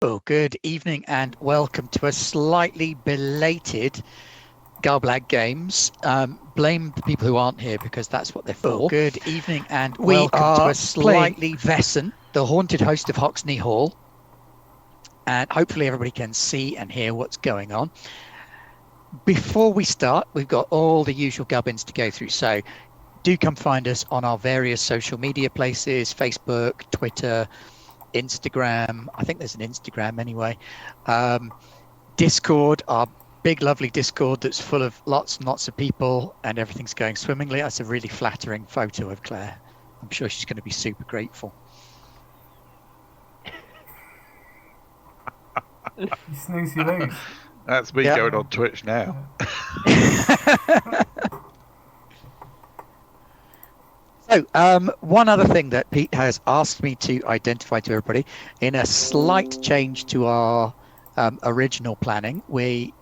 Well, good evening and welcome to a slightly belated Garblag Games. Blame the people who aren't here because that's what they're for. Well, good evening and welcome to a slightly Vaesen, the haunted host of Hoxne Hall. And hopefully everybody can see and hear what's going on. Before we start, we've got all the usual gubbins to go through. So do come find us on our various social media places, Facebook, Twitter, Instagram. I think there's an Instagram anyway. Discord, our big lovely Discord that's full of lots and lots of people and everything's going swimmingly. That's a really flattering photo of Claire. I'm sure she's going to be super grateful. You snooze, you lose. That's me going on Twitch now. So, one other thing that Pete has asked me to identify to everybody, in a slight change to our original planning,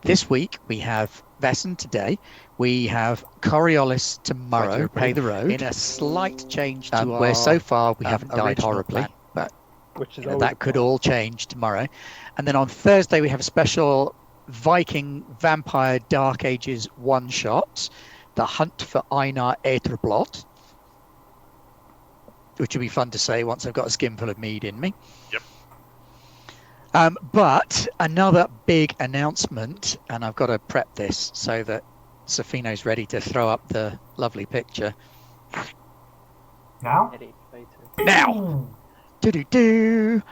this week we have Vaesen today, we have Coriolis tomorrow, Pay the Road. In a slight change to our where so far we haven't died horribly, but that could all change tomorrow. And then on Thursday we have a special Viking Vampire Dark Ages one-shot, The Hunt for Einar Eterblot, which will be fun to say once I've got a skinful of mead in me. Yep. But another big announcement, and I've got to prep this so that Safino's ready to throw up the lovely picture. Now? Now! Do-do-do!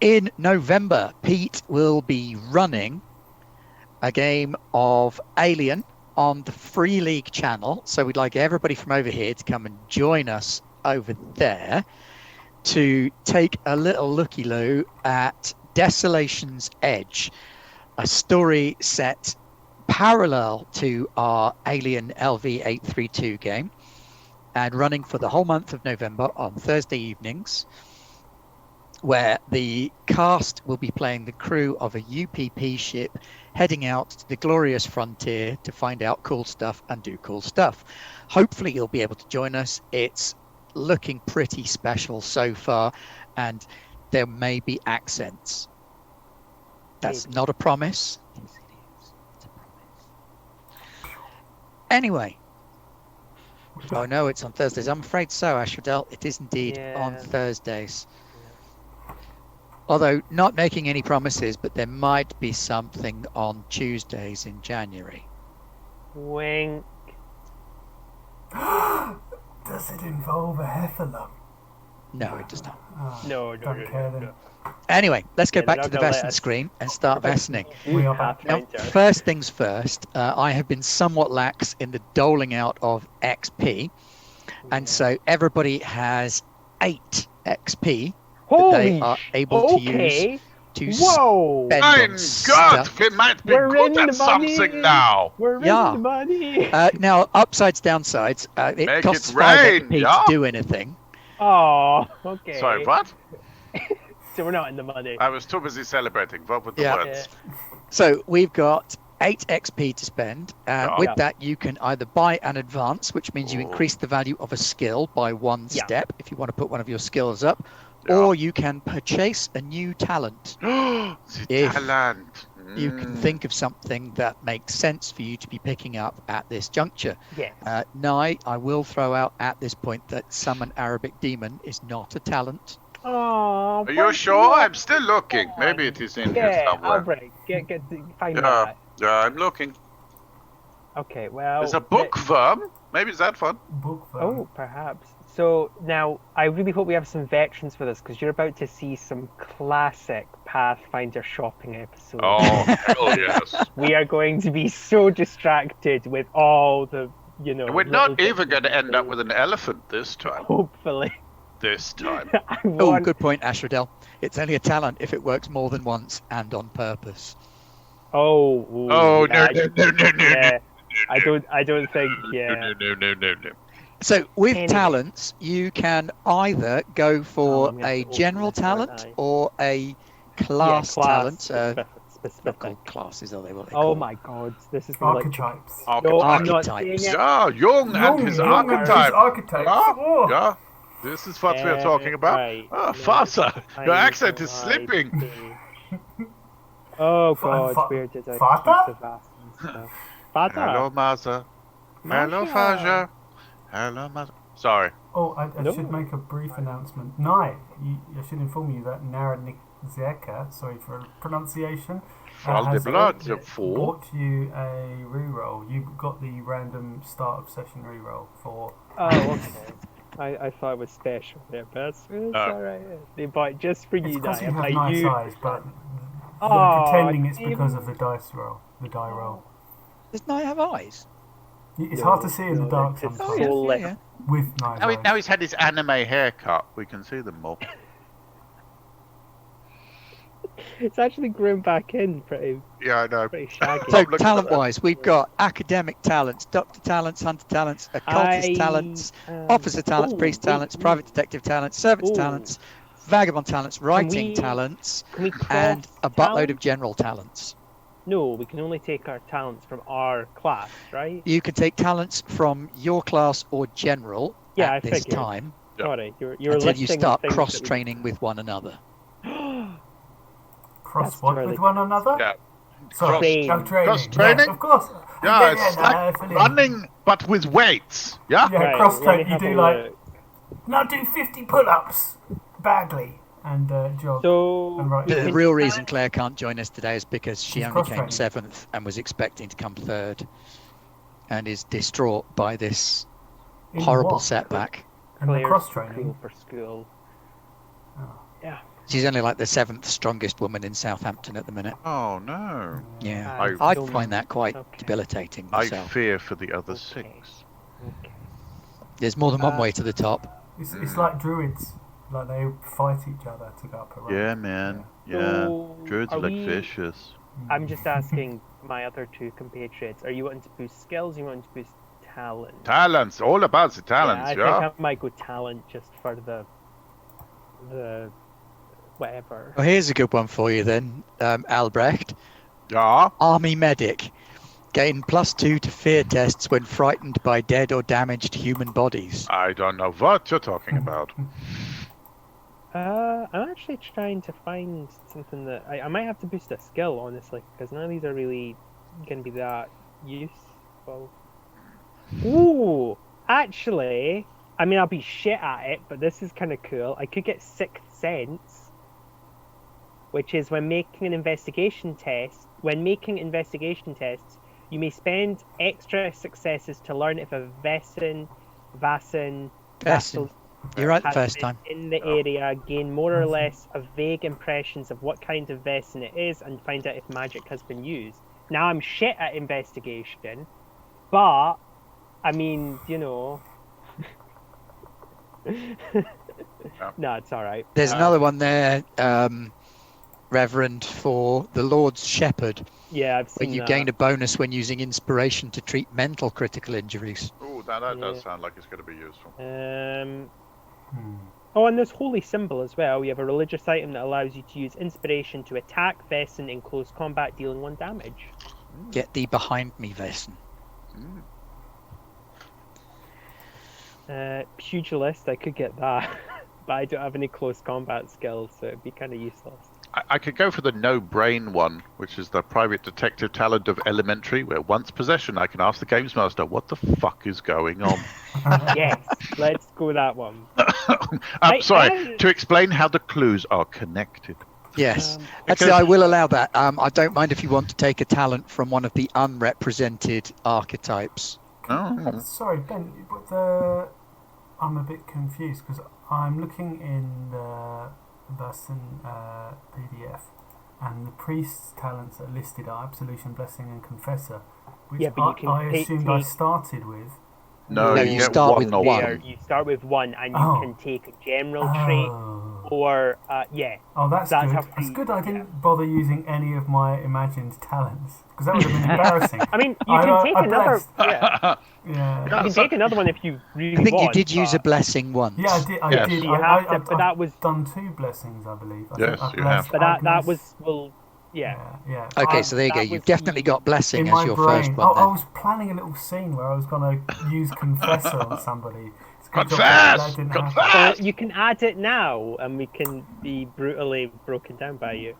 In November, Pete will be running a game of Alien on the Free League channel. So we'd like everybody from over here to come and join us over there to take a little looky-loo at Desolation's Edge, a story set parallel to our Alien LV832 game and running for the whole month of November on Thursday evenings, where the cast will be playing the crew of a UPP ship heading out to the glorious frontier to find out cool stuff and do cool stuff. Hopefully you'll be able to join us. It's looking pretty special so far, and there may be accents. That's not a promise. It's a promise. Anyway. Oh no, it's on Thursdays. I'm afraid so, Ashradel. It is indeed on Thursdays. Although not making any promises, but there might be something on Tuesdays in January. Wink. Does it involve a heffalump? No, it does not. No. Anyway, let's go back to the Vaesen screen and start Vaesening. We are back. Now, first things first, I have been somewhat lax in the doling out of XP, and so everybody has 8 XP that they are able to use to spend Mein on Gott, stuff. we might be We're good in at the something money. now. We're in Yeah. the money. Now, upsides, downsides, it Make costs it 5 rain, XP yeah. to do anything. Oh, okay. Sorry, what? So we're not in the money. I was too busy celebrating. What were the Yeah. words? So we've got 8 XP to spend. With Yeah. that, you can either buy an advance, which means you increase the value of a skill by 1 Yeah. step if you want to put one of your skills up, Yeah. or you can purchase a new talent. The If talent. You can think of something that makes sense for you to be picking up at this juncture. Yes. Nye, I will throw out at this point that Summon Arabic Demon is not a talent. Oh. Are you sure? I'm still looking. Maybe it is in here somewhere. Alright. Find Yeah. that. Yeah, I'm looking. Okay, well. There's a bookworm. Maybe it's that fun. Oh, perhaps. So now, I really hope we have some veterans for this, because you're about to see some classic Pathfinder shopping episodes. Oh, hell yes. We are going to be so distracted with all the, We're not even going to end up with an elephant this time. Hopefully. This time. Oh, good point, Ashradel. It's only a talent if it works more than once and on purpose. Oh. Oh, no. Yeah. I don't think. Yeah. No. So with Anyway. talents, you can either go for I'm gonna a have to general open this, aren't talent I? or a class talent. Specific. Not called classes, are they? What they Oh called? my God! This is gonna Archetypes. No, I'm not Archetypes. saying it. Yeah, Jung and his archetype. Archetypes. Oh. Yeah, this is what we're talking about. Right. Ah, No, Fasa, I your need accent to is slipping. see. Oh Fa- God, fa- where did I Vater? keep the Vaesen stuff? Vater? Hello, mother. Hello, Masha. father. Hello, mother. Sorry. Oh, I No. should make a brief announcement. I should inform you that Narodnik Zeka, sorry for pronunciation, From the has blood of four. bought you a reroll. You got the random start of session reroll for. Oh, okay. I thought it was special there, but it's alright. They bought it just for It's you, because Di. you have Like, nice you... eyes, but Oh, you're pretending it's Tim. because of the dice roll, the die roll. Does Knight have eyes? It's No, hard to see in the no, dark it's sometimes. Oh, yeah, full yeah, lip. yeah. With nice eyes. Now he's had his anime haircut. We can see them more. It's actually grown back in pretty Yeah, I know. shaggy. So, look at talent-wise, we've got academic talents, doctor talents, hunter talents, occultist talents, officer talents, priest talents, private detective talents, servants talents, vagabond talents, writing talents, Can we cross and a buttload of talents? general talents. No, we can only take our talents from our class, right? You can take talents from your class or general Yeah, at I this figured. time Yeah. Sorry, you're until listing you start things that we- cross-training with one another. Cross That's what really- with one another? Yeah. Sorry, Train. training. Cross-training? Yes, of course. Yeah, it's no, like fully. running, but with weights. Yeah? Yeah, Right, cross let me train. You have do a like look. now do 50 pull-ups, Bagley, and jog. So And right. we The can- real reason Claire can't join us today is because she She's only came cross-training. 7th and was expecting to come 3rd and is distraught by this In horrible what? setback. And the Claire's cross too training. cool for school. Oh. Yeah. She's only like the 7th strongest woman in Southampton at the minute. Oh, no. Yeah, I- I find that quite Okay. debilitating I myself. fear for the other Okay. 6. Okay. There's more than one way to the top. It's like druids. Like they fight each other to go up a rope. Yeah, man. Yeah. So, Druids are are like we- vicious. I'm just asking my other two compatriots, are you wanting to boost skills or you wanting to boost talent? Talents. All about the talents, I yeah? think I might go talent just for the whatever. Well, here's a good one for you then, Albrecht. Yeah. Army medic. Gain +2 to fear tests when frightened by dead or damaged human bodies. I don't know what you're talking about. I'm actually trying to find something that I might have to boost a skill, honestly, because none of these are really going to be that useful. Ooh, actually, I mean, I'll be shit at it, but this is kind of cool. I could get Sixth Sense, which is when making investigation tests, you may spend extra successes to learn if a Vaesen, Vaesen. You're right the has first been time. in the area, gain more or less of vague impressions of what kind of Vaesen it is, and find out if magic has been used. Now I'm shit at investigation, but I mean, you know, no, it's all right. There's another one there, Reverend, for the Lord's Shepherd, Yeah, I've where seen you that. gain a bonus when using inspiration to treat mental critical injuries. Oh, that does Yeah. sound like it's going to be useful. Oh, and there's holy symbol as well. You have a religious item that allows you to use inspiration to attack Vaesen in close combat, dealing 1 damage. Get thee behind me, Vaesen. Pugilist, I could get that, but I don't have any close combat skills, so it'd be kind of useless. I could go for the no-brain one, which is the private detective talent of elementary, where once possession, I can ask the games master, what the fuck is going on? Yes, let's go that one. Sorry, to explain how the clues are connected. Yes. because- Actually, I will allow that. I don't mind if you want to take a talent from one of the unrepresented archetypes. Oh. Sorry, Ben, but I'm a bit confused because I'm looking in the Vaesen PDF, and the priest's talents that are listed are Absolution, Blessing, and Confessor, which Yeah, but you can I take- assumed I started with. No, No, you you get start one with or one. one. You start with 1, and you Oh. can take a general trait, or yeah. Oh, that's That's good. how It's free- good I didn't bother using any of my imagined talents, because that would have been embarrassing. I mean, you can take another. blessed. Yeah, Yeah. you can take another one if you really I think you want. did use a but- blessing once. Yeah, I did. I Yes. did. You I, have to, but I've that was. done 2 blessings, I believe. I Yes, think I you blessed have. But that Agnes. was yeah. Yeah. Okay, I- so there you go. that You've was definitely the- got blessing in as my your brain, first I one then. was planning a little scene where I was going to use Confessor on somebody. It's a good job Confess! that didn't Confess! happen. Well, you can add it now, and we can be brutally broken down by you.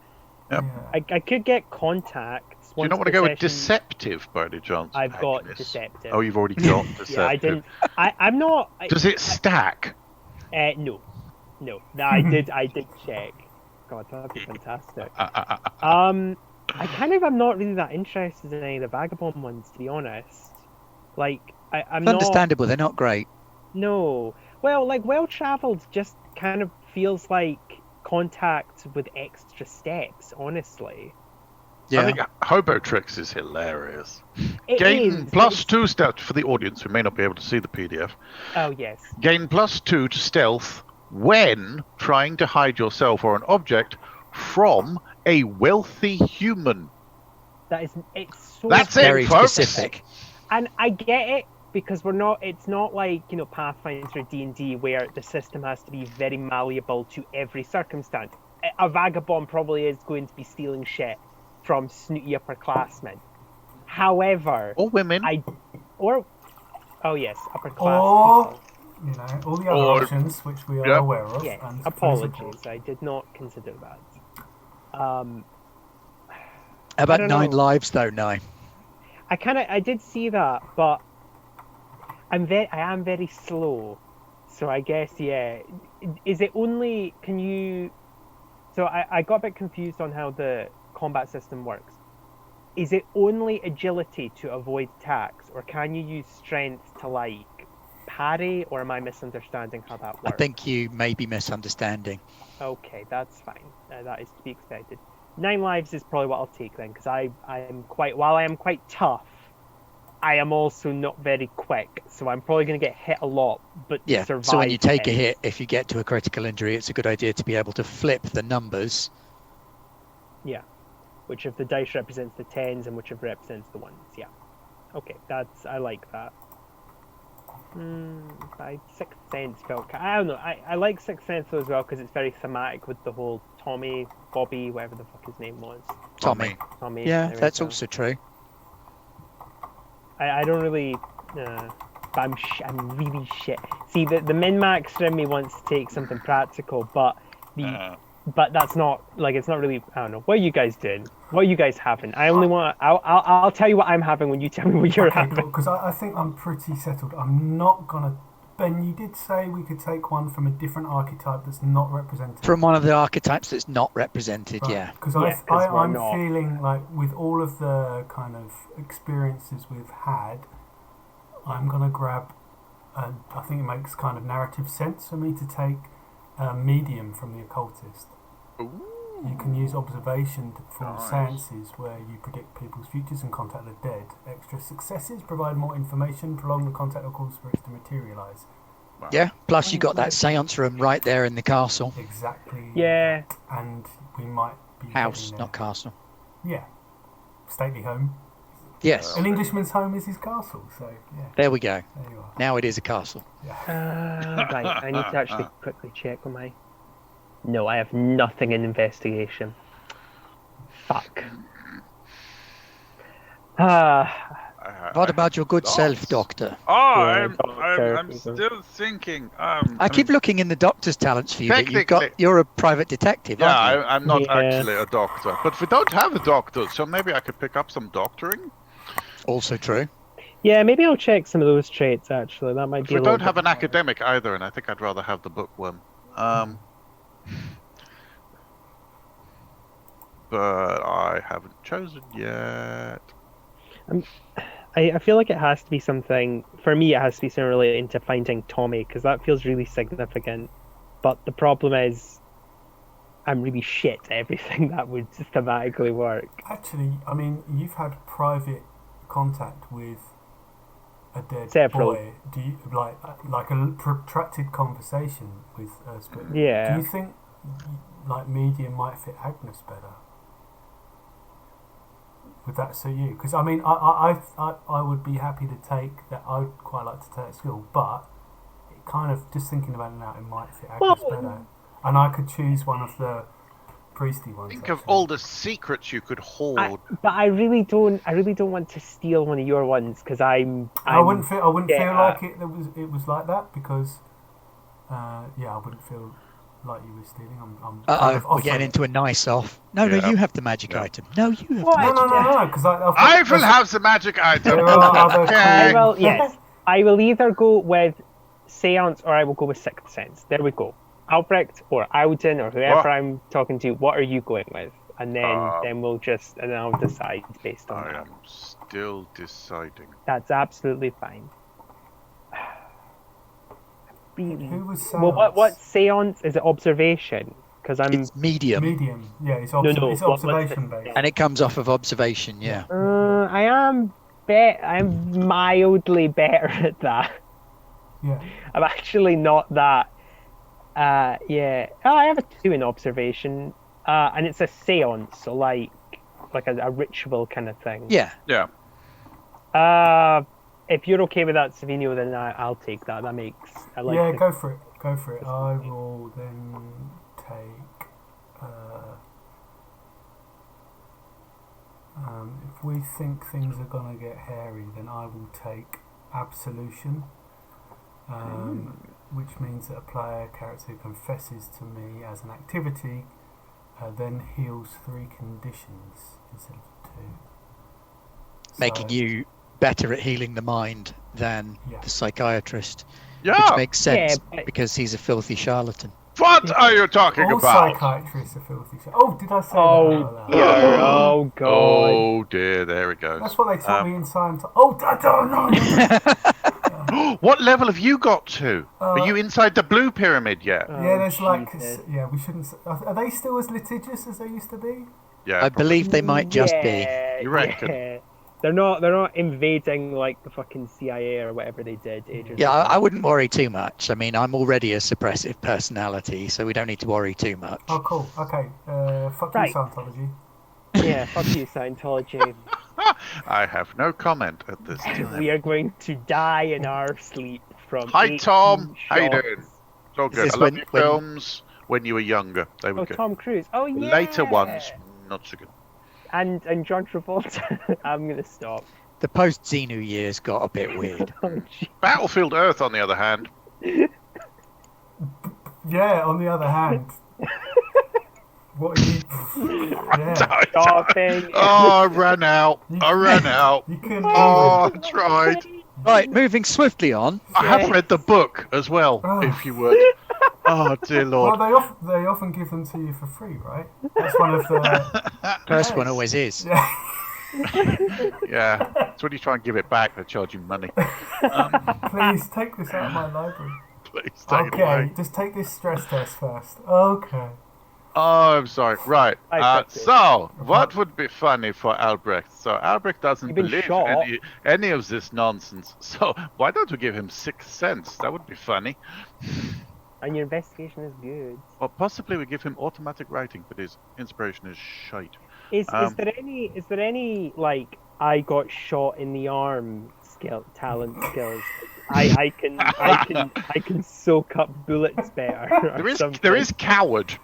Yep. Yeah. I could get contacts. Do you not want to go with deceptive by any chance? I've got Agnes? deceptive. Oh, you've already got deceptive. Yeah, I didn't. I'm not. Does it stack? No. No, I did check. God, that'd be fantastic. I kind of am not really that interested in any of the vagabond ones, to be honest. Like, I'm It's not. understandable. They're not great. No. Well, like, well-traveled just kind of feels like contact with extra steps, honestly. Yeah. I think Hobo Tricks is hilarious. It Gain is, plus it's- 2 stealth for the audience who may not be able to see the PDF. Oh, yes. Gain plus 2 to stealth when trying to hide yourself or an object from a wealthy human. It's so That's it, Very folks. specific. And I get it, because it's not like, Pathfinder or D&D where the system has to be very malleable to every circumstance. A vagabond probably is going to be stealing shit from snooty upperclassmen. However, Or women. oh yes, upper class Or, people. all the other Or- options which we are yeah. aware of. Yes, and apologies, I did not consider that. How about don't 9 know. lives, though, 9? I did see that, but I am very slow, so I guess yeah. Is it only So I got a bit confused on how the combat system works. Is it only agility to avoid attacks, or can you use strength to like parry, or am I misunderstanding how that I works? think you may be misunderstanding. Okay, that's fine. That is to be expected. 9 lives is probably what I'll take then, because while I am quite tough, I am also not very quick, so I'm probably going to get hit a lot, but Yeah. survive. So when you take a hits. hit, if you get to a critical injury, it's a good idea to be able to flip the numbers. Which of the dice represents the 10s and which of represents the 1s. Yeah. Okay, I like that. Sixth Sense felt. I don't know. I like Sixth Sense though as well because it's very thematic with the whole Tommy, Bobby, whatever the fuck his name was. Tommy. Tommy. Yeah, there we that's go. also true. I don't really. But I'm really shit. See, the min-maxer in me wants to take something practical, but but that's not like it's not really. I don't know. What are you guys doing? What are you guys having? I only want. I'll tell you what I'm having when you tell me what you're having. Because I think I'm pretty settled. I'm not gonna. Ben, you did say we could take one from a different archetype that's not represented. From one of the archetypes that's not represented, yeah. Because Yeah, 'cause we're I'm not. feeling like with all of the kind of experiences we've had, I'm gonna grab. I think it makes kind of narrative sense for me to take a medium from the occultist. You can use observation to perform Nice. seances where you predict people's futures and contact the dead. Extra successes provide more information, prolong the contact or cause for it to materialise. Wow. Yeah, plus you got that seance room right there in the castle. Exactly. Yeah. And we might be House, heading not there. castle. Yeah. Stately home. Yes, An Englishman's home is his castle, so yeah, there we go. there you are. Now it is a castle. Yeah. Right, I need to actually quickly check on my. No, I have nothing in investigation. Fuck. What about your good Oh. self, Doctor? Oh, Yeah, I'm doctor. still thinking. I keep looking in the Doctor's talents for you, but Technically- you're a private detective, Yeah, aren't you? I'm not Yeah. actually a doctor, but we don't have a doctor, so maybe I could pick up some doctoring. Also true. Yeah, maybe I'll check some of those traits actually. That might be. We a little don't have bit an academic either, and I think I'd rather have the bookworm. But I haven't chosen yet. I feel like it has to be something. For me, it has to be something related to finding Tommy because that feels really significant. But the problem is, I'm really shit at everything that would thematically work. Actually, I mean, you've had private contact with a dead Several. boy. Do you like a protracted conversation with a spirit? Yeah. Do you think like medium might fit Agnes better? Would that suit you? Because I mean, I would be happy to take that. I would quite like to take that skill, but it kind of just thinking about it now, it might fit Agnes Well, better. And I could choose one of the priesty ones. Think of actually. all the secrets you could hoard. But I really don't want to steal one of your ones because I wouldn't feel yeah. like it was like that because I wouldn't feel like you were stealing. I'm kind Uh-oh, of we're offering getting it. into a nice off. No, Yeah. you have the magic Yeah. item. No, you have What? the magic item. No, because I will have the magic item. There are other Okay. I will, yes. I will either go with Seance or I will go with Sixth Sense. There we go. Albrecht or Auden or whoever Oh. I'm talking to, what are you going with? And then we'll just, and then I'll decide based on I that. am still deciding. That's absolutely fine. Who was Well, Seance? what Seance? Is it observation? Because I'm... It's medium, Medium. Yeah, it's, No, it's what's observation the- based. and it comes off of observation. Yeah. I'm mildly better at that. Yeah. I'm actually not that. Yeah. Oh, I have a 2 in observation, and it's a séance, so like a ritual kind of thing. Yeah. Yeah. If you're okay with that, Savino, then I'll take that. That makes Yeah, go for it. Go for it. I will then take. If we think things are gonna get hairy, then I will take absolution, which means that a player character who confesses to me as an activity then heals 3 conditions instead of 2. Making So- you better at healing the mind than Yeah. the psychiatrist, Yeah. which makes sense Yeah, but- because he's a filthy charlatan. What are you talking All about? psychiatrists are filthy. Oh, did I say that? Oh out loud? dear! Oh god! Oh dear, there it goes. That's what they taught me in science. Oh, I don't know. What level have you got to? Are you inside the blue pyramid yet? Yeah, there's like, Jesus. yeah, we shouldn't. Are they still as litigious as they used to be? Yeah. I believe they might just be. Yeah, You reckon? yeah. They're not invading like the fucking CIA or whatever they did ages Yeah, ago. I wouldn't worry too much. I mean, I'm already a suppressive personality, so we don't need to worry too much. Oh, cool. Okay. Fuck Right. you, Scientology. Yeah, fuck you, Scientology. I have no comment at this time. We are going to die in our sleep from. Hi 18 Tom, how you shots. doing? It's all Is good. this I love when- your when- films when you were younger. They were Oh, good. Tom Cruise. Oh yeah. Later ones, not so good. And John Travolta. I'm gonna stop. The post-Xenu years got a bit weird. Oh, gee. Battlefield Earth, on the other hand, Yeah. On the other hand, what are you? Yeah. Stopping. Oh, I ran out. I ran out. You couldn't. Oh, even- I tried. Right, moving swiftly on. I have read the book as well, Oh. if you would. Oh, dear Well, Lord. they often give them to you for free, right? That's one of the. First one Yes. always is. Yeah. Yeah, it's when you try and give it back, they charge you money. Please take this out of my library. Please take it Okay, away. just take this stress test first. Okay. Oh, I'm sorry. Right. I fixed it. So, what would be funny for Albrecht? So, Albrecht doesn't You've been believe shot. any of this nonsense. So, why don't we give him 6 cents? That would be funny. And your investigation is good. Or possibly we give him automatic writing, but his inspiration is shite. Is there any like I got shot in the arm talent skills? I can soak up bullets better. or There something. is coward,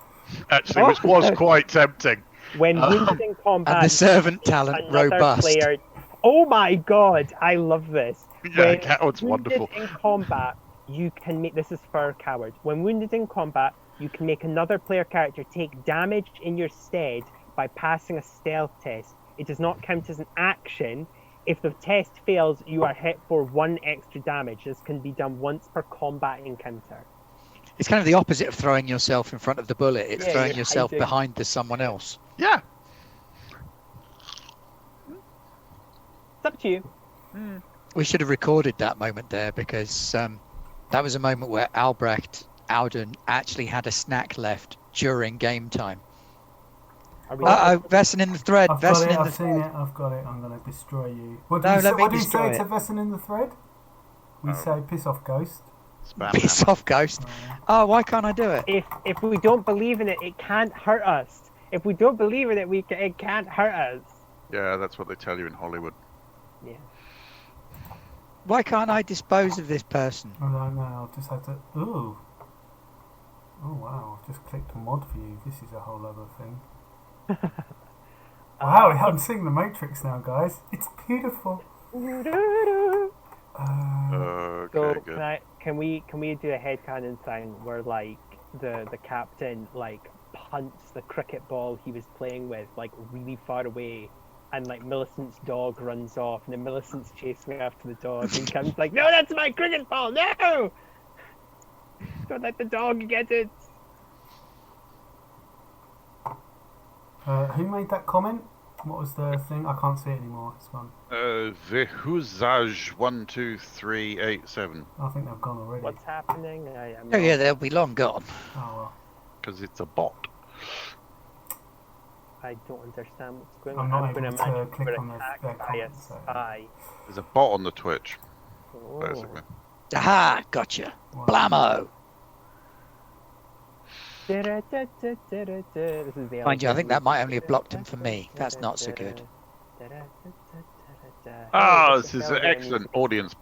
actually, Oh. which was quite tempting. When wounded in combat. And the servant talent, another robust. player. Oh my god, I love this. Yeah, When coward's wounded wonderful. in combat, you can make this is for coward. When wounded in combat, you can make another player character take damage in your stead by passing a stealth test. It does not count as an action. If the test fails, you are hit for 1 extra damage. This can be done once per combat encounter. It's kind of the opposite of throwing yourself in front of the bullet. It's Yeah, throwing you're yourself hiding. behind the someone else. Yeah. It's up to you. We should have recorded that moment there because that was a moment where Albrecht Auden actually had a snack left during game time. Are we Vaesen in the thread. I've got Vaesen it, in the I've seen thread. it, I've got it, I'm going to destroy you. What No, do you, let me what do you destroy say to it. Vaesen in the thread? We say, piss off, ghost. Spam Piss hammer. off, ghost. Oh, why can't I do it? if we don't believe in it, it can't hurt us. If we don't believe in it, it can't hurt us. Yeah, that's what they tell you in Hollywood. Yeah. Why can't I dispose of this person? I don't know, I'll just have to. Ooh. Oh wow, I've just clicked mod view. This is a whole other thing. Wow, I'm seeing the Matrix now, guys. It's beautiful. Okay, So good. can we do a headcanon thing where like the captain like punts the cricket ball he was playing with like really far away, and like Millicent's dog runs off, and then Millicent's chasing after the dog, and comes like, "No, that's my cricket ball! No! Don't let the dog get it!" Who made that comment? What was the thing? I can't see it anymore. It's gone. Vehuzage 12387. I think they've gone already. What's happening? Oh yeah, they'll be long gone. Oh well. Because it's a bot. I don't understand what's going I'm on. not gonna able to imagine click we're on attacked their by a comments, so- spy. There's a bot on the Twitch, Oh. basically. Aha, gotcha. Wow. Blammo. This is the Mind you, I think that might only have blocked him for me. That's not so good. Ah, this is an excellent audience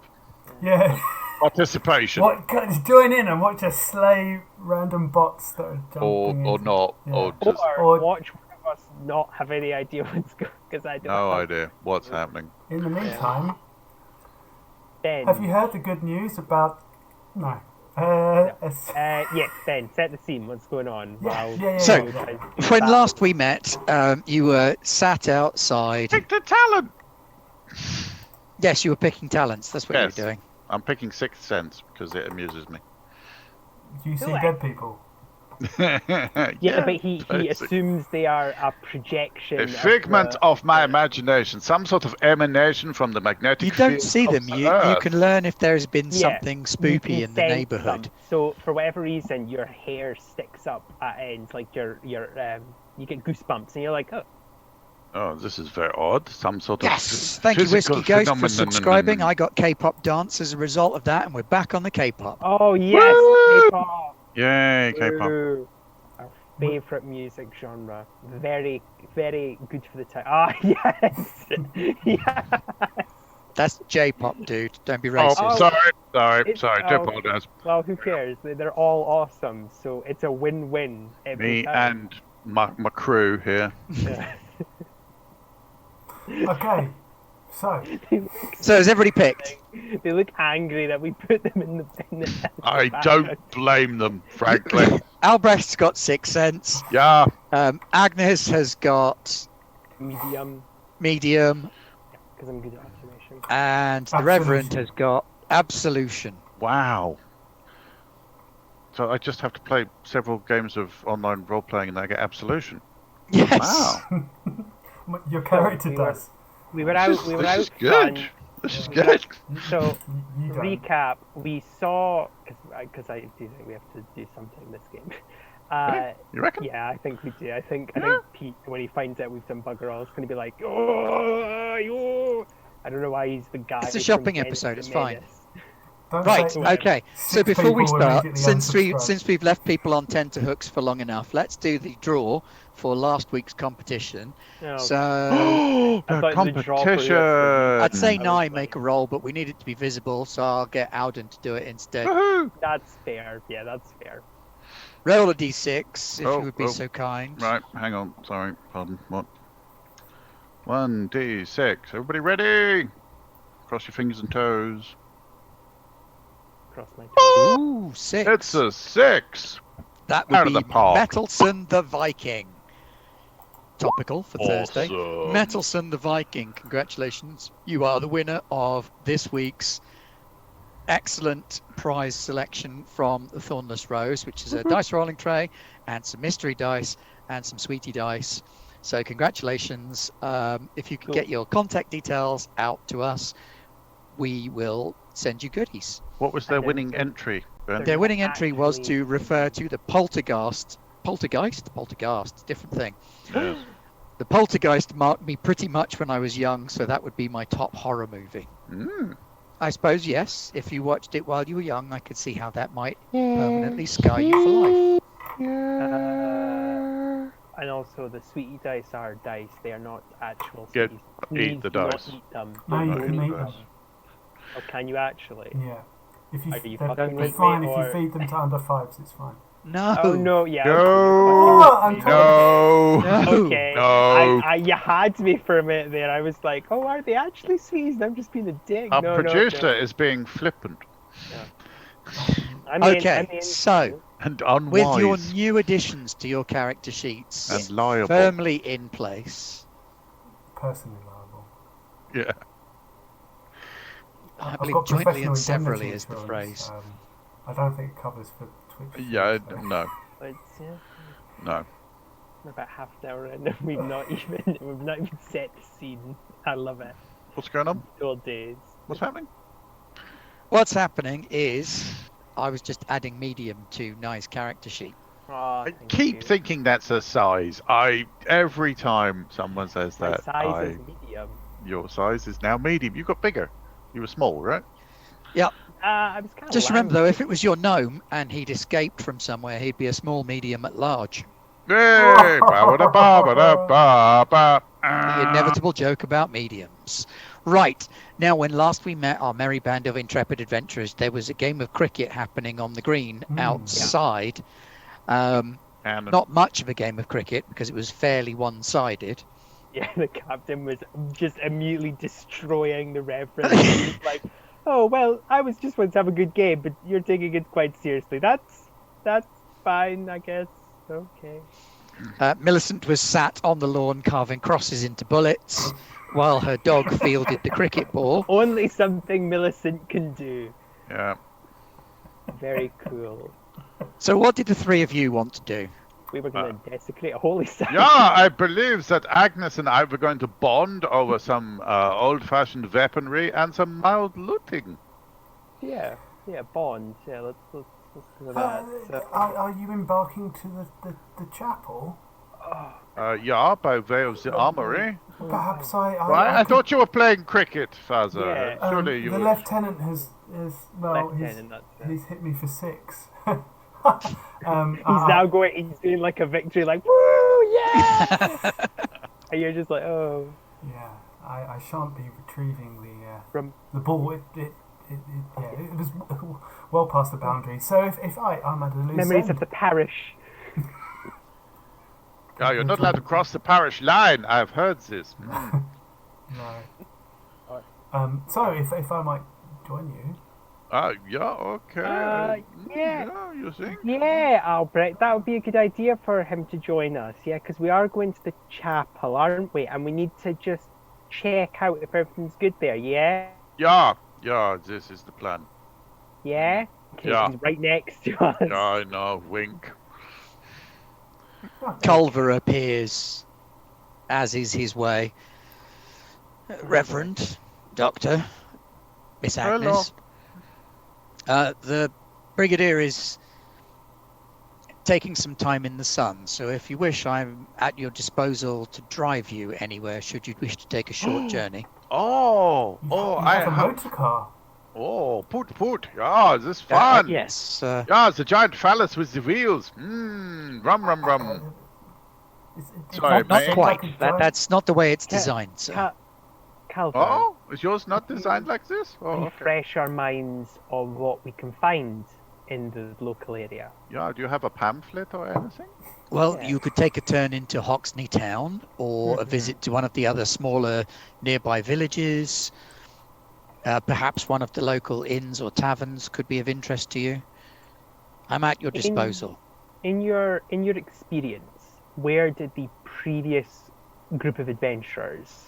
Yeah. participation. What? Just join in and watch us slay random bots that are jumping Or into- not. Yeah. Or just Or watch one of us not have any idea what's going, because I don't no have idea what's happening. In the meantime, Ben. have you heard the good news about? No. Yes, Ben, set the scene. What's going on? Yeah. So, you guys do When that. last we met, you were sat outside. Pick the talent! Yes, you were picking talents. That's what Yes. you were doing. I'm picking Sixth Sense because it amuses me. Do you see it. dead people? Yeah, but he basically. assumes they are a projection. A of figment the- of my imagination, some sort of emanation from the magnetic You don't field see of them. the You Earth. can learn if there's been Yeah, something you spoopy can in the sense neighbourhood. them. So for whatever reason, your hair sticks up at ends, like you get goosebumps, and you're like, oh. Oh, this is very odd. Some sort Yes, of thank you, physical Whiskey Ghost, for phenomenon. subscribing. I got K-pop dance as a result of that, and we're back on the K-pop. Oh yes, Woo! K-pop. Yay, K-pop. Woo. Our favourite music genre. Very, very good for the time. Ah, yes. Yeah. That's J-pop, dude. Don't be Oh, racist. sorry, It's- do oh. apologize. Well, who cares? They're all awesome, so it's a win-win every Me time. and my crew here. Yeah. Okay. So, So has everybody picked? They look angry that we put them in the I back. don't blame them, frankly. Albrecht's got 6 cents. Yeah. Agnes has got medium, medium, because I'm good at observation. and the Absolution. Reverend has got absolution. Wow. So I just have to play several games of online role playing and I get absolution. Yes. Wow. your character we were- does. We were out. We were This out is good. fun. This is Yeah. good. So You don't. recap: we saw because I do think we have to do something this game. You reckon? Yeah, I think we do. I think Pete, when he finds out we've done bugger all, is going to be like, oh, yo. I don't know why he's the guy. It's a from shopping Dennis episode, the it's fine. Menace. Don't Right. say- Okay. So Six before we people start, immediately unsubscribe. since we've left people on tenterhooks for long enough, let's do the draw for last week's competition. No. So Oh, I the thought the draw for competition. yesterday- I'd say was Nye like- make a roll, but we need it to be visible, so I'll get Alden to do it instead. Woohoo! That's fair. Yeah, that's fair. Roll a d6 if Oh, you would be oh. so kind. Right, hang on. Sorry, pardon. What? 1d6. Everybody ready? Cross your fingers and toes. Cross my toes. Ooh, 6. It's a 6. That out would of be the park. Metalson the Viking. Topical for Thursday. Awesome. Metalson the Viking, congratulations. You are the winner of this week's excellent prize selection from the Thornless Rose, which is a dice rolling tray and some mystery dice and some sweetie dice. So congratulations. If you can Cool. get your contact details out to us, we will send you goodies. What was their And then- winning entry, Ben? Their not winning entry was actually- to refer to the poltergeist, different thing. Yes. The Poltergeist marked me pretty much when I was young, so that would be my top horror movie. Mm. I suppose, yes, if you watched it while you were young, I could see how that might permanently scar you for life. And also, the sweetie dice are dice. They are not actual Yeah, sweeties. eat Please the do not dice. eat them. No, you Don't can eat eat the them. dice. Oh, can you actually? Yeah. If you, Are you they're fucking with fine me, if or- you feed them to under fives. It's fine. No. Oh no, yeah. No. Oh, I'm No. No. Okay. No. You had me for a minute there. I was like, oh, are they actually sweeties? I'm just being a dick. Our no, producer no. is being flippant. I'm in, Okay, I'm in. so And unwise. With your new additions to your character sheets And liable. firmly in place, Personally liable. Yeah. I I've believe got jointly professional and severally indemnity is the insurance. phrase. I don't think it covers for Twitch. Yeah, fees, though. no. But yeah, No. we're about half an hour in, and we've not even set the scene. I love it. What's going on? Old days. What's happening? What's happening is I was just adding medium to Nye's character sheet. Oh, I thank keep you. thinking that's a size. Every time someone says My that, size is medium. your size is now medium. You got bigger. You were small, right? I was kind of. Just remember though, if it was your gnome and he'd escaped from somewhere, he'd be a small, medium at large. Hey, ba-ba-da-ba-ba-da-ba-ba. The inevitable joke about mediums. Right, now when last we met our merry band of intrepid adventurers, there was a game of cricket happening on the green outside. And Not much of a game of cricket because it was fairly one-sided. Yeah, the captain was just immediately destroying the reference. He was like, "Oh well, I was just want to have a good game, but you're taking it quite seriously. That's fine, I guess. Okay." Millicent was sat on the lawn carving crosses into bullets while her dog fielded the cricket ball. Only something Millicent can do. yeah. Very cool. So what did the three of you want to do? We were going to desecrate a holy site. Yeah, I believe that Agnes and I were going to bond over some old-fashioned weaponry and some mild looting. Yeah, Bond. Yeah, let's do that. Are you embarking to the chapel? Yeah, by way of the armory. Perhaps I I could- thought you were playing cricket, Father. Yeah. Surely you the were. lieutenant has well, Lieutenant, that's it. he's hit me for 6. He's now going. He's doing like a victory, like woo, yeah. And you're just like, oh. Yeah, I shan't be retrieving From the ball. It was well past the boundary. So if I'm at a loose memories end. of the parish. Yeah, you're not allowed to cross the parish line. I've heard this. Mm. No. So if I might join you. Yeah, okay. Yeah. You think? Yeah, Albrecht, that would be a good idea for him to join us. Yeah, because we are going to the chapel, aren't we? And we need to just check out if everything's good there. Yeah. Yeah, this is the plan. Yeah. Okay, Yeah. he's right next to us. Yeah, I know. Wink. Culver appears, as is his way. Reverend, Doctor, Miss Agnes. The Brigadier is taking some time in the sun, so if you wish, I'm at your disposal to drive you anywhere should you wish to take a short journey. You have a have. motor car. Oh, put. Yeah, this is fun. Yes. Yeah, the giant phallus with the wheels. Rum. Sorry, Not mate. quite. Like a giant- That's not the way it's designed, sir. Culver, Oh, is yours not designed like this? Oh, okay. refresh our minds on what we can find in the local area. Yeah, do you have a pamphlet or anything? Well, Yeah. you could take a turn into Hoxne Town or a visit to one of the other smaller nearby villages. Perhaps one of the local inns or taverns could be of interest to you. I'm at your disposal. In your experience, where did the previous group of adventurers,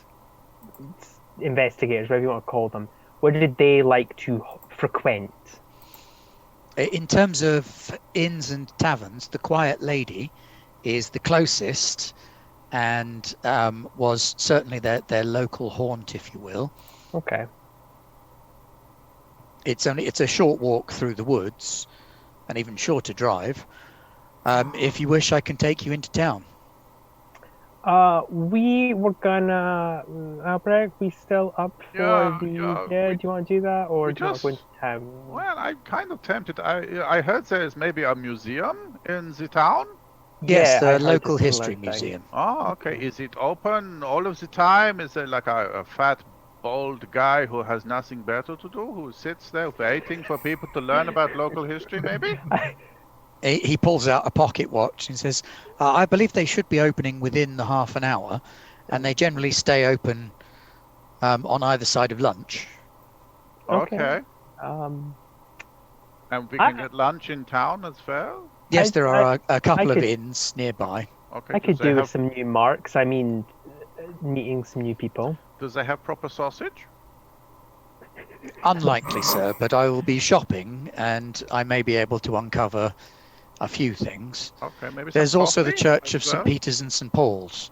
investigators, whatever you want to call them, where did they like to frequent? In terms of inns and taverns, the Quiet Lady is the closest and was certainly their local haunt, if you will. Okay. It's a short walk through the woods, an even shorter drive. If you wish, I can take you into town. We were gonna, Albrecht, we still up for do you want to do that, or do you want to go into town? Well, I'm kind of tempted. I heard there is maybe a museum in the town. Yes, Yeah, I the heard local a similar history thing. museum. Oh, okay. Is it open all of the time? Is there like a fat, bald guy who has nothing better to do, who sits there waiting for people to learn about local history, maybe? He pulls out a pocket watch and says, I believe they should be opening within the half an hour, and they generally stay open on either side of lunch. Okay. Um, And we can get lunch in town as well? Yes, there are a couple of could- inns nearby. Okay. I could they do with have, some new marks. I mean, meeting some new people. Does they have proper sausage? Unlikely, sir, but I will be shopping, and I may be able to uncover a few things. Okay, maybe. There's some also the coffee Church as of St. well? Peter's and St. Paul's,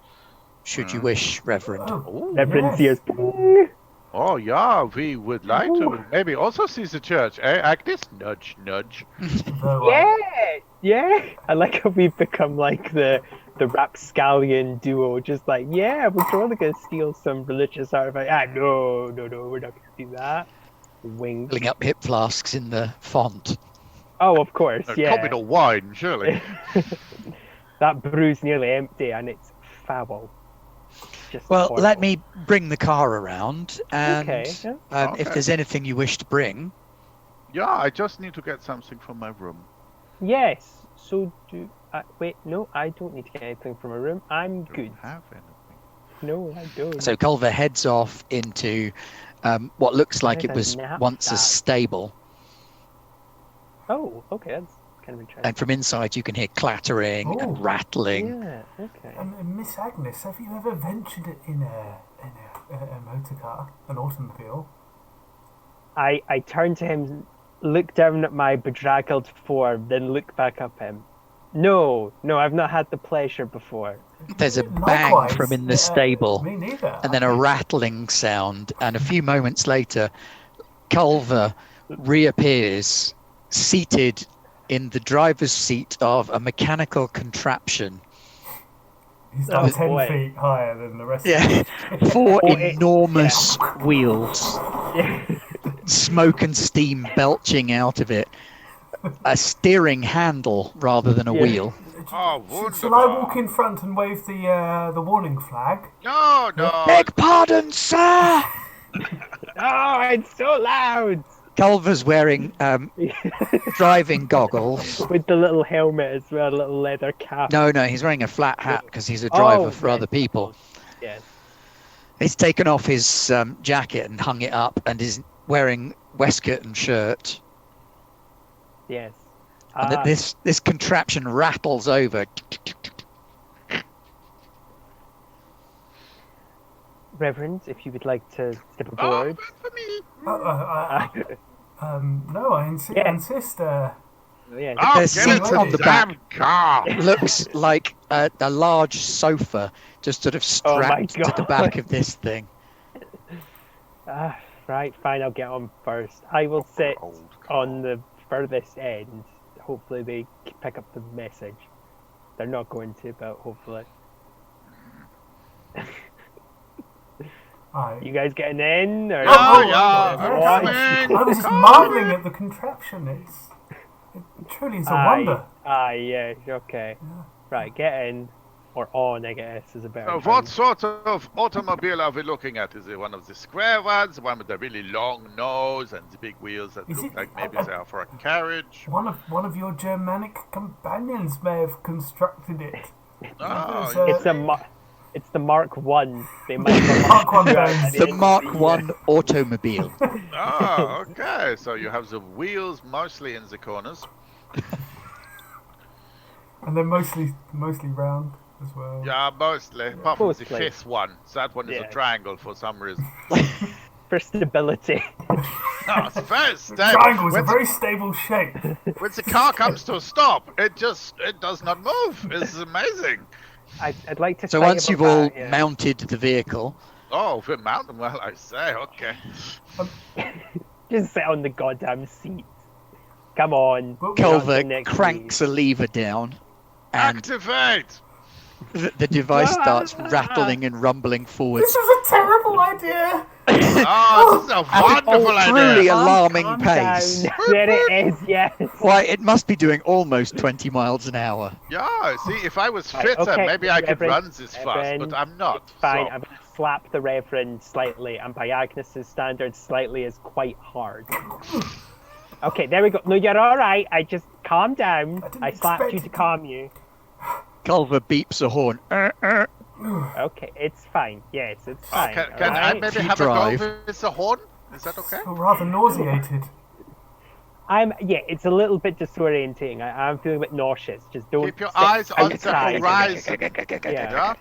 should you wish, Reverend. Ooh. Reverend yes. Sears. Oh yeah, we would like to maybe also see the church. Eh, Agnes? Nudge, nudge. Though, Yeah. I like how we've become like the rapscallion duo. Just like, yeah, we're totally gonna steal some religious artifact. No, we're not gonna do that. Wink. Filling up hip flasks in the font. Oh, of course, yeah. Copy the wine, surely. That brew's nearly empty and it's foul. Just Well, horrible. let me bring the car around, and Okay, yeah. Okay. if there's anything you wish to bring. Yeah, I just need to get something from my room. Yes. So do I wait? No, I don't need to get anything from a room. I'm Don't good. have anything. No, I don't. So Culver heads off into what looks like it There's was a once a knapsack. stable, Oh, okay, that's kind of interesting. and from inside you can hear clattering Oh. and rattling. Yeah. Okay. Miss Agnes, have you ever ventured in a motor car, an automobile? I turn to him, look down at my bedraggled form, then look back up him. No, I've not had the pleasure before. There's a bang Likewise, from in the stable, Me neither. and then a rattling sound, and a few moments later, Culver reappears, seated in the driver's seat of a mechanical contraption. He's Oh, like 10 boy. feet higher than the rest Yeah, of us. 4 Oh, it- enormous wheels, Yeah. smoke and steam belching out of it. A steering handle rather than a Yeah. wheel. Oh, Shall I walk wonderful. in front and wave the warning flag? No, no. Beg pardon, sir! Oh, it's so loud. Culver's wearing driving goggles. With the little helmet as well, little leather cap. No, he's wearing a flat hat because he's a driver Oh, for right. other people. Yes. He's taken off his jacket and hung it up, and is wearing waistcoat and shirt. Yes. And that this contraption rattles over. Reverend, if you would like to step Oh, aboard. for me. No, I Yeah. insist. Yes. Oh, The get seat into on the damn car. Looks like a large sofa just sort of Oh my strapped to the God. back of this thing. Right, fine, I'll get on first. I will sit Old car. on the furthest end. Hopefully they pick up the message. They're not going to, but hopefully. You guys getting in? Or Yeah, What? come in. I was just Come marveling in. at the contraption. It truly is a wonder. Yeah, okay. Right, get in. Or on, I guess, is a better What term. sort of automobile are we looking at? Is it one of the square ones, the one with the really long nose and the big wheels that Is look it- like maybe they are for a carriage? One of your Germanic companions may have constructed it. Oh, It's the Mark 1. They might have Mark 1 Yeah, Benz. The Mark 1 automobile. oh, okay. So you have the wheels mostly in the corners. And they're mostly round as well. Yeah, mostly. Apart from the Mostly. fifth one. That one is Yeah. a triangle for some reason. for stability. No, it's very The stable. triangle is a When very stable shape. when the car comes to a stop, it does not move. It's amazing. I'd like to So say once about you've all that, yeah. mounted the vehicle, Oh, the mountain, well, I say, okay. Just sit on the goddamn seat. Come on. Well, get on to the Culver next cranks a lever down, and Activate! the device starts rattling and rumbling forwards. This is a terrible idea. Oh, this is a At an wonderful truly idea. alarming Calm pace. down. There it is, yes. Why, it must be doing almost 20 miles an hour. Yeah, see, if I was Right, fitter, okay, maybe I could Reverend, run this fast, Reverend, but I'm not. It's fine. So. I'm going to slap the Reverend slightly, and by Agnes's standards, slightly is quite hard. Okay, there we go. No, you're all right. I just calm down. I didn't I slapped expect you it to to- calm you. Culver beeps a horn. Okay, it's fine. Yes, it's fine. Can I alright? maybe You have drive. a go with the horn? Is that okay? I'm rather nauseated. It's a little bit disorientating. I'm feeling a bit nauseous. Just don't Keep your sit eyes on the outside. horizon. Yeah. Yeah?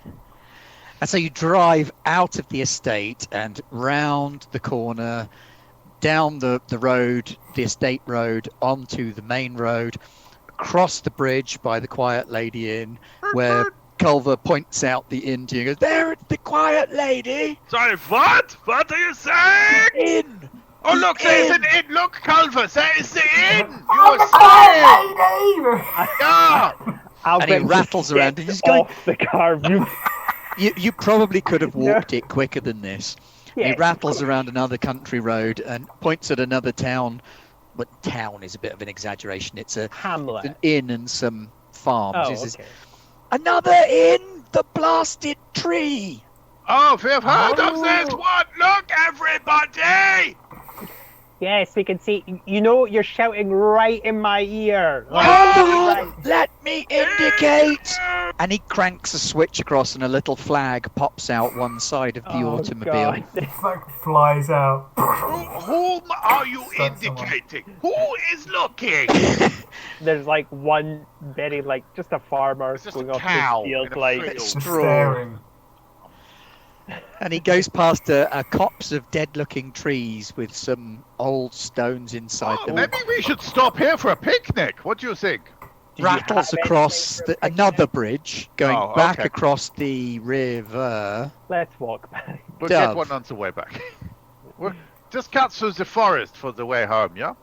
And so you drive out of the estate and round the corner, down the road, the estate road, onto the main road, across the bridge by the Quiet Lady Inn, where Culver points out the inn to you and goes, "There, it's the Quiet Lady Sorry, what? What are you saying? Inn." Oh, The look, there's inn. an inn. Look, Culver, there is the inn. You I'm were the saying. quiet lady! Yeah. And he Albert rattles just around and gets he's going, off the car. You probably could have walked it quicker than this. Yes, He of rattles course. around another country road and points at another town. But town is a bit of an exaggeration. It's an Hamlet. inn and some farms. Oh, This is okay. another inn, the blasted tree. Oh, we've heard of Oh. this one. Look, everybody. Yes, we can see. You're shouting right in my ear. Hold on, let me indicate. And he cranks a switch across and a little flag pops out one side of the automobile. God. The flag flies out. Whom are you Start someone. indicating? Who is looking? There's like one very just a farmer It's just going a off cow the field in a like field. Just Straw. staring. And he goes past a copse of dead-looking trees with some old stones inside Oh, them. maybe we should stop here for a picnic. What do you think? Do you Rattles have across anything for a another picnic? bridge, going Oh, back okay. across the river. Let's walk back. We'll Dove. get one on the way back. We'll just cut through the forest for the way home, yeah?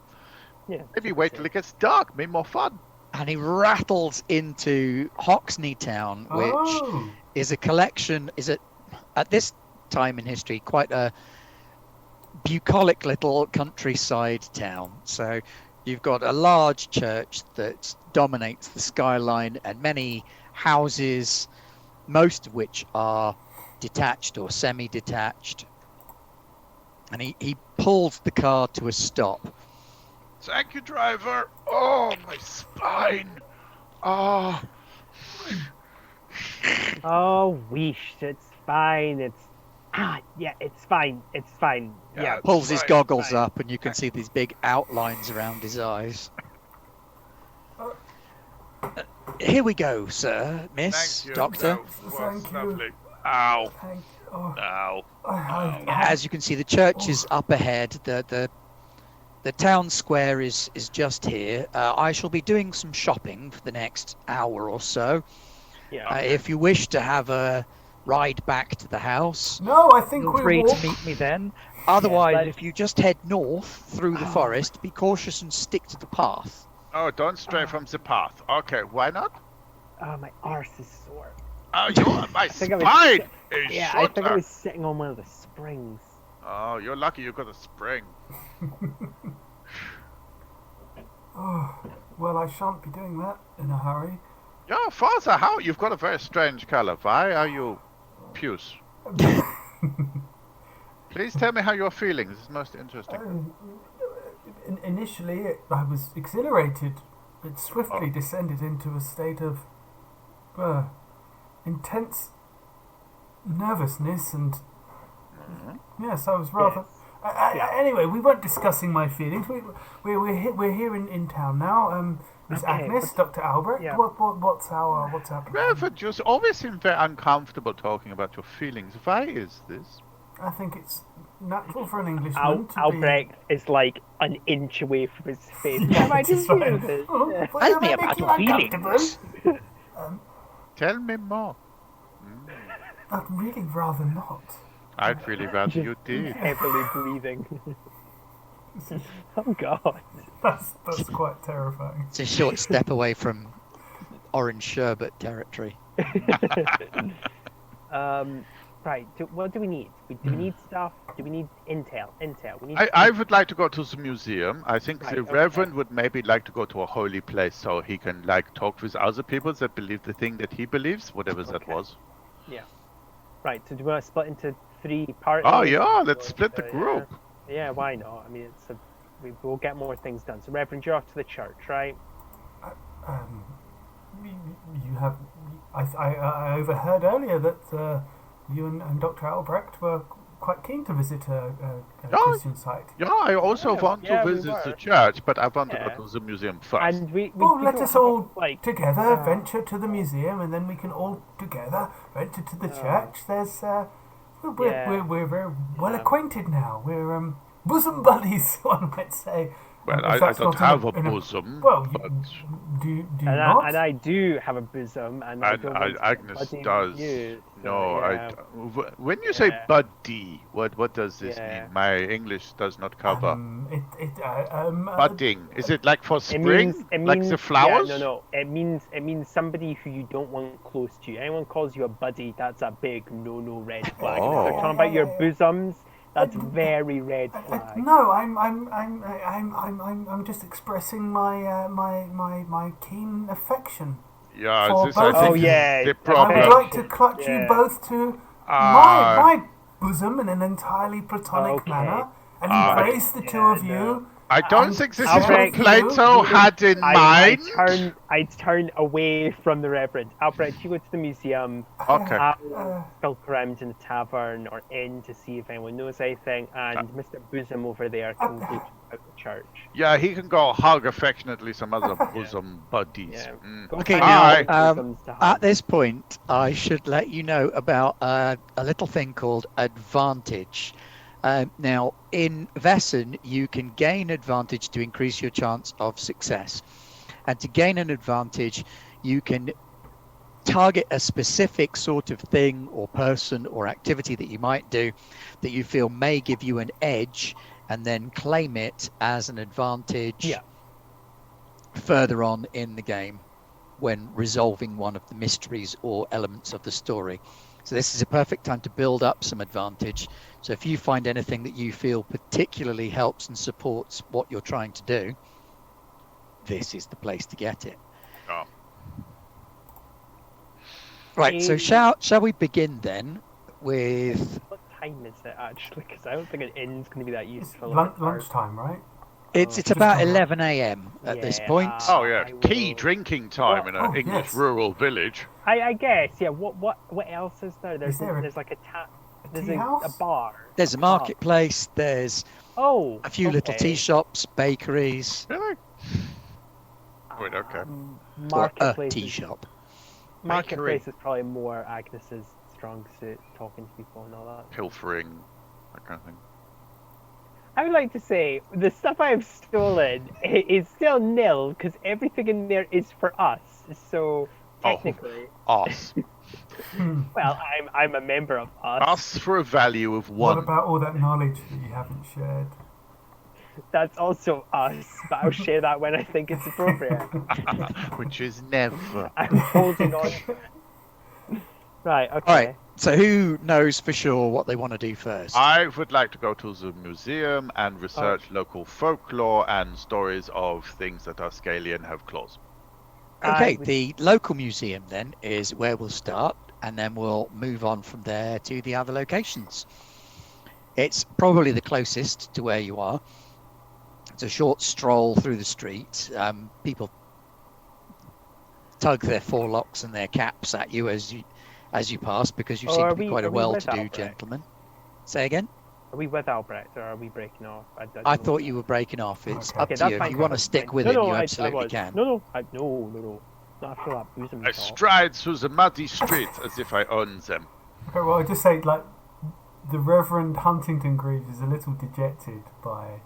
Yeah. Maybe wait till it gets dark. Maybe more fun. And he rattles into Hoxne Town, which Oh. is a collection, at this time in history, quite a bucolic little countryside town. So you've got a large church that dominates the skyline and many houses, most of which are detached or semi-detached. And he pulls the car to a stop. Thank you, driver. Oh, my spine. Oh. Oh, weesh, it's fine. It's fine. It's fine. Yeah, Yeah. it's Pulls his fine, goggles fine. up and you can see these big outlines around his eyes. Here we go, sir, miss, Thank you. doctor. That was Thank you. lovely. Ow. Thank oh, Ow. As you can see, the church is up ahead. The town square is just here. I shall be doing some shopping for the next hour or so. Yeah. If you wish to have a ride back to the house, No, I think feel we free walk. to meet me then. Otherwise, but- if you just head north through the forest, be cautious and stick to the path. Oh, don't stray from the path. Okay, why not? Oh, my arse is sore. Oh, my think I was- spine is Yeah, I think I shorter. was sitting on one of the springs. Oh, you're lucky you got a spring. Oh, well, I shan't be doing that in a hurry. Yeah, Father, how? You've got a very strange color. Why are you puce? Please tell me how you're feeling. This is most interesting. Initially, I was exhilarated. It swiftly descended into a state of intense nervousness, and yes, I was rather. Anyway, we weren't discussing my feelings. We're here in town now. Miss Okay, Agnes, Dr. Albrecht. yeah. What's our plan? Reverend, you always seem very uncomfortable talking about your feelings. Why is this? I think it's natural for an Englishman to be. Albrecht is like an inch away from his face. Yeah, Am I it's just fine. doing this? Oh, Yeah. well, Tell me that about make you your uncomfortable? feelings. Tell me more. I'd really rather not. I'd really rather you did. Heavily breathing. Oh God. That's quite terrifying. It's a short step away from orange sherbet territory. Right. What do we need? Do we need stuff? Do we need intel? We need. I would like to go to the museum. I think Right, the okay. Reverend would maybe like to go to a holy place so he can talk with other people that believe the thing that he believes, whatever that Okay. was. Right. So do we want to split into 3 parts? Oh yeah, let's split the group. Yeah. Why not? I mean, we'll get more things done. So Reverend, you're off to the church, right? You have. I overheard earlier that you and Dr. Albrecht were quite keen to visit a Oh, Christian site. Yeah, I also Yeah, want yeah, to we visit the were. church, but I want to Yeah. go to the museum first. And we Well, let don't us have, all like together venture to the museum, and then we can all together venture to the Oh. church. There's we're, Yeah. we're very well Yeah. acquainted now. We're bosom buddies, one might say. Well, If I that's don't not in have a in bosom, Well, but do you and not? I do have a bosom, and I and don't want to get Agnes buddy with does. you, so, No, yeah. when you say Yeah. buddy, what does this Yeah. mean? My English does not cover. Budding. Is it like for It spring? means, Like the flowers? Yeah, no. It means somebody who you don't want close to you. Anyone calls you a buddy, that's a big no red flag. If Oh. they're talking about your bosoms, that's very red flag. No, I'm just expressing my keen affection. Yeah, For this I both think of is you. the I problem. would like to clutch you Yeah. both to Ah. my bosom in an entirely platonic Okay. manner and Ah. embrace the two Yeah, of you. no. I don't And think this I'll is what break Plato you. had in mind. I turn away from the reverend. Albrecht, you go to the museum. Okay. I'll skulk around in the tavern or inn to see if anyone knows anything, and Mr. Bosom over there can go to the church. Yeah, he can go hug affectionately some other bosom buddies. Yeah. Mm. Go Okay, find now, Alright. bosoms to hug. At this point, I should let you know about a little thing called advantage. Now, in Vaesen, you can gain advantage to increase your chance of success. And to gain an advantage, you can target a specific sort of thing or person or activity that you might do that you feel may give you an edge, and then claim it as an advantage Yeah. further on in the game when resolving one of the mysteries or elements of the story. So this is a perfect time to build up some advantage. So if you find anything that you feel particularly helps and supports what you're trying to do, this is the place to get it. Oh. Right, so shall we begin then with... What time is it actually? Because I don't think an inn's going to be that It's useful. lunchtime, right? It's just about gone. 11 a.m. at this point. Oh yeah, I key will- drinking time in an Oh, English yes. rural village. I guess, yeah. What else is there? There's there a there's like a tap. There's tea a house? bar. There's a marketplace, there's Oh, a few little okay. tea shops, bakeries, Really? Wait, okay. or a Marketplace. tea shop. Marketplace is probably more Agnes's strong suit, talking to people and all that. Pilfering, that kind of thing. I would like to say the stuff I've stolen is still nil because everything in there is for us. So technically, Us. well, I'm a member of us. Us for a value of What one. about all that knowledge that you haven't shared? That's also us, but I'll share that when I think it's appropriate. Which is never. I'm holding on. to it. Right. Okay. All right, so who knows for sure what they want to do first? I would like to go to the museum and research local folklore and stories of things that are scaly and have claws. Okay, would- the local museum then is where we'll start, and then we'll move on from there to the other locations. It's probably the closest to where you are. It's a short stroll through the street. People tug their forelocks and their caps at you as you pass, because you Oh, seem are to be we- quite a are we with well-to-do Albrecht? gentleman. Say again? Are we with Albrecht or are we breaking off? don't I know. thought you were breaking off. It's Okay. up Okay, to that's you. If fine, you want to that's stick fine. with No, him, no, you I absolutely was. can. No. Not after that bosom I talk. stride through the muddy streets as if I own them. Okay, well, I just say, like, the Reverend Huntington Greaves is a little dejected by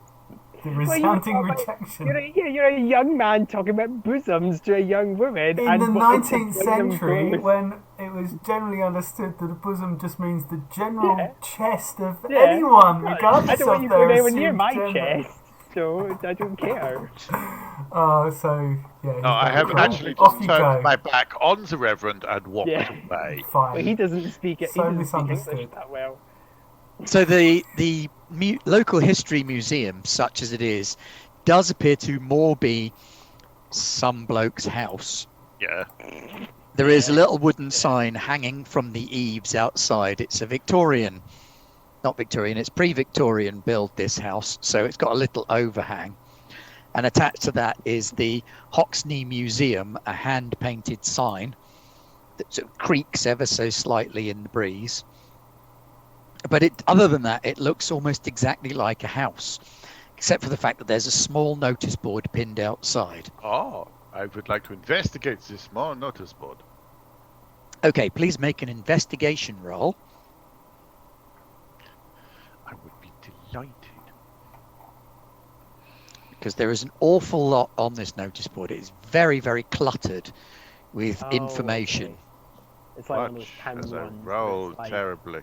the Well, resounding you're- rejection. You're a young man talking about bosoms to a young woman. In and the wanting to 19th bring them century, close. when it was generally understood that a bosom just means the general Yeah. chest of Yeah. anyone, Right. regardless I don't want of you their going anywhere near assumed my gender. chest, so I don't care. So yeah. he's No, I very have cool. actually Off just you turned go. my back on the Reverend and walked Yeah. away. Fine. But he doesn't speak it. So He doesn't speak English misunderstood. that well. So the local history museum, such as it is, does appear to more be some bloke's house. Yeah. There is a little wooden sign hanging from the eaves outside. It's a Victorian, not Victorian, it's pre-Victorian build, this house. So it's got a little overhang. And attached to that is the Hoxne Museum, a hand-painted sign that sort of creaks ever so slightly in the breeze. But other than that, it looks almost exactly like a house, except for the fact that there's a small notice board pinned outside. Oh, I would like to investigate this small notice board. Okay, please make an investigation roll. I would be delighted. Because there is an awful lot on this notice board. It is very, very cluttered with Oh, information. okay. It's like one of those Watch pin as I ones. where roll it's like, terribly.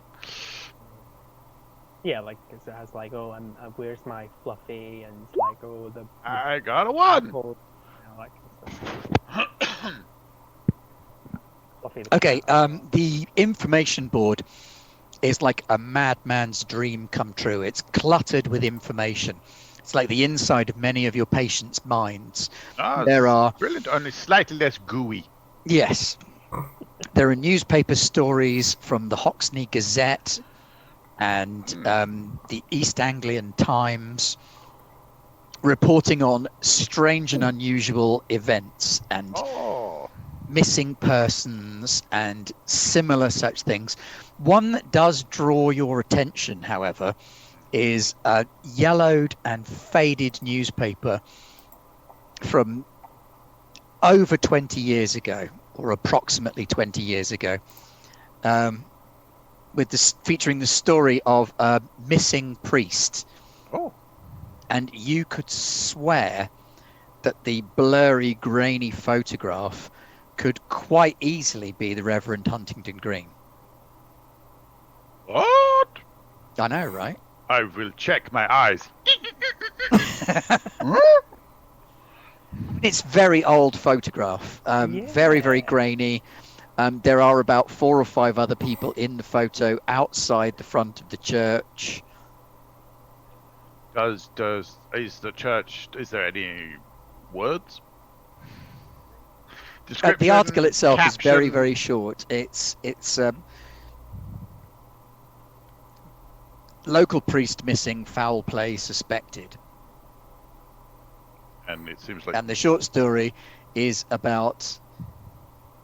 yeah, like 'cause it has like, oh, where's my fluffy, and it's like, oh, the I got a 1! apple, that kind of stuff. Fluffy the Okay, cat. the information board is like a madman's dream come true. It's cluttered with information. It's like the inside of many of your patients' minds. There are... Brilliant, only slightly less gooey. Yes. There are newspaper stories from the Hoxne Gazette and the East Anglian Times reporting on strange and unusual events and Oh, missing persons and similar such things. One that does draw your attention, however, is a yellowed and faded newspaper from over 20 years ago, or approximately 20 years ago, with this featuring the story of a missing priest. oh, And you could swear that the blurry, grainy photograph could quite easily be the Reverend Huntington Green. what? I know, right? I will check my eyes. It's very old photograph, very, very Yeah. grainy. There are about 4 or 5 other people in the photo outside the front of the church. Is the church, is there any words? The article itself is very, caption? very short. It's local priest missing, foul play suspected. And it seems like And the short story is about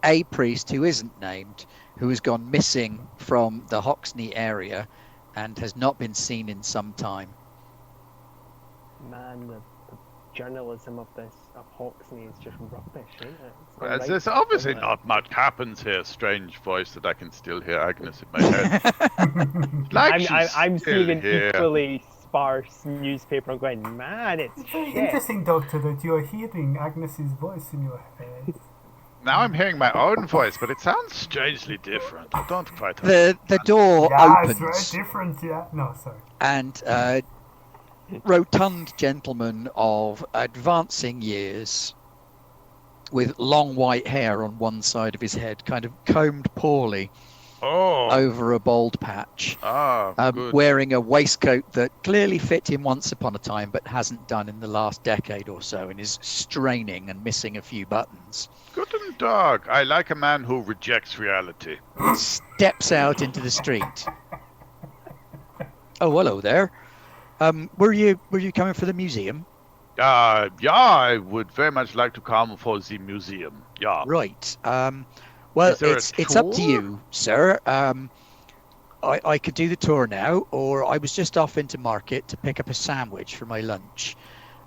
a priest who isn't named, who has gone missing from the Hoxne area and has not been seen in some time. Man, the journalism of Hoxne is just rubbish, isn't it? It's not Well, right, there's obviously isn't it? not much happens here. Strange voice that I can still hear Agnes in my head. Like I'm she's still seeing an here. equally sparse newspaper and going, man, it's It's very shit. interesting, Doctor, that you are hearing Agnes's voice in your head. Now I'm hearing my own voice, but it sounds strangely different. I don't quite The door Yeah, it's opens very different, yeah. No, sorry. and a rotund gentleman of advancing years with long white hair on one side of his head, kind of combed poorly Oh, over a bald patch, good. wearing a waistcoat that clearly fit him once upon a time but hasn't done in the last decade or so, and is straining and missing a few buttons. Guten Tag. I like a man who rejects reality. Steps out into the street. Oh, hello there. Were you coming for the museum? Yeah, I would very much like to come for the museum. Yeah. Right. Well, Is there a it's up to tour? you, sir. I could do the tour now, or I was just off into market to pick up a sandwich for my lunch.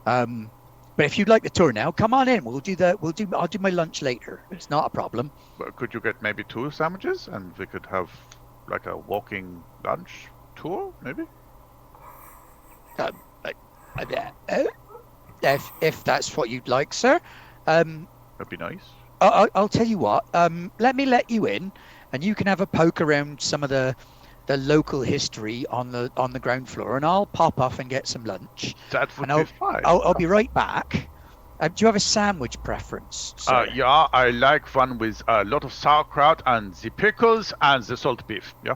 But if you'd like the tour now, come on in. I'll do my lunch later. It's not a problem. But could you get maybe 2 sandwiches and we could have like a walking lunch tour, maybe? If that's what you'd like, sir. That'd be nice. I'll tell you what. Let me let you in, and you can have a poke around some of the local history on the ground floor, and I'll pop off and get some lunch. That would And be fine. I'll be right back. Do you have a sandwich preference, sir? Yeah, I like one with a lot of sauerkraut and the pickles and the salt beef. Yeah.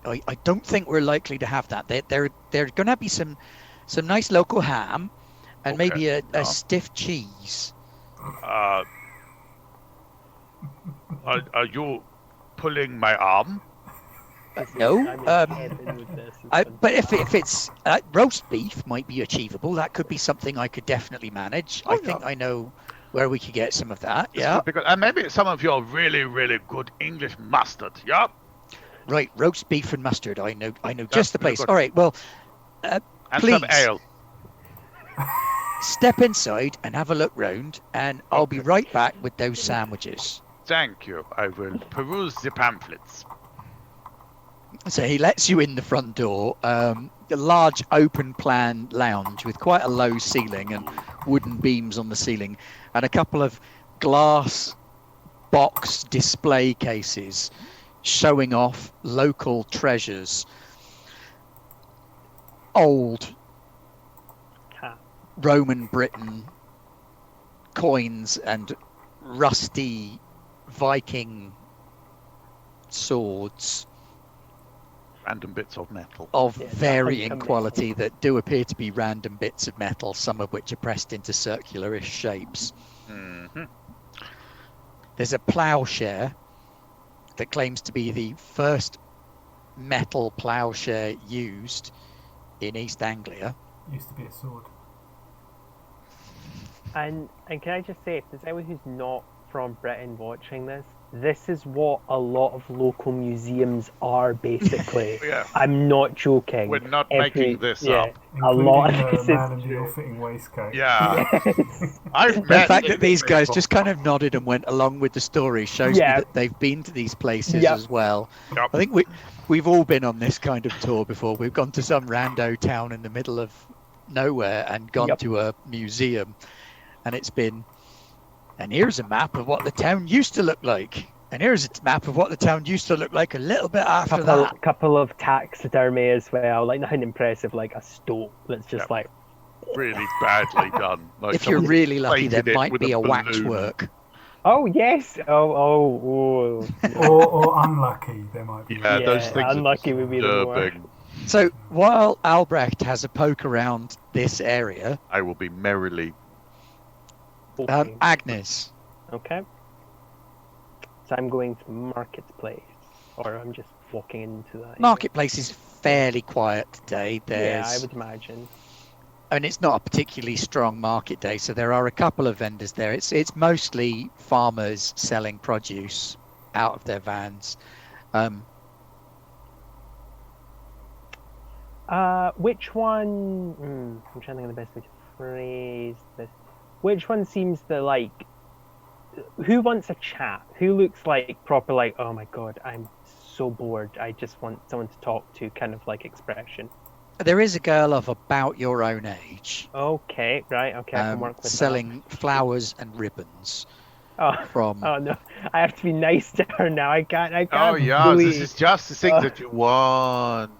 I don't think we're likely to have that. There's going to be some nice local ham, and Okay, maybe a yeah. stiff cheese. Are you pulling my arm? No, I'm in heaven with this. It's but if it's roast beef, might be achievable. That could be something I could definitely manage. Oh, I think I know where we could get some of that. This Yeah. would be good. And maybe some of your really, really good English mustard. Yeah. Right, roast beef and mustard. I know just the very place. good. All right, well, And please some ale. step inside and have a look round, and I'll be Okay. right back with those sandwiches. Thank you. I will peruse the pamphlets. So he lets you in the front door, a large open plan lounge with quite a low ceiling and wooden beams on the ceiling, and a couple of glass box display cases showing off local treasures. Old Ha. Roman Britain coins and rusty Viking swords Random bits of metal. of Yeah, varying some quality metal. that do appear to be random bits of metal, some of which are pressed into circular-ish shapes. Mm-hmm. There's a ploughshare that claims to be the first metal ploughshare used in East Anglia. Used to be a sword. And can I just say, if there's anyone who's not from Britain watching this, this is what a lot of local museums are basically. Yeah. I'm not joking. We're not making this up. A lot Including of the this man is in the true. ill-fitting waistcoat. Yeah. Yes. I've The met fact that these guys people. just kind of nodded and went along with the story shows Yeah. me that they've been to these places Yep. as well. Yep. I think we've all been on this kind of tour before. We've gone to some rando town in the middle of nowhere and gone Yep. to a museum, and it's been, and here's a map of what the town used to look like, and here's a map of what the town used to look like a little bit after that. Couple of taxidermy as well, like nothing impressive, like a stoat that's just Yep. like really badly done. Like If you're someone really lucky, there painted it might with be a balloon. waxwork. oh yes, oh. Or unlucky, there might be. Yeah, those Yeah, things unlucky are would be the word. disturbing. So while Albrecht has a poke around this area, I will be merrily. Okay. Agnes, Okay. So I'm going to Marketplace, or I'm just walking into that. Marketplace is fairly quiet today. Yeah, I There's, would imagine. and it's not a particularly strong market day, so there are a couple of vendors there. It's mostly farmers selling produce out of their vans. Which one? I'm trying to think of the best way to phrase this. Which one seems to like? Who wants a chat? Who looks like proper like? Oh my god, I'm so bored. I just want someone to talk to. Kind of like expression. There is a girl of about your own age, Okay, right. Okay, I can work with selling flowers and ribbons that. from. Oh no, I have to be nice to her now. I can't. Oh yeah, bully. this is just the thing that you want.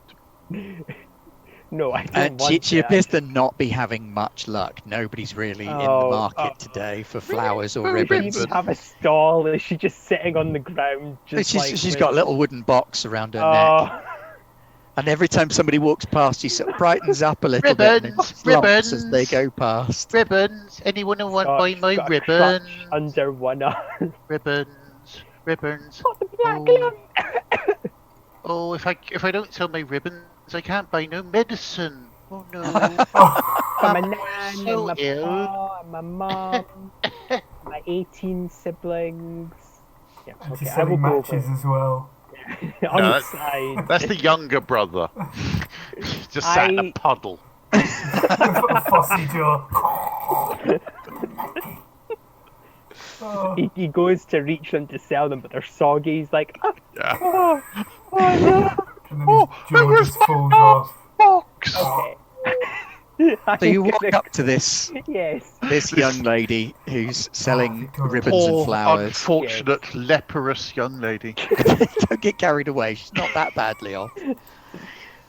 No, I don't And want she that. appears to not be having much luck. Nobody's really in the Oh, market oh. today for flowers or Really? Does she ribbons. even have a stall? Is she just sitting on the ground? Just She's like got a little wooden box around her neck. Oh, And every time somebody walks past, she sort of brightens up a little bit and Ribbons, flumps as they ribbons. go past. Ribbons. Anyone who want got- buy my got a ribbons? crutch under one arm. Ribbons. Ribbons. Got the black Oh. glove. Oh, if I don't sell my ribbons, I can't buy no medicine. Oh no. Got my I'm nan so and my ill. pa and my mum, my 18 siblings. Yeah, And okay, she's I will selling go matches over as well. on the that's- side. That's the younger brother. Just sat in a I- puddle. Fussy jaw. Oh, He goes to reach them to sell them, but they're soggy. He's like, oh, Yeah. oh, no. and then his jaw just falls off. Box. Okay. So you I'm walk gonna- up to this Yes. young lady who's selling Victoria. ribbons and Poor, flowers. unfortunate, leprous young lady. Don't get carried away. She's not that badly off.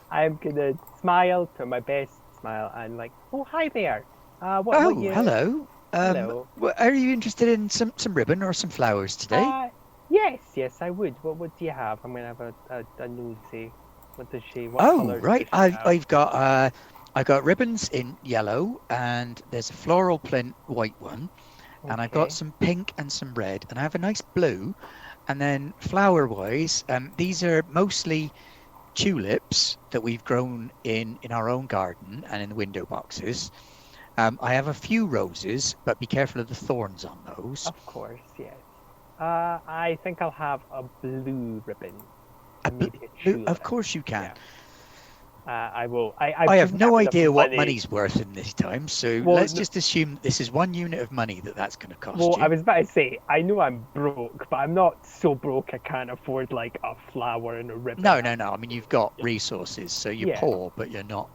I'm gonna smile to my best smile and like, oh hi there. What Oh, you? hello. Hello. Are you interested in some ribbon or some flowers today? Yes, I would. What do you have? I'm gonna have a nosy. What does she? What Oh, colours right. does she have? I've got ribbons in yellow, and there's a floral print white one, and I've got Okay. some pink and some red, and I have a nice blue. And then flower-wise, these are mostly tulips that we've grown in our own garden and in the window boxes. I have a few roses, but be careful of the thorns on those. Of course, yes. I think I'll have a blue ribbon. maybe a childless. Of course you can. Yeah. I will. I have no idea what money. money's worth in this time, so Well, let's just assume this is 1 unit of money that's going to cost Well, you. I was about to say, I know I'm broke, but I'm not so broke I can't afford like a flower and a ribbon. No. I mean, you've got resources, so you're poor, but you're not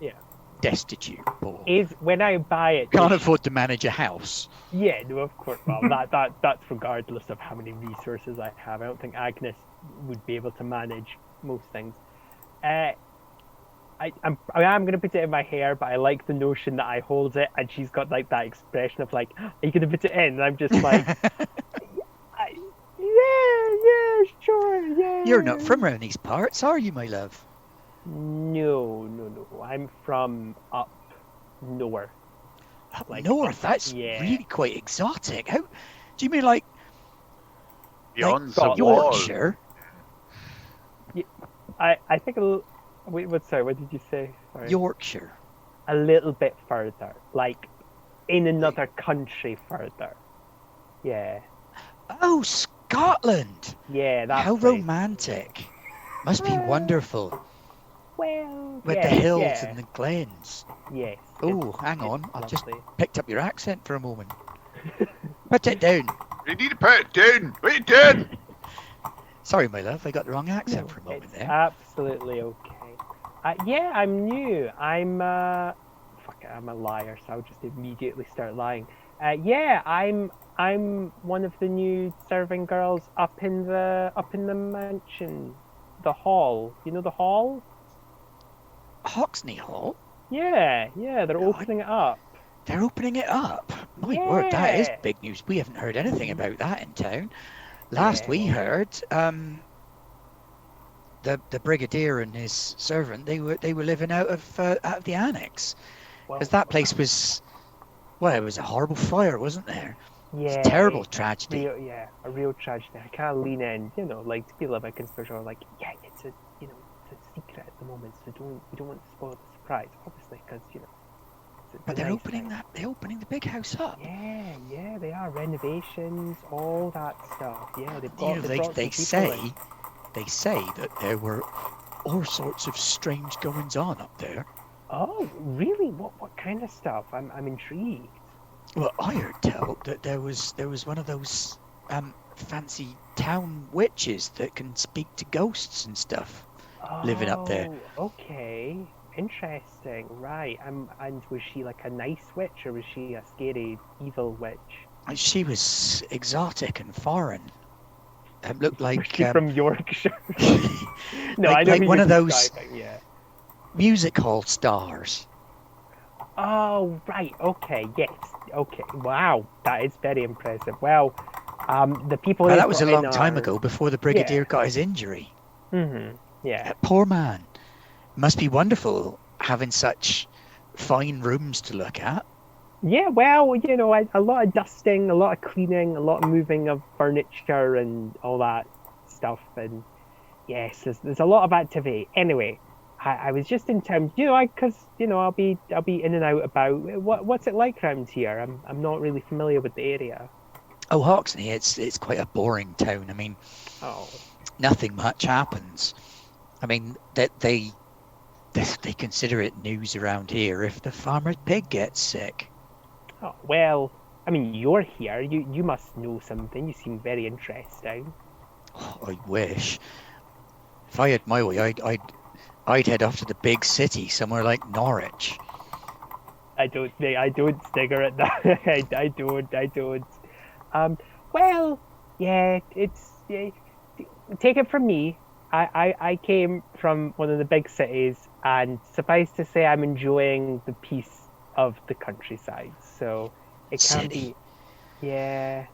destitute poor. Is when I buy it. Can't afford to manage a house. Yeah, no, of course. Well, that's regardless of how many resources I have. I don't think Agnes would be able to manage most things. I'm going to put it in my hair, but I like the notion that I hold it, and she's got like that expression of like, "Are you going to put it in?" And I'm just like, "Yeah, sure, yeah." You're not from around these parts, are you, my love? No. I'm from up north. Up north? That's really quite exotic. How? Do you mean like Beyond the wall. Yorkshire? I think a little. Wait, sorry, what did you say? Sorry. Yorkshire. A little bit further, like in another country further. Yeah. Oh, Scotland. Yeah, that's how romantic. Must be wonderful. Well, with the hills and the glens. Yes. Oh, hang on. I've lovely. just picked up your accent for a moment. Put it down. You need to put it down. Put it down. Sorry, my love. I got the wrong accent for a moment there. Absolutely okay. Yeah, I'm new. I'm a liar, so I'll just immediately start lying. Yeah, I'm one of the new serving girls up in the mansion, the hall. You know the hall? Hoxne Hall? Yeah, they're opening it up. They're opening it up. My word, that is big news. We haven't heard anything about that in town. Last we heard, the brigadier and his servant, they were living out of the annex, because that place was, it was a horrible fire, wasn't there? Yeah, it's a terrible tragedy. A real tragedy. I can't lean in, like to be like a conspiracy, like it's a it's a secret at the moment, so we don't want to spoil the surprise, obviously, because But they're opening the big house up. Yeah, they are renovations, all that stuff. Yeah, they say that there were all sorts of strange goings on up there. Oh, really? What kind of stuff? I'm intrigued. Well, I heard tell that there was one of those fancy town witches that can speak to ghosts and stuff living up there. Okay. Interesting, right? And was she like a nice witch, or was she a scary, evil witch? She was exotic and foreign. Looked like was she from Yorkshire. No, like, I know like one of those yeah. music hall stars. Oh, right. Okay. Yes. Okay. Wow, that is very impressive. Well, the people. That was a long time ago, before the brigadier got his injury. Mm-hmm. Yeah. Poor man. Must be wonderful having such fine rooms to look at. Yeah, well, a lot of dusting, a lot of cleaning, a lot of moving of furniture and all that stuff. And yes, there's a lot of activity. Anyway, I was just in town, because I'll be in and out about. What's it like around here? I'm not really familiar with the area. Oh, Hoxne, it's quite a boring town. I mean, nothing much happens. I mean, they consider it news around here if the farmer's pig gets sick. Oh, well, I mean, you're here. You must know something. You seem very interesting. Oh, I wish. If I had my way, I'd head off to the big city, somewhere like Norwich. I don't stagger at that. I don't. Well, yeah, take it from me. I came from one of the big cities, and suffice to say, I'm enjoying the peace of the countryside. So it can't be. Yeah.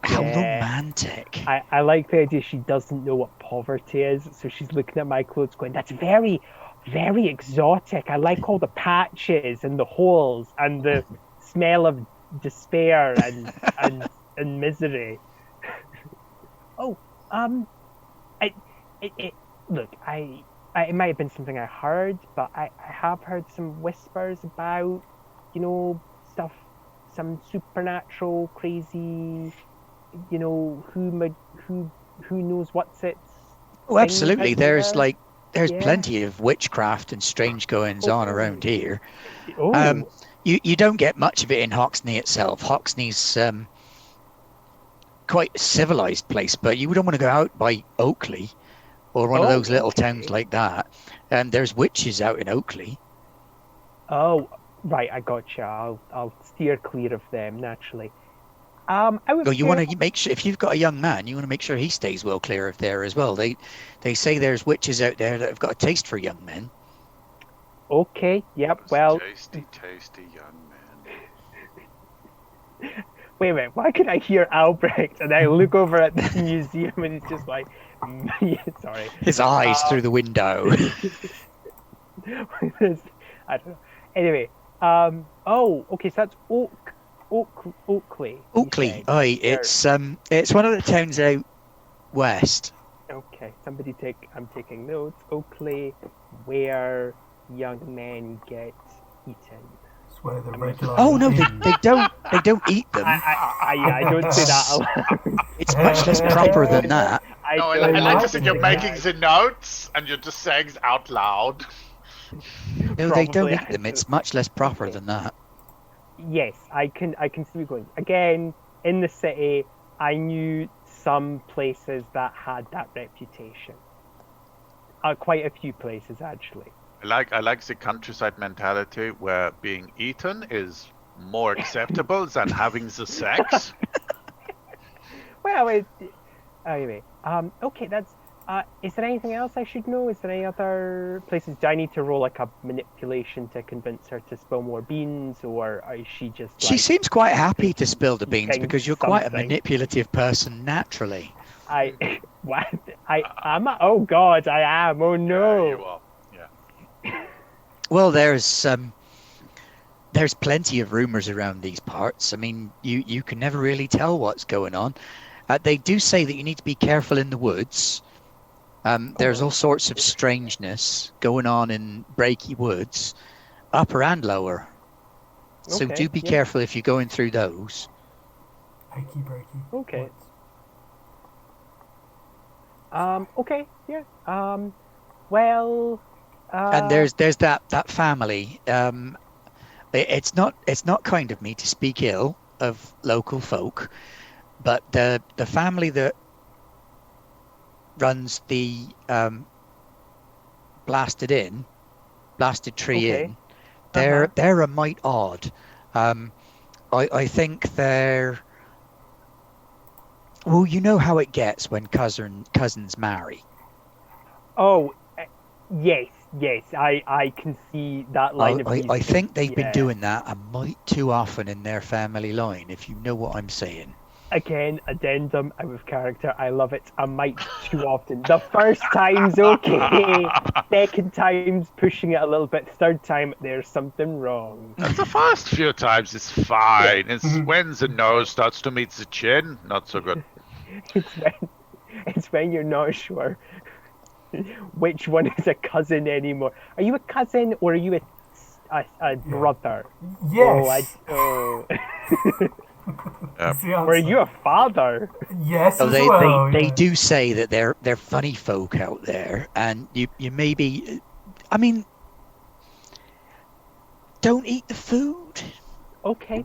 How romantic. I like the idea she doesn't know what poverty is, so she's looking at my clothes going, that's very, very exotic. I like all the patches and the holes and the smell of despair and misery. Look, it might have been something I heard, but I have heard some whispers about, stuff, some supernatural, crazy, who knows what's it. Oh, absolutely. There's there? there's Yeah. plenty of witchcraft and strange goings on around here. Oh. You don't get much of it in Hoxne itself. Hoxne's quite a civilized place, but you wouldn't want to go out by Oakley or one of those little towns like that. And there's witches out in Oakley. Oh, right. I gotcha. I'll steer clear of them naturally. I would. Well, you want to make sure if you've got a young man, you want to make sure he stays well clear of there as well. They say there's witches out there that have got a taste for young men. Okay. Yep. Those Well. tasty, tasty young men. Wait a minute. Why could I hear Albrecht and I look over at the museum and it's just like, sorry. His eyes through the window. I don't know. Anyway. Oh. Okay. So that's Oakley. Oakley. Aye. It's one of the towns out west. Okay. I'm taking notes. Oakley, where young men get eaten. It's where the red light. Oh no, they don't eat them. I don't say that aloud. It's much less proper than that. No, I like this that you're making the notes and you're just saying it out loud. No, they don't eat them. It's much less proper than that. Yes, I can see you going. Again, in the city, I knew some places that had that reputation. Quite a few places, actually. I like the countryside mentality where being eaten is more acceptable than having the sex. Well, anyway. Okay, that's. Is there anything else I should know? Is there any other places? Do I need to roll like a manipulation to convince her to spill more beans, or is she just? She seems quite happy to spill the beans because you're quite a something? manipulative person naturally. What? Oh God, I am. Oh no. Yeah, you are. Yeah. Well, there's plenty of rumors around these parts. I mean, you can never really tell what's going on. They do say that you need to be careful in the woods. There's all sorts of strangeness going on in Breaky Woods, upper and lower. So Okay, do be yeah. careful if you're going through those. Achy breaky. Okay. Woods. Okay. Yeah. Well. And there's that family. It's not kind of me to speak ill of local folk, but the family that runs the blasted tree Okay. in, they're a mite odd. I think they're. Well, you know how it gets when cousins marry. Oh, yes. I can see that line of I reasoning. think they've been Yeah. doing that a mite too often in their family line, if you know what I'm saying. Again, addendum out of character. I love it. I might too often. The first time's okay. Second time's pushing it a little bit. Third time, there's something wrong. The first few times it's fine. It's when the nose starts to meet the chin, not so good. It's when you're not sure which one is a cousin anymore. Are you a cousin or are you a brother? Yes. That's the Or are answer. you a father? Yes, Oh, as they well. they yeah. do say that they're funny folk out there, and you maybe, I mean, don't eat the food. Okay.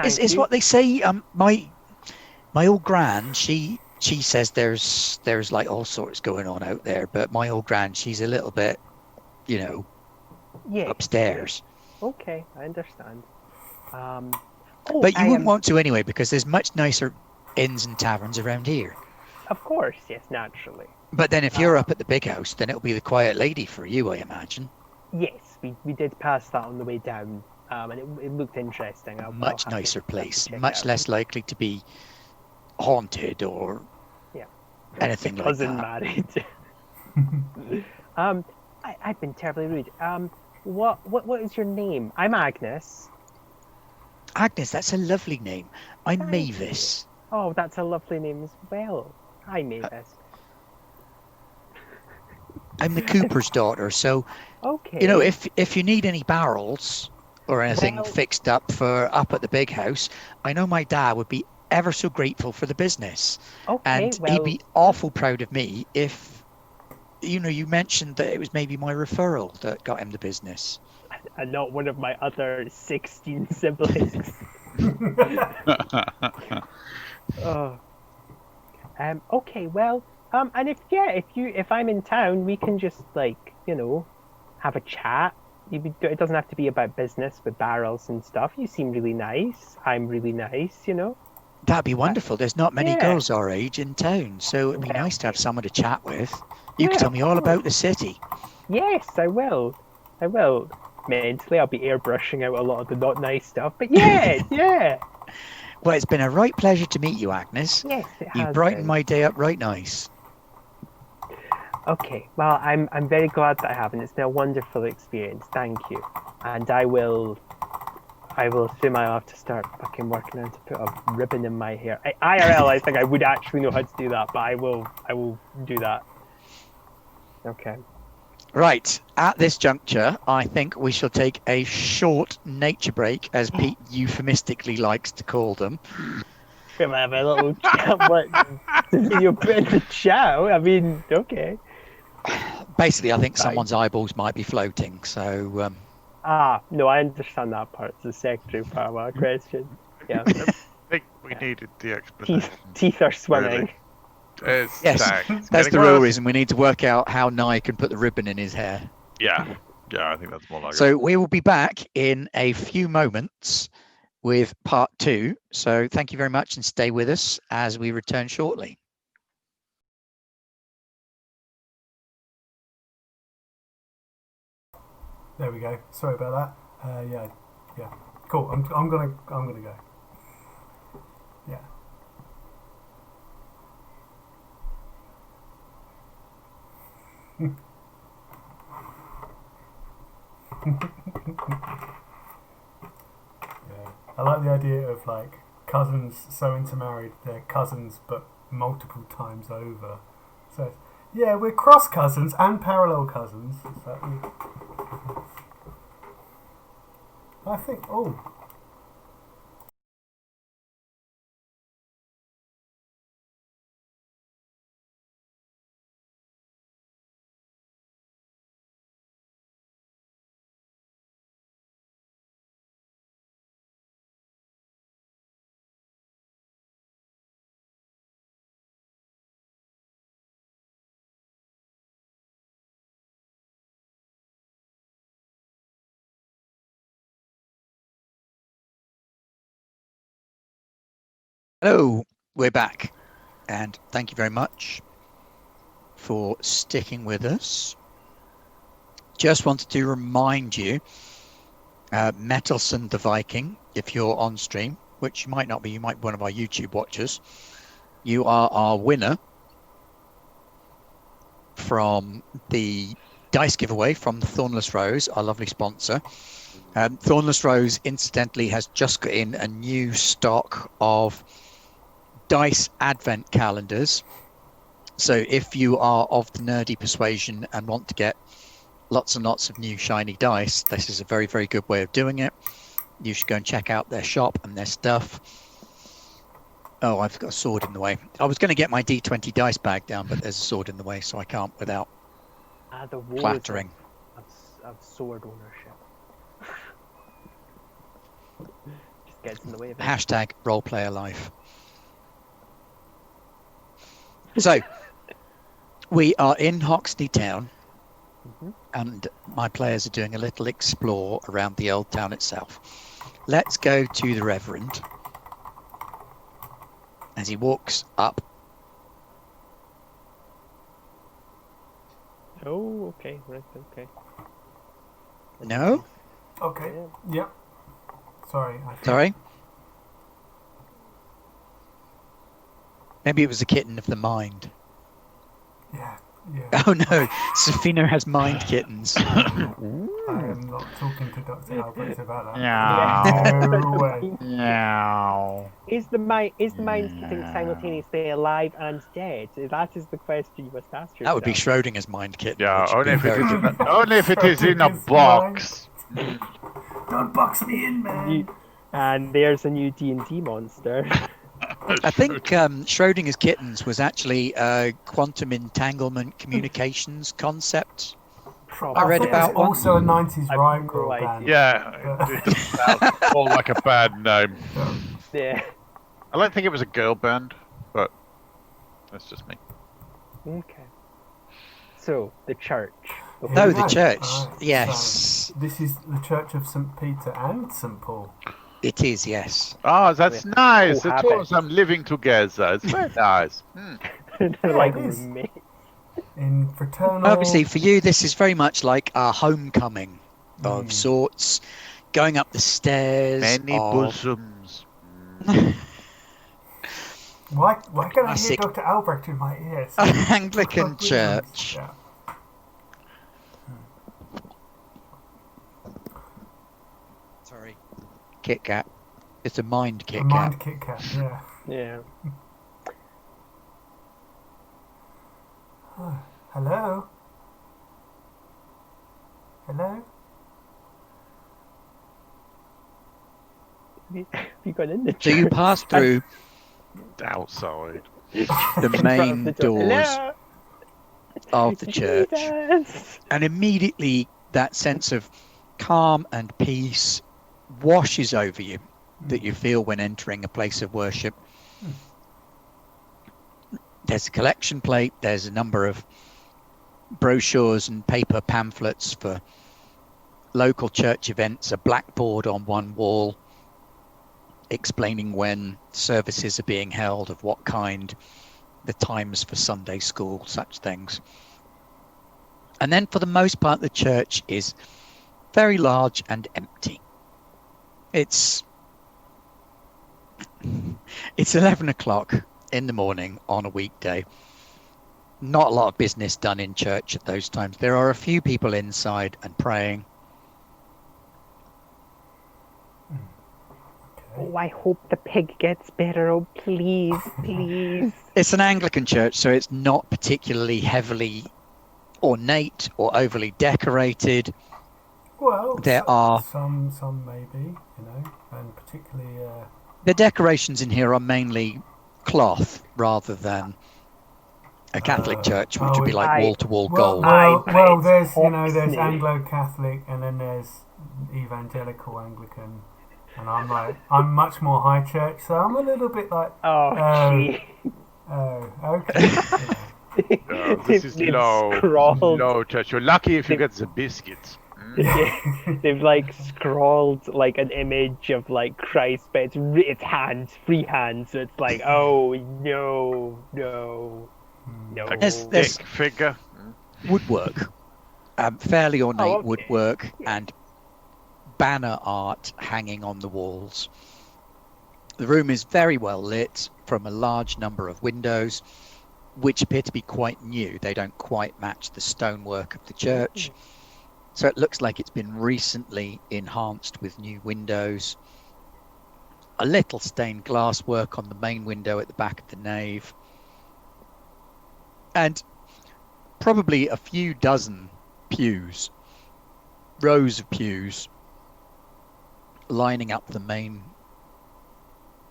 It's what they say. My old gran, she says there's like all sorts going on out there, but my old gran, she's a little bit, upstairs. Okay, I understand. But you wouldn't want to anyway, because there's much nicer inns and taverns around here. Of course, yes, naturally. But then if you're up at the big house, then it'll be the quiet lady for you, I imagine. Yes, we did pass that on the way down, and it looked interesting. Much nicer place, much less likely to be haunted or anything like cousin that. married. I've been terribly rude. What is your name? I'm Agnes. Agnes, that's a lovely name. I'm Thank Mavis. Oh, that's a lovely name as well. Hi, Mavis. I'm the Cooper's daughter, so Okay. if you need any barrels or anything Well- fixed up for up at the big house, I know my dad would be ever so grateful for the business, Okay, and well, he'd be awful proud of me if you mentioned that it was maybe my referral that got him the business. And not one of my other 16 siblings. Oh. Okay, well, and if I'm in town, we can just have a chat. It doesn't have to be about business with barrels and stuff. You seem really nice. I'm really nice, That'd be wonderful. There's not many Yeah. girls our age in town, so it'd be Well, nice to have someone to chat with. You can yeah, tell me all of about the city. Yes, I will. Mentally, I'll be airbrushing out a lot of the not nice stuff. But yeah. Well, it's been a right pleasure to meet you, Agnes. Yes, it You has brightened been. my day up right nice. Okay, well, I'm very glad that I have, and it's been a wonderful experience. Thank you, and I will assume I'll have to start fucking working on to put a ribbon in my hair. IRL, I think I would actually know how to do that, but I will do that. Okay. Right, at this juncture, I think we shall take a short nature break, as Pete euphemistically likes to call them. We'll have a little chat. What? You put in the chat? I mean, okay. Basically, I think Right. someone's eyeballs might be floating, so No, I understand that part. It's the secondary part of our question. Yeah. I think we needed the explanation. Teeth are swimming. It's Yes, it's that's getting the real worse. reason. We need to work out how Nye can put the ribbon in his hair. Yeah, I think that's more like it. So we will be back in a few moments with part 2. So thank you very much and stay with us as we return shortly. There we go. Sorry about that. Yeah. Cool. I'm gonna go. Yeah. Yeah. I like the idea of like cousins so intermarried they're cousins but multiple times over. So yeah, we're cross cousins and parallel cousins. So, I think. Oh. Hello, we're back. And thank you very much for sticking with us. Just wanted to remind you, Metalson the Viking, if you're on stream, which you might not be, you might be one of our YouTube watchers, you are our winner from the dice giveaway from the Thornless Rose, our lovely sponsor. Thornless Rose, incidentally, has just got in a new stock of dice advent calendars. So if you are of the nerdy persuasion and want to get lots and lots of new shiny dice, this is a very, very good way of doing it. You should go and check out their shop and their stuff. Oh, I've got a sword in the way. I was going to get my D20 dice bag down, but there's a sword in the way, so I can't without The woes clattering. of sword ownership. Just gets in the way of it. Hashtag roleplayer life. So, we are in Hoxne Town, and my players are doing a little explore around the old town itself. Let's go to the Reverend as he walks up. Oh, okay, right, okay. No? Okay. Yeah. Yep. Sorry. Sorry? Maybe it was the kitten of the mind. Yeah. Oh no, Safina has mind kittens. I am not talking to Dr. Albert about that. Yeah. No way. Meow. Is the mind kitten simultaneously alive and dead? That is the question you must ask yourself. That would be Schrodinger's mind kitten. Yeah, which would only be if it very is different. only if it is in a Schrodinger's box. Don't box me in, man. And there's a new D&D monster. I think Schrodinger's kittens was actually a quantum entanglement communications concept. I read think about it's one. also a 90s I've riot no girl idea. band. Yeah, it sounds more like a bad name. Yeah. I don't think it was a girl band, but that's just me. Okay. So the church. Here Oh, we the go. church. Right, Yes, so this is the Church of St. Peter and St. Paul. it is. Yes. Oh, that's nice. The two of Cohabit. them living together. It's very nice. They're Yeah, like it is. roommates. In fraternal. Obviously, for you, this is very much like a homecoming of Mm. sorts. Going up the stairs. Many of bosoms. Why can I hear Classic. Dr. Albrecht in my ears? Anglican church. Yeah. Sorry. Kit Kat. It's a mind Kit A Kat. mind Kit Kat, yeah. Yeah. Hello? Hello? Have you gone in the church? So you pass through Outside. the In front of main the door. doors Hello? of the church, Jesus. and immediately that sense of calm and peace washes over you that you feel when entering a place of worship. There's a collection plate, there's a number of brochures and paper pamphlets for local church events, a blackboard on one wall explaining when services are being held, of what kind, the times for Sunday school, such things. And then for the most part, the church is very large and empty. It's 11 o'clock in the morning on a weekday. Not a lot of business done in church at those times. There are a few people inside and praying. Oh, I hope the pig gets better. Oh, please, please. It's an Anglican church, so it's not particularly heavily ornate or overly decorated. Well, There are some maybe, and particularly the decorations in here are mainly cloth rather than a Catholic church, which would be like wall-to-wall gold. well, there's Hoxne. there's Anglo-Catholic and then there's evangelical Anglican, and I'm much more high church, so I'm a little bit like Oh, gee. okay. This is They've low. scrawled. Low church. You're lucky if you get the biscuits. They've like scrawled like an image of like Christ, but it's hands, free hands. So it's like, oh no. There's Thick figure. woodwork, fairly ornate okay. woodwork and banner art hanging on the walls. The room is very well lit from a large number of windows, which appear to be quite new. They don't quite match the stonework of the church. So it looks like it's been recently enhanced with new windows. A little stained glass work on the main window at the back of the nave. And probably a few dozen pews, rows of pews, lining up the main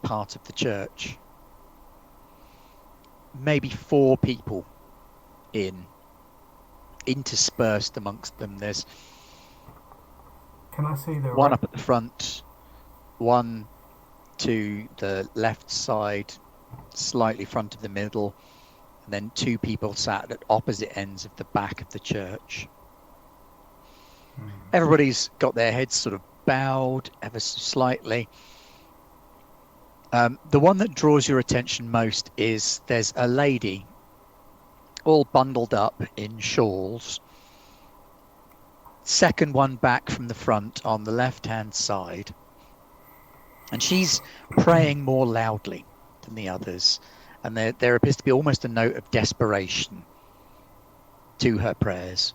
part of the church. Maybe 4 people interspersed amongst them. There's Can I see the one up at the front, one to the left side, slightly front of the middle, and then 2 people sat at opposite ends of the back of the church. Everybody's got their heads sort of bowed ever so slightly. The one that draws your attention most is there's a lady all bundled up in shawls. Second one back from the front on the left-hand side. And she's praying more loudly than the others. And there appears to be almost a note of desperation to her prayers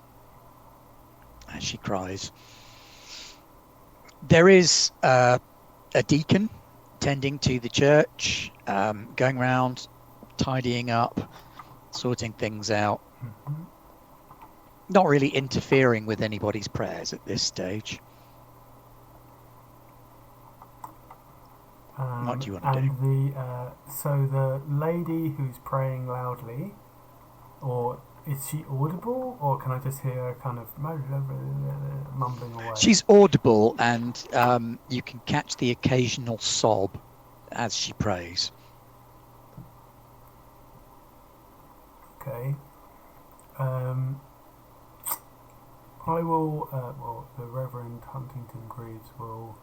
as she cries. There is a deacon tending to the church, going around, tidying up, sorting things out. Not really interfering with anybody's prayers at this stage. What do you want to do? And so the lady who's praying loudly, or is she audible, or can I just hear her kind of mumbling away? She's audible, and you can catch the occasional sob as she prays. Okay. I will, the Reverend Huntington Greaves will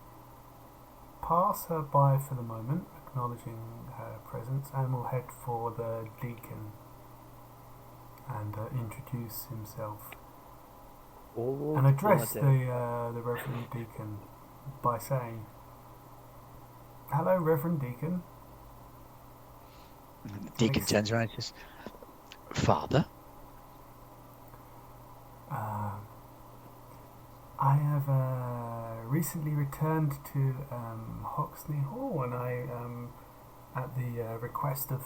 pass her by for the moment, acknowledging her presence, and will head for the deacon and introduce himself and address the Reverend Deacon by saying, "Hello, Reverend Deacon." And the deacon turns around and says, "Father?" I have recently returned to Hoxne Hall, and I, at the request of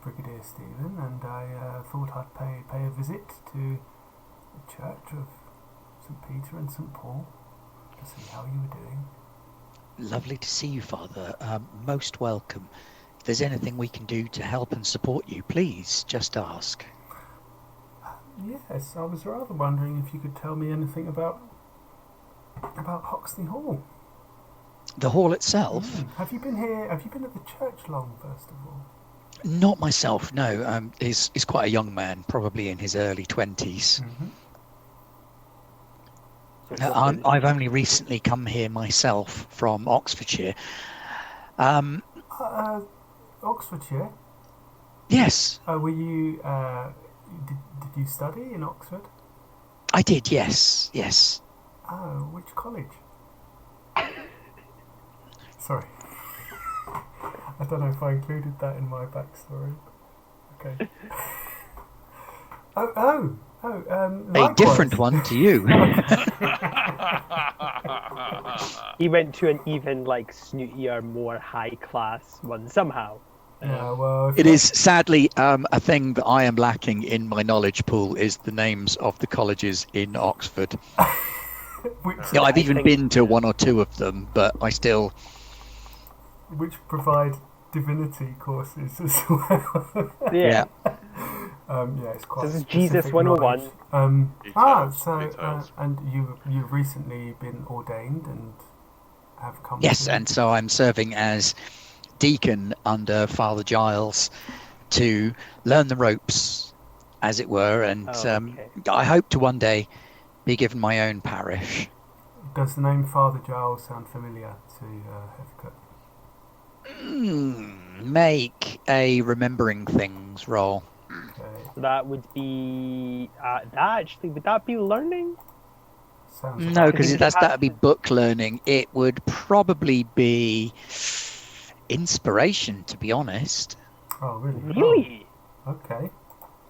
Brigadier Stephen, and I thought I'd pay a visit to the Church of St. Peter and St. Paul to see how you were doing. Lovely to see you, Father. Most welcome. If there's anything we can do to help and support you, please just ask. Yes, I was rather wondering if you could tell me anything about Hoxne Hall. The hall itself? Have you been here? Have you been at the church long, first of all? Not myself, no. He's quite a young man, probably in his early 20s. Mm-hmm. I've only recently come here myself from Oxfordshire. Oxfordshire? Yes, Were you? Did you study in Oxford? I did, yes. Oh, which college? Sorry. I don't know if I included that in my backstory. Okay. A different one to you. He went to an even snootier, more high class one somehow. Yeah, well, It is sadly a thing that I am lacking in my knowledge pool is the names of the colleges in Oxford. I've even been to one or two of them, but I still... Which provide divinity courses as well. Yeah. It's quite. This is Jesus specific 101. knowledge. And you've recently been ordained and have come. Yes, and so I'm serving as deacon under Father Giles to learn the ropes, as it were, and I hope to one day be given my own parish. Does the name Father Giles sound familiar to Heathcote? Make a remembering things roll. Okay. That would be would that be learning? Sounds No, because Because that would be book learning. It would probably be inspiration, to be honest. Oh, really? Really? Oh, okay.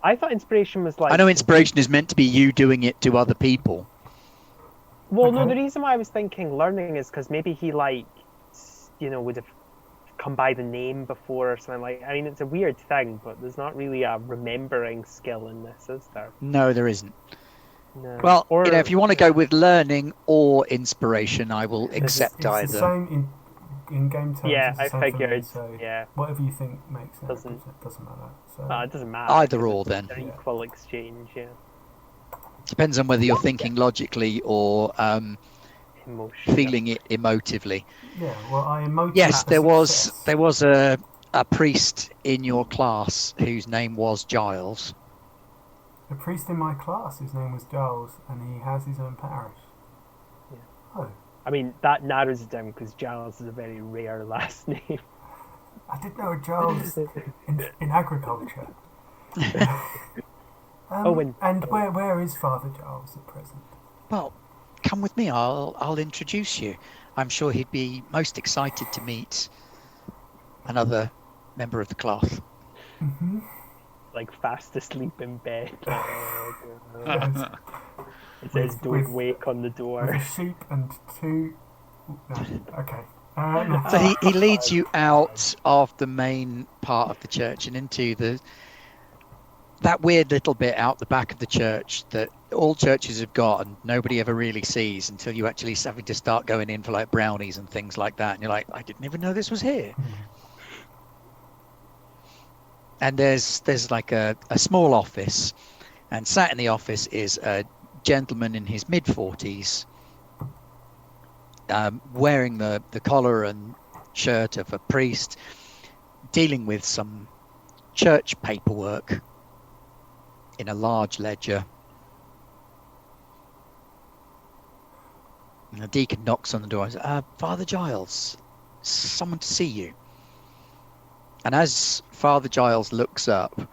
I thought inspiration was I know inspiration is meant to be you doing it to other people. Well, no, Okay. the reason why I was thinking learning is because maybe he would have come by the name before or something like. I mean, it's a weird thing, but there's not really a remembering skill in this, is there? No, there isn't. No. Well, Or, if you want to go with learning or inspiration, I will accept It's either. the same in game terms. yeah, it's the I same for me, figured. so Yeah, whatever you think makes sense. Doesn't- It doesn't matter. So it doesn't matter. Either because or, then. They're Yeah. equal exchange. Yeah, Depends on whether you're thinking logically or emotion. feeling it emotively. yeah, well, I emoted. Yes, the there was success. a priest in your class whose name was Giles. A priest in my class. His name was Giles, and he has his own parish. Yeah. Oh, I mean, that narrows it down because Giles is a very rare last name. I did know a Giles in agriculture. And where is Father Giles at present? Well, come with me. I'll introduce you. I'm sure he'd be most excited to meet another member of the class. Mm-hmm. Fast asleep in bed. Yes. It says With- "Don't with- wake" on the With door. a sheep and two. No, okay. No. So he leads you out of the main part of the church and into the that weird little bit out the back of the church that all churches have got and nobody ever really sees until you actually having to start going in for like brownies and things like that. And you're like, I didn't even know this was here. And there's like a small office, and sat in the office is a gentleman in his mid-40s, wearing the collar and shirt of a priest, dealing with some church paperwork in a large ledger. And the deacon knocks on the door and says, Father Giles, someone to see you. And as Father Giles looks up,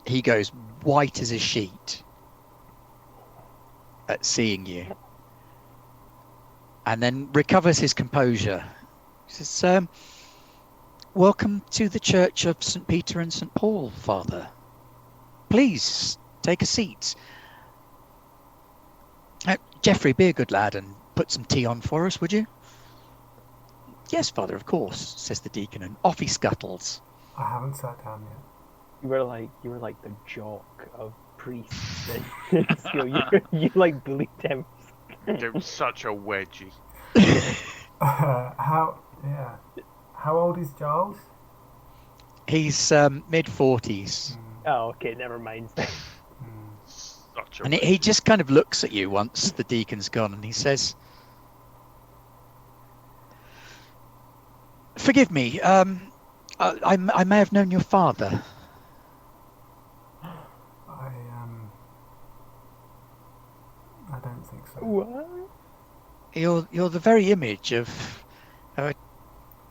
he goes white as a sheet at seeing you. And then recovers his composure. He says, welcome to the Church of St. Peter and St. Paul, Father. Please, take a seat. Geoffrey, be a good lad and put some tea on for us, would you? Yes, Father, of course, says the deacon, and off he scuttles. I haven't sat down yet. You were like the jock of priests. So you like bullied him. They're such a wedgie. How old is Giles? He's mid-40s. Oh, okay, never mind. Such a And he just kind of looks at you once the deacon's gone, and he says, forgive me, I may have known your father. I don't think so. What? You're the very image of a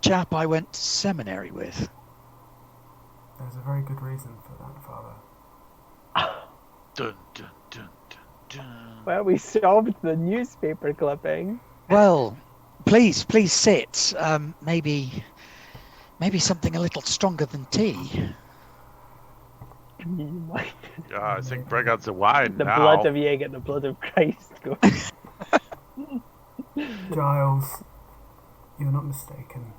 chap I went to seminary with. There's a very good reason for that, Father. Dun, dun, dun, dun, dun. Well, we solved the newspaper clipping. Well, please sit. Maybe something a little stronger than tea. You might. Yeah, I think bring out the wine The now. blood of Jaeger, the blood of Christ. Go. Giles, you're not mistaken.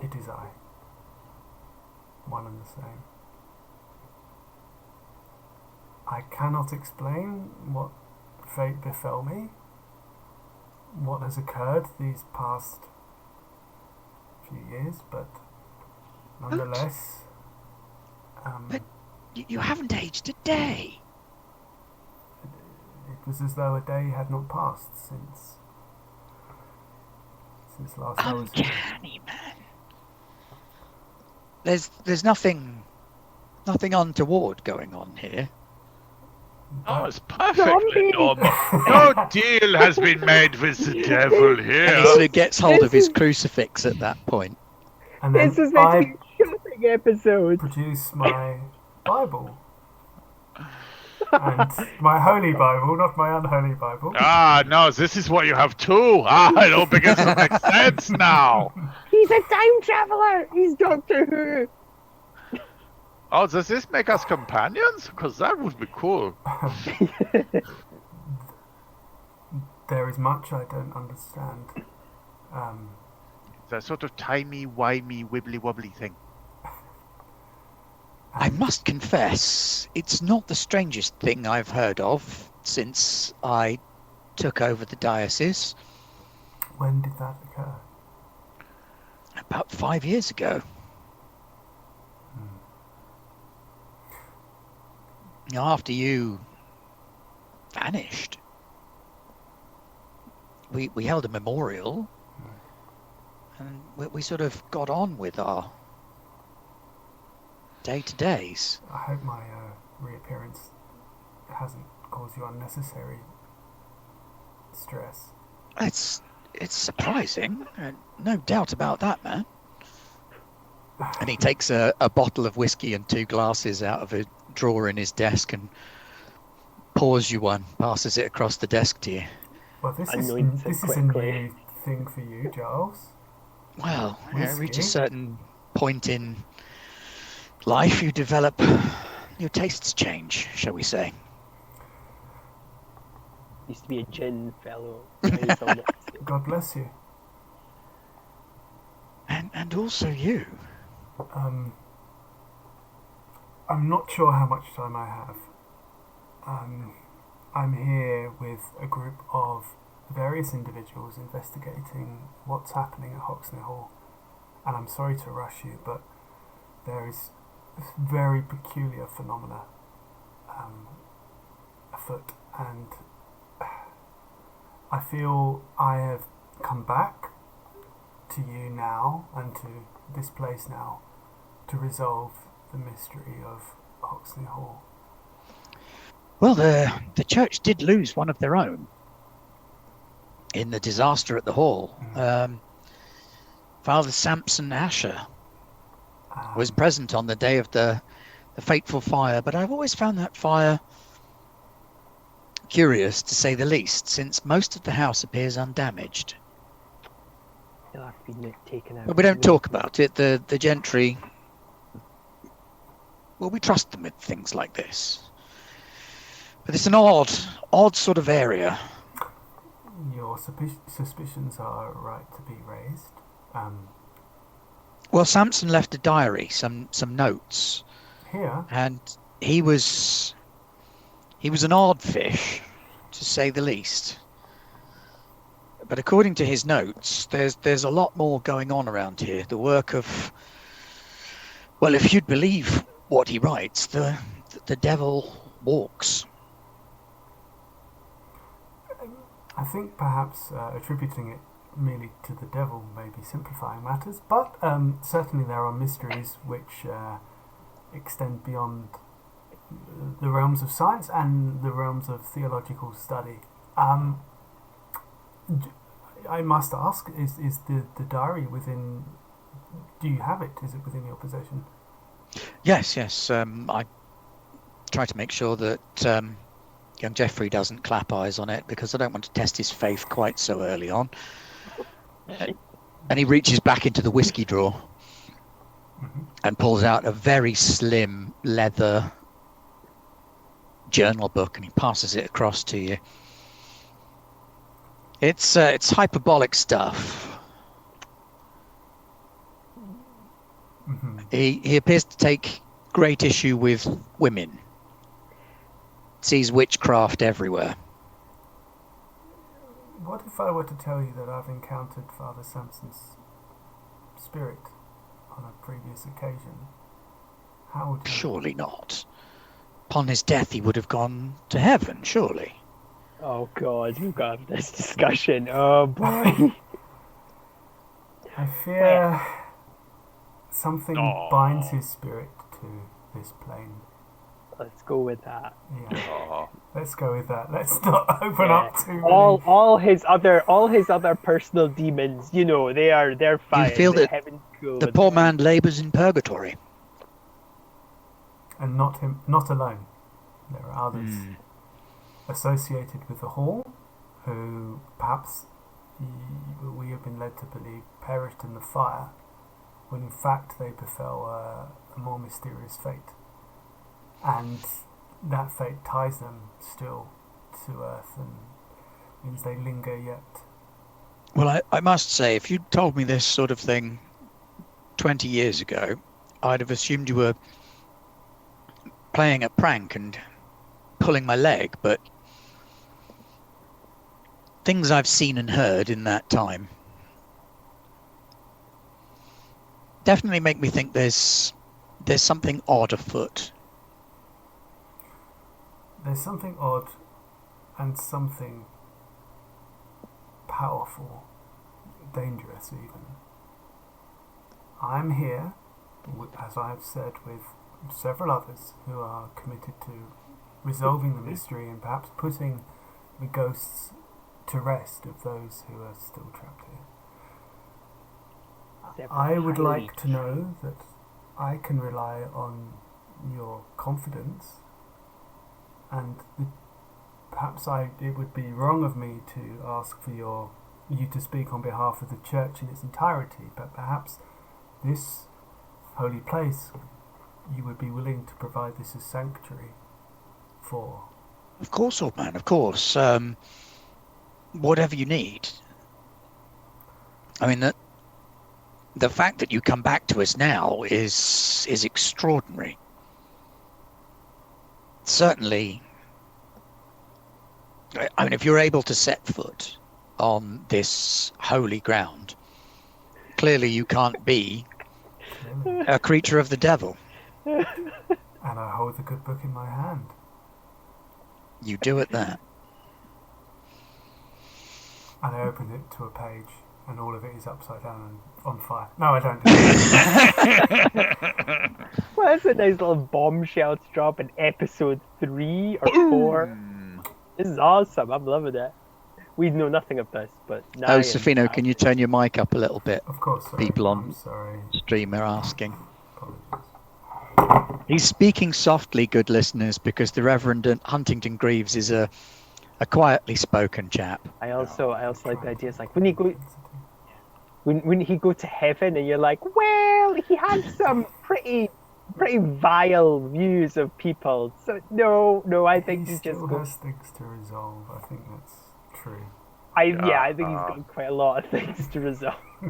It is I. One and the same. I cannot explain what fate befell me, what has occurred these past few years, but nonetheless... But you haven't aged a day. It was as though a day had not passed since last I was here. Uncanny, man. There's nothing untoward going on here. Oh, it's perfectly normal. No deal has been made with the devil And here. he sort of gets hold of his crucifix at that point. And then This is meant to I be a shopping episode. produce my Bible. And my holy Bible, not my unholy Bible. Ah, no, this is what you have too. Ah, it all begins to make sense now. He's a time traveler. He's Doctor Who. Oh, does this make us companions? Because that would be cool. There is much I don't understand. That sort of timey-wimey, wibbly-wobbly thing. I must confess, it's not the strangest thing I've heard of since I took over the diocese When did that occur? about 5 years ago. After you vanished, we held a memorial, and we sort of got on with our day-to-days. I hope my reappearance hasn't caused you unnecessary stress. It's surprising, no doubt about that, man. And he takes a bottle of whiskey and 2 glasses out of a drawer in his desk and pours you one, passes it across the desk to you. Well, this Anoint it is a quickly. new thing for you, Giles. Well, reach a Whiskey? certain point in life, you develop, your tastes change, shall we say. Used to be a gin fellow. Now he's on whiskey. God bless you. And also you. I'm not sure how much time I have. I'm here with a group of various individuals investigating what's happening at Hoxne Hall, and I'm sorry to rush you, but there is a very peculiar phenomena afoot, and I feel I have come back to you now and to this place now to resolve the mystery of Hoxne Hall. Well, the church did lose one of their own in the disaster at the hall. Father Samson Asher was present on the day of the fateful fire, but I've always found that fire curious, to say the least, since most of the house appears undamaged. It'll have to be taken out. But we don't talk about it. The gentry, well, we trust them with things like this. But it's an odd sort of area. Your suspicions are right to be raised. Well, Samson left a diary, some notes. Here? And he was an odd fish, to say the least. But according to his notes, there's a lot more going on around here. The work of, well, if you'd believe what he writes, the devil walks. I think perhaps attributing it merely to the devil may be simplifying matters, but certainly there are mysteries which extend beyond the realms of science and the realms of theological study. I must ask, is the diary within... Do you have it? Is it within your possession? Yes. I try to make sure that young Geoffrey doesn't clap eyes on it, because I don't want to test his faith quite so early on. And he reaches back into the whiskey drawer and pulls out a very slim leather journal book, and he passes it across to you. It's hyperbolic stuff. He appears to take great issue with women. Sees witchcraft everywhere. What if I were to tell you that I've encountered Father Samson's spirit on a previous occasion? How would you... Surely not. Upon his death, he would have gone to heaven, surely. Oh God, we've got this discussion. Oh boy. I fear something binds his spirit to this plane. Let's go with that. Yeah. Let's go with that. Let's not open up too many. All his other personal demons, they're fine. You feel that heaven's cool the poor man labours in purgatory. And not alone. There are others associated with the hall who perhaps we have been led to believe perished in the fire, when in fact they befell a more mysterious fate. And that fate ties them still to earth and means they linger yet. Well, I must say, if you'd told me this sort of thing 20 years ago, I'd have assumed you were playing a prank and pulling my leg, but things I've seen and heard in that time definitely make me think there's something odd afoot. There's something odd and something powerful, dangerous even. I'm here, as I have said, with several others who are committed to resolving the mystery and perhaps putting the ghosts to rest of those who are still trapped here. I would like to know that I can rely on your confidence, and perhaps it would be wrong of me to ask for you to speak on behalf of the church in its entirety, but perhaps this holy place, you would be willing to provide this as sanctuary for. Of course, old man, of course. Whatever you need. I mean, the fact that you come back to us now is extraordinary. certainly, I mean, if you're able to set foot on this holy ground, clearly you can't be Clearly. a creature of the devil. And I hold the good book in my hand. You do at that. And I open it to a page, and all of it is upside down and on fire. No, I don't do that. Well, that's a nice little bombshell to drop in episode 3 or 4. Boom. This is awesome. I'm loving it. We know nothing of this, but now. Oh, Sofino, can you turn your mic up a little bit? Of course, sorry. People on I'm sorry. stream are asking. Apologies. He's speaking softly, good listeners, because the Reverend Huntington Greaves is a quietly spoken chap. I also like the idea. It's like when he go to heaven, and you're like, well, he had some pretty vile views of people. So no, I think He he just still goes. has things to resolve. I think that's true. I think he's got quite a lot of things to resolve. He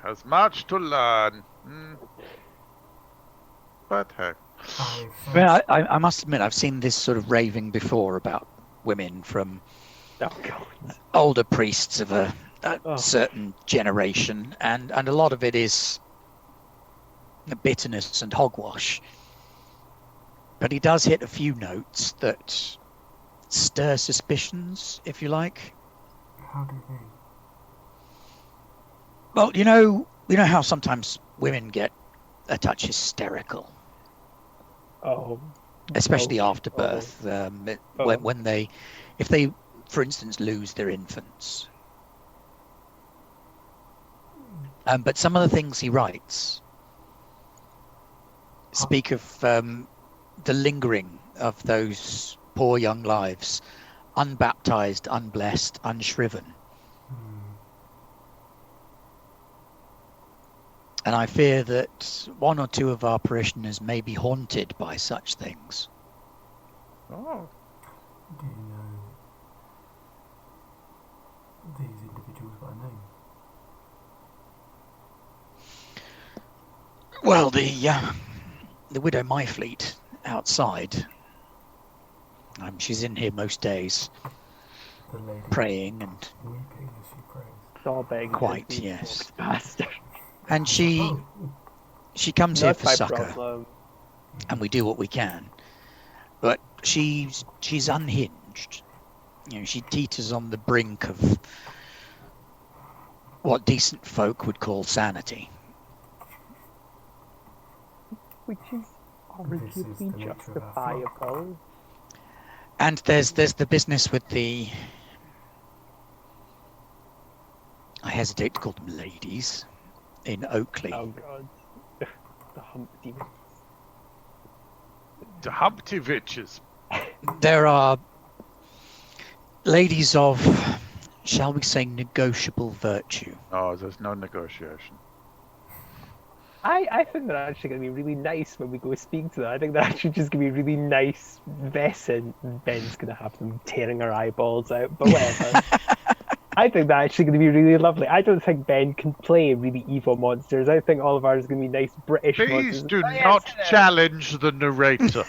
has much to learn. But hey. Well, I must admit, I've seen this sort of raving before about women from Oh God. older priests of a Oh. certain generation, and a lot of it is bitterness and hogwash. But he does hit a few notes that stir suspicions, if you like. How do they? Well, you know how sometimes women get a touch hysterical, Oh. especially Oh. after birth, Oh. when if they, for instance, lose their infants. But some of the things he writes speak of the lingering of those poor young lives, unbaptized, unblessed, unshriven. And I fear that one or two of our parishioners may be haunted by such things. Oh. Do you know these individuals by name? Well, the widow Myfleet outside. She's in here most days, The lady praying and weeping as she prays. Sobbing. Quite, as he yes. walks past her. and she Oh, comes here Not for my succor, problem. and we do what we can. But she's unhinged. She teeters on the brink of what decent folk would call sanity. Which is This is the arguably nature of our flock. justifiable. And there's the business with the, I hesitate to call them ladies, in Oakley. Oh God. The Humpty. The Humpty Witches. There are ladies of, shall we say, negotiable virtue. Oh, there's no negotiation. I think they're actually going to be really nice when we go speak to them. I think they're actually just going to be really nice. Vaesen, Ben's going to have them tearing our eyeballs out, but whatever. I think they're actually going to be really lovely. I don't think Ben can play really evil monsters. I think all of ours are going to be nice British Please monsters. do Oh, yes, not hello. challenge the narrator.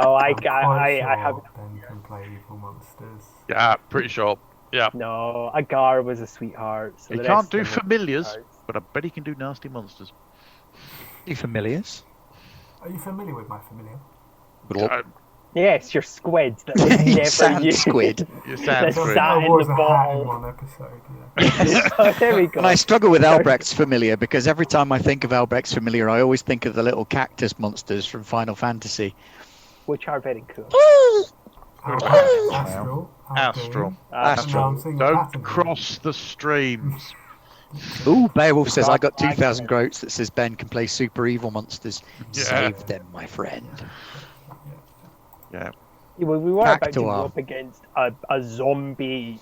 Oh, I'm quite I sure have. Ben can play evil monsters. Yeah, pretty sure. Yeah. No, Agar was a sweetheart. So He the can't rest do of them were familiars, sweethearts. but I bet he can do nasty monsters. You familiars? Are you familiar with my familiar? Yes, you're squid. That was You never sand you. squid. You That's sound that I in was the a hat in bottle. one episode, yeah. Oh, there we go. And I struggle with Albrecht's familiar because every time I think of Albrecht's familiar, I always think of the little cactus monsters from Final Fantasy. Which are very cool. Astral. Astral. Announcing a Don't pattern. cross the streams. Ooh, Beowulf says, I got God, 2,000 groats that says Ben can play super evil monsters. Yeah. Save them, my friend. Yeah. Yeah, well, we were Back about to to go our- up against a zombie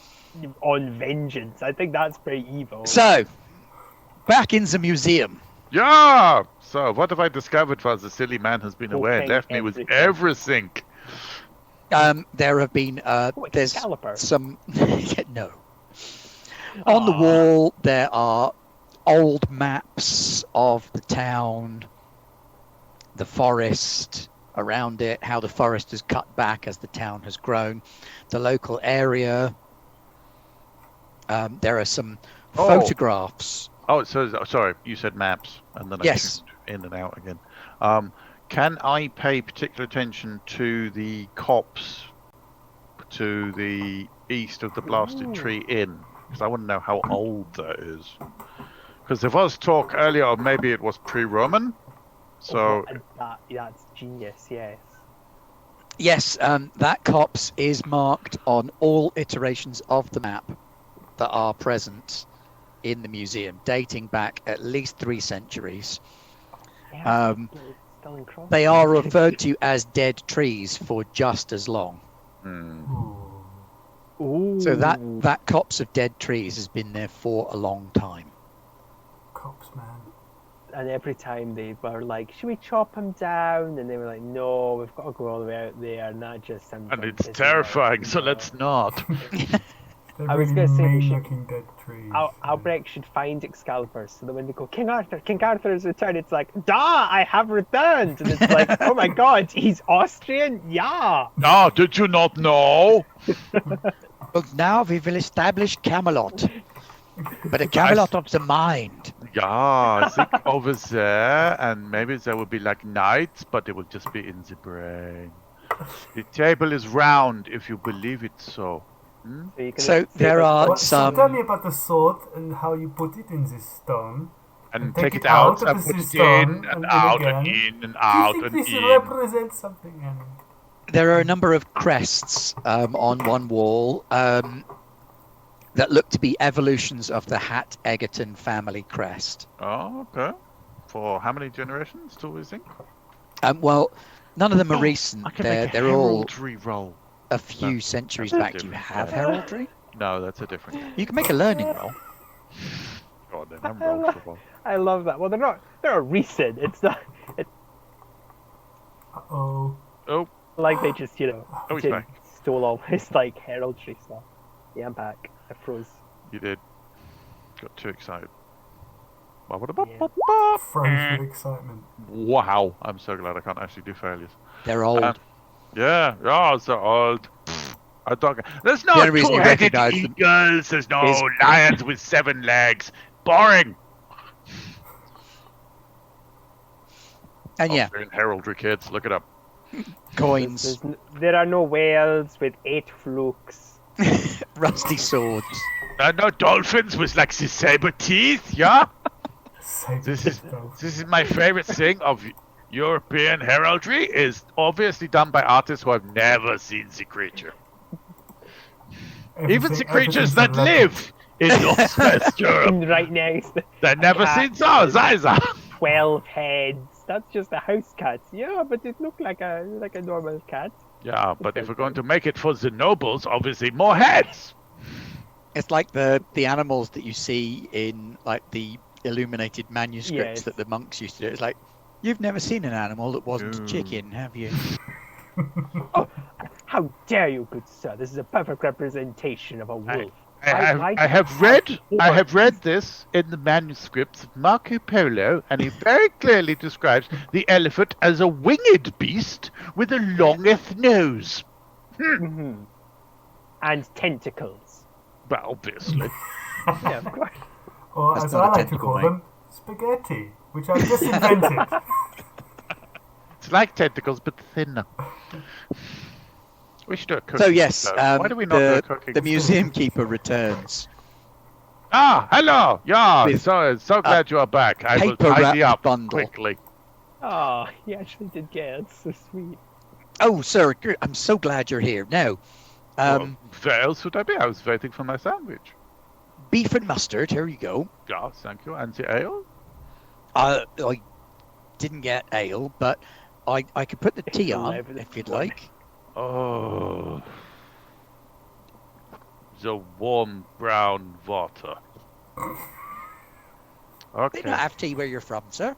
on vengeance. I think that's pretty evil. So, back in the museum. Yeah! So, what have I discovered while the silly man has been away and Okay, left me with everything. everything? There have been, What, there's Excalibur? some, no. On the Aw. wall, there are old maps of the town, the forest, around it, how the forest has cut back as the town has grown, the local area. There are some photographs. Oh, so sorry, you said maps, and then I Yes. tuned in and out again. Can I pay particular attention to the copse to the east of the blasted tree inn? Because I want to know how old that is. Because there was talk earlier of maybe it was pre-Roman. So that's genius. Yes. Yes, that copse is marked on all iterations of the map that are present in the museum, dating back at least 3 centuries. Yeah, They are referred to as dead trees for just as long. Ooh. So that copse of dead trees has been there for a long time. Cops, man. And every time they were like, should we chop them down? And they were like, no, we've got to go all the way out there. And that just sounds and like it's terrifying, so let's not. They're I was really gonna say we should- mean-looking dead trees. Albrecht should find Excalibur so that when they go, King Arthur has returned, it's like, da, I have returned. And it's like, oh my god, he's Austrian? Yeah. Ah, did you not know? But now we will establish Camelot. But a Camelot of the mind. Yeah, think over there, and maybe there will be like knights, but it will just be in the brain. The table is round, if you believe it so. So, you can So there are What, so tell me some... about the sword and how you put it in this stone. And Take take it it out, out of and the put it stone in, and and out, again. and in, and Do out, you and think this in. represents something, Annie? There are a number of crests on one wall that look to be evolutions of the Hatt-Egerton family crest. Oh, okay. For how many generations do we think? Well, none of them are recent. I can make a They're all heraldry roll. a few centuries back. Do you have heraldry? No, that's a different game. You can make a learning roll. God, then I'm rolled for one. I love that. Well, they're not recent. It's not Uh-oh. Oh, like they just, he's back. stole all his like heraldry stuff. Yeah, I'm back. I froze. You did. Got too excited. Froze with excitement. Wow, I'm so glad I can't actually do failures. They're old. Yeah, oh, so old. I don't. There's no The only reason you two-headed recognise them eagles. There's no is- lions with 7 legs. Boring. And yeah, Austrian heraldry, kids. Look it up. coins, There are no whales with 8 flukes. rusty swords. There are no dolphins with like the saber teeth. Yeah. Save This the is stuff. this is my favorite thing of European heraldry. Is obviously done by artists who have never seen the creature. Even the creatures that live in Northwest Europe. Right next, They never cat. seen those either. 12 heads. That's just a house cat. Yeah, but it looked like a normal cat. Yeah, but if we're going to make it for the nobles, obviously more heads. It's like the animals that you see in like the illuminated manuscripts Yes. that the monks used to do. It's like, you've never seen an animal that wasn't a chicken, have you? How dare you, good sir? This is a perfect representation of a wolf. I have read this in the manuscripts of Marco Polo, and he very clearly describes the elephant as a winged beast with a longeth nose. Mhm. And tentacles. But obviously. Yeah, of course. Or That's as not I a like to tentacle, call mate. them, spaghetti, which I just invented. It's like tentacles, but thinner. We should do a cooking. So yes, episode. Why do we not do a cooking? the museum keeper returns. Ah, hello. Yeah, With so glad you are back. I will paper tidy wrapped up bundle. quickly. Oh, he actually did get it. It's so sweet. Oh, sir, I'm so glad you're here. Now, Where else would I be? I was waiting for my sandwich. beef and mustard. Here you go. Yes, thank you. And the ale? I didn't get ale, but I could put the tea on Eleven if you'd one. like. Oh, the warm brown water. They Okay. don't have tea where you're from, sir.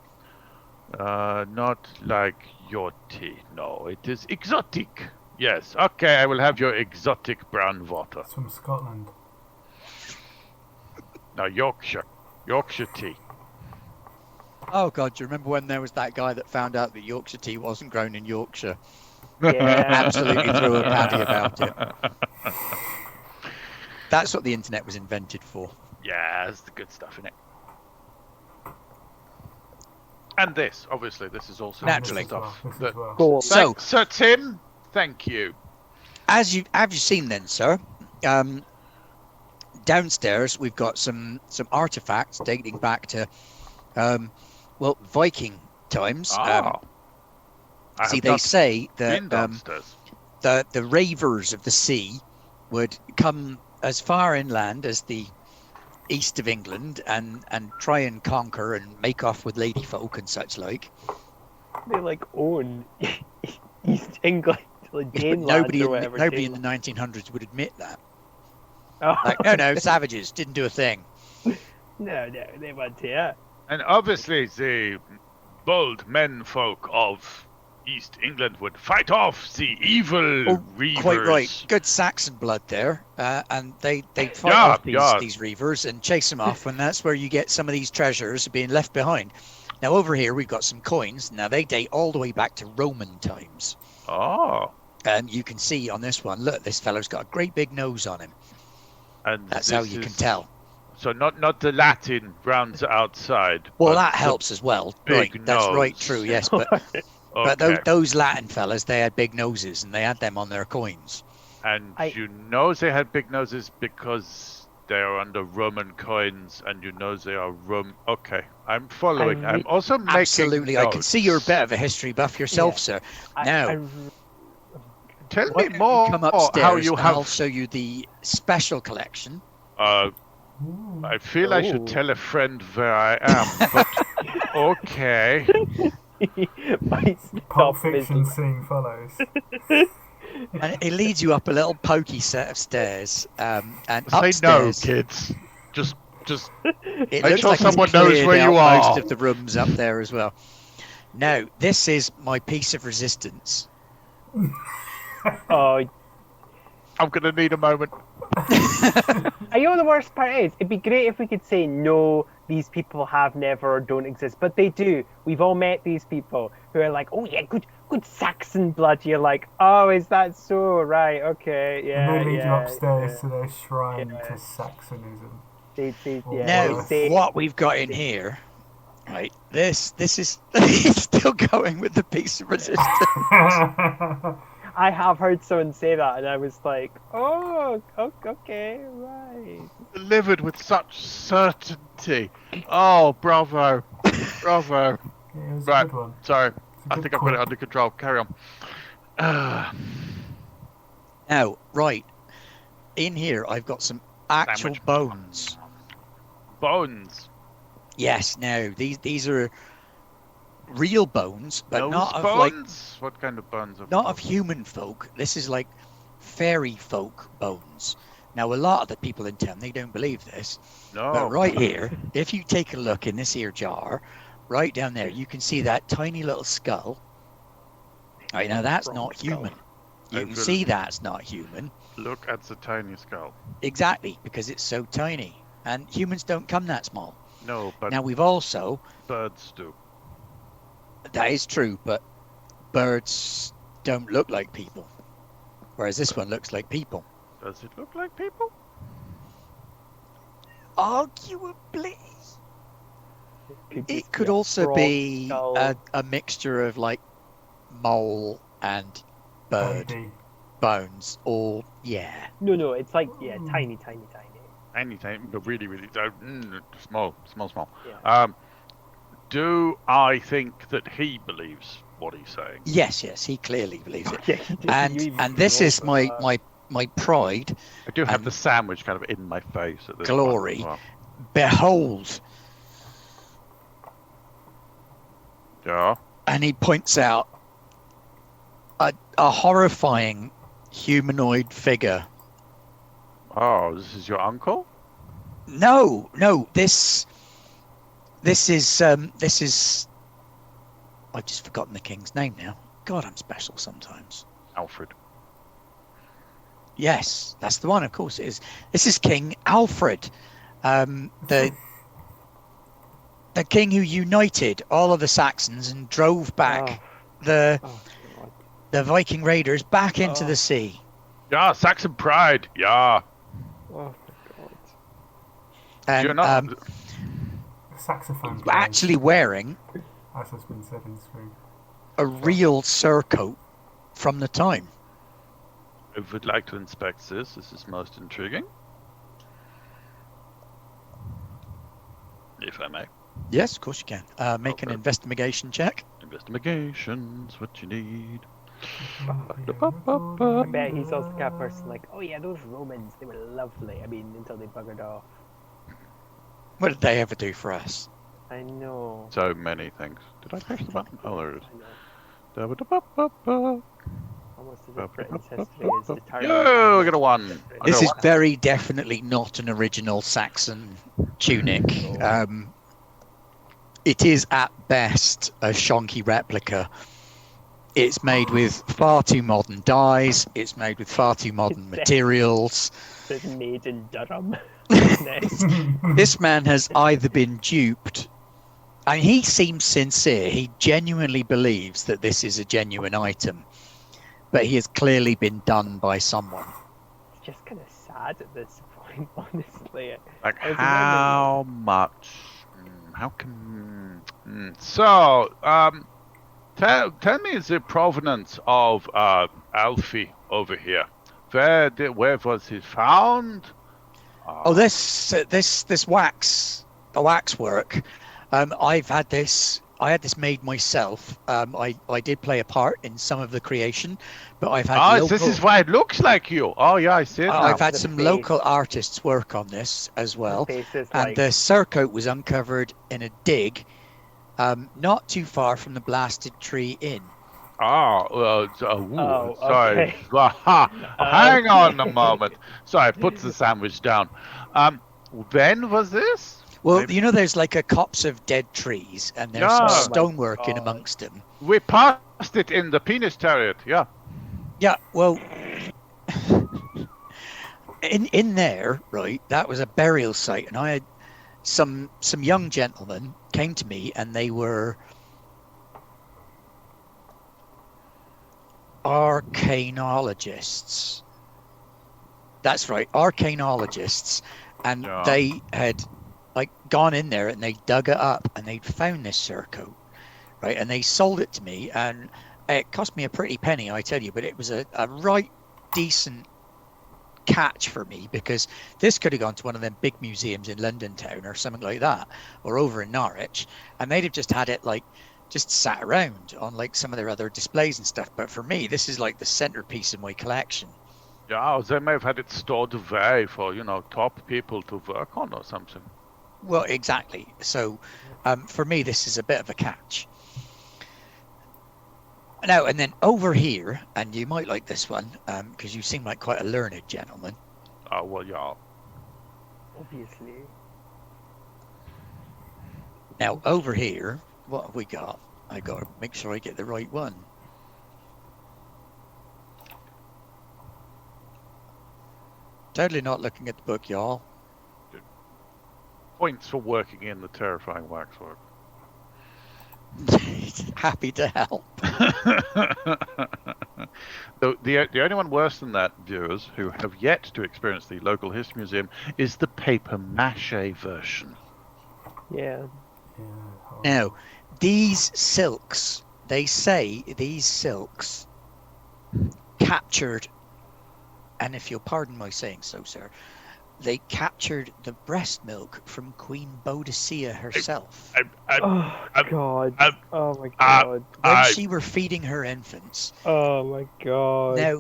Not like your tea. No, it is exotic. Yes. Okay, I will have your exotic brown water. It's from Scotland. Now Yorkshire tea. Oh God, do you remember when there was that guy that found out that Yorkshire tea wasn't grown in Yorkshire? Yeah. Absolutely threw a paddy about it. That's what the internet was invented for. Yeah, that's the good stuff in it. And this, obviously, this is also Naturally. good stuff. This as that- well. Cool. So, Thanks, Sir Tim. Thank you. as you have you seen then, sir? Downstairs we've got some artifacts dating back to, well, Viking times. I See, have they not say been that downstairs. the ravers of the sea would come as far inland as the east of England and try and conquer and make off with lady folk and such like. They like own East England, like Yes, but Daneland nobody or in whatever. the 1900s would admit that. Oh, Like, no, savages didn't do a thing. no, they went here. And obviously, the bold menfolk of East England would fight off the evil reavers. Quite right. Good Saxon blood there, and they fight Yeah, off yeah. these reavers and chase them off, and that's where you get some of these treasures being left behind. Now over here we've got some coins. Now they date all the way back to Roman times, Oh, and you can see on this one. Look, this fellow's got a great big nose on him. and That's this how you can is- tell. So not the Latin round the outside. Well, but that the helps as well. big Right, that's right, nose. true, yes. But Okay. those Latin fellas, they had big noses, and they had them on their coins. And I- you know they had big noses because they are under Roman coins, and you know they are Roman. Okay, I'm following. I'm also making Absolutely, I can see you're a notes. bit of a history buff yourself, Yeah. sir. I- Now, I- Tell why me don't more you come upstairs, how you and have. I'll show you the special collection. Ooh. I feel I should Ooh. tell a friend where I am, but okay. My Pulp stop Fiction is- scene follows. And it leads you up a little pokey set of stairs. And Say no, upstairs, kids. Just it Make looks sure like he's someone knows cleared where you out most are. of the rooms up there as well. Now, this is my piece of resistance. Oh, I'm gonna need a moment. you know the worst part is, it'd be great if we could say no, these people have never or don't exist, but they do. We've all met these people who are like, oh yeah, good Saxon blood. You're like, oh, is that so? Right, okay, yeah. And they lead you yeah, upstairs yeah. to their shrine Yeah. to Saxonism. They, Now, Now, they- what we've got in here, right? This is he's still going with the piece of resistance. I have heard someone say that, and I was like, oh, okay, right. Delivered with such certainty. Oh, bravo. Bravo. Yeah, it was Right. a good one. Sorry. It's a I good think I've got it quip. under control. Carry on. Now, right in here, I've got some actual Sandwich. bones. Bones. Yes. Now these are real bones, but Nose not of bones? What kind of bones? not of human folk. This is like fairy folk bones. Now, a lot of the people in town, they don't believe this. No. But right here, if you take a look in this here jar, right down there, you can see that tiny little skull. Right, now that's Wrong not skull. human. You And can will- see that's not human. Look at the tiny skull. Exactly, because it's so tiny. And humans don't come that small. No, but Now, we've also, birds do. that is true, but birds don't look like people. Whereas this one looks like people. Does it look like people? Arguably. just It could be a also frog be skull. a mixture of like mole and bird Baby. bones, or yeah. No, it's like, yeah, tiny. Anything, but really, small. Yeah. Do I think that he believes what he's saying? Yes, he clearly believes it. Yeah, you And even this know is that. my pride. I do have And the sandwich kind of in my face at this glory. point as well. Behold, Yeah. and he points out a horrifying humanoid figure. Oh, this is your uncle? No, this is I've just forgotten the king's name now. God, I'm special sometimes. Alfred. Yes, that's the one. Of course, it is. This is King Alfred. The The king who united all of the Saxons and drove back God. the Viking raiders back into Oh. the sea. Yeah, Saxon pride. Yeah. Oh my god. And You're not. Saxophone he's players, actually wearing as has been said in Sweden. a real surcoat from the time. I would like to inspect this. This is most intriguing. If I may. Yes, of course you can. Make an Okay. investigation check. Investigations, what you need. I bet he's also the kind of person like, oh yeah, those Romans, they were lovely. I mean, until they buggered off. What did they ever do for us? I know. So many things. Did I press the button? Oh, there it is. I know. Yo, Almost as if Britain's history is determined. I got a 1. I This got a is 1. very definitely not an original Saxon tunic. It is at best a shonky replica. It's made with far too modern dyes. It's made with far too modern materials. It's made in Durham. This man has either been duped, and he seems sincere. He genuinely believes that this is a genuine item, but he has clearly been done by someone. It's just kind of sad at this point, honestly. Like, I was how much? How can? So, tell me the provenance of Alfie over here. Where was he found? This wax, the wax work. I had this made myself. I did play a part in some of the creation, but I've had this is why it looks like you. Oh yeah, I see it now. I've had The some face. local artists work on this as well. The face is And like, the surcoat was uncovered in a dig, not too far from the blasted tree inn. Sorry. okay. Hang on a moment. Sorry, put the sandwich down. When was this? Well, Maybe- you know, there's like a copse of dead trees, and there's Yeah. some Oh my stonework in God. amongst them. We passed it in the penis chariot. Yeah. Yeah, well, in there, right, that was a burial site, and I had some young gentlemen came to me, and they were arcanologists. That's right, arcanologists, and Yeah. they had like gone in there and they dug it up and they'd found this surcoat, right, and they sold it to me, and it cost me a pretty penny, I tell you, but it was a right decent catch for me, because this could have gone to one of them big museums in London town or something like that, or over in Norwich, and they'd have just had it like just sat around on like some of their other displays and stuff. But for me, this is like the centerpiece of my collection. Yeah, they may have had it stored away for, top people to work on or something. Well, exactly. So for me, this is a bit of a catch. Now, and then over here, and you might like this one, because you seem like quite a learned gentleman. Oh, well, yeah. obviously. Now, over here, what have we got? I got to make sure I get the right one. Totally not looking at the book, y'all. Points for working in the terrifying waxwork. Happy to help. The only one worse than that, viewers, who have yet to experience the local history museum, is the paper mache version. Yeah. Yeah, horrible. Now, these silks, they say these silks captured, and if you'll pardon my saying so, sir, they captured the breast milk from Queen Boadicea herself Oh god. I- Oh my god. when she were feeding her infants. Oh my god. Now,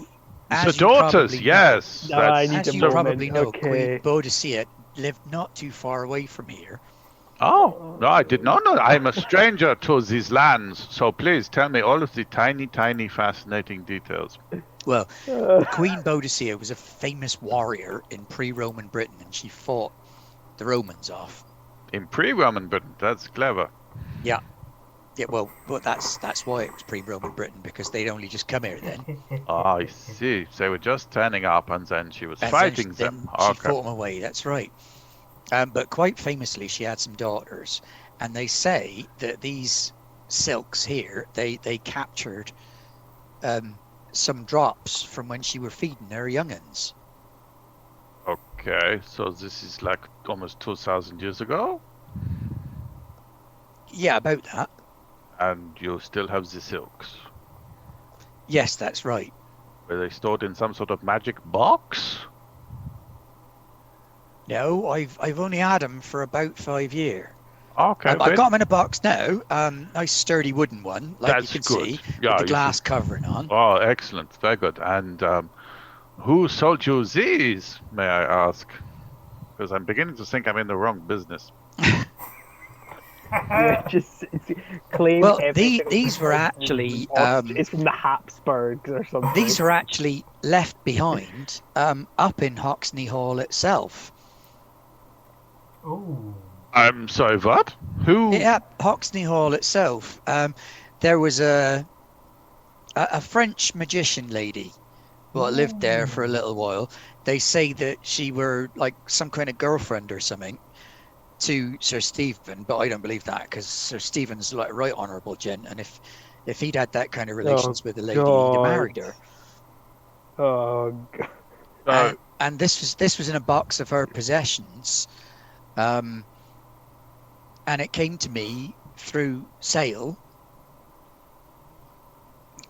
The as you daughters, probably know- yes. No, I need as a you moment. probably know, Okay. Queen Boadicea lived not too far away from here. Oh, no, I did not know. I'm a stranger to these lands, so please tell me all of the tiny, tiny, fascinating details. Well, Queen Boadicea was a famous warrior in pre-Roman Britain, and she fought the Romans off. In pre-Roman Britain, that's clever. Yeah, well, but that's why it was pre-Roman Britain, because they'd only just come here then. Oh, I see. They were just turning up, and then she was And fighting then them. she Okay. fought them away. That's right. But quite famously, she had some daughters, and they say that these silks here, they captured some drops from when she were feeding her young'uns. Okay, so this is like almost 2,000 years ago, Yeah, about that. and you still have the silks. Yes, that's right. Were they stored in some sort of magic box? No, I've only had them for about 5 years. Okay, I've got them in a box now. Nice sturdy wooden one, like That's you can good. see, Yeah, with the you glass covering on. Oh, excellent. Very good. And who sold you these, may I ask? Because I'm beginning to think I'm in the wrong business. Yeah, just claim Well, everything these were is actually it's from the Habsburgs or something. these were actually left behind up in Hoxne Hall itself. Oh. I'm sorry, what? Who? Yeah, Hoxne Hall itself. There was a French magician lady who lived there for a little while. They say that she were like some kind of girlfriend or something to Sir Stephen, but I don't believe that because Sir Stephen's like a right honourable gent, and if he'd had that kind of relations with a lady, he'd have married her. Oh, God. And this was in a box of her possessions, and it came to me through sale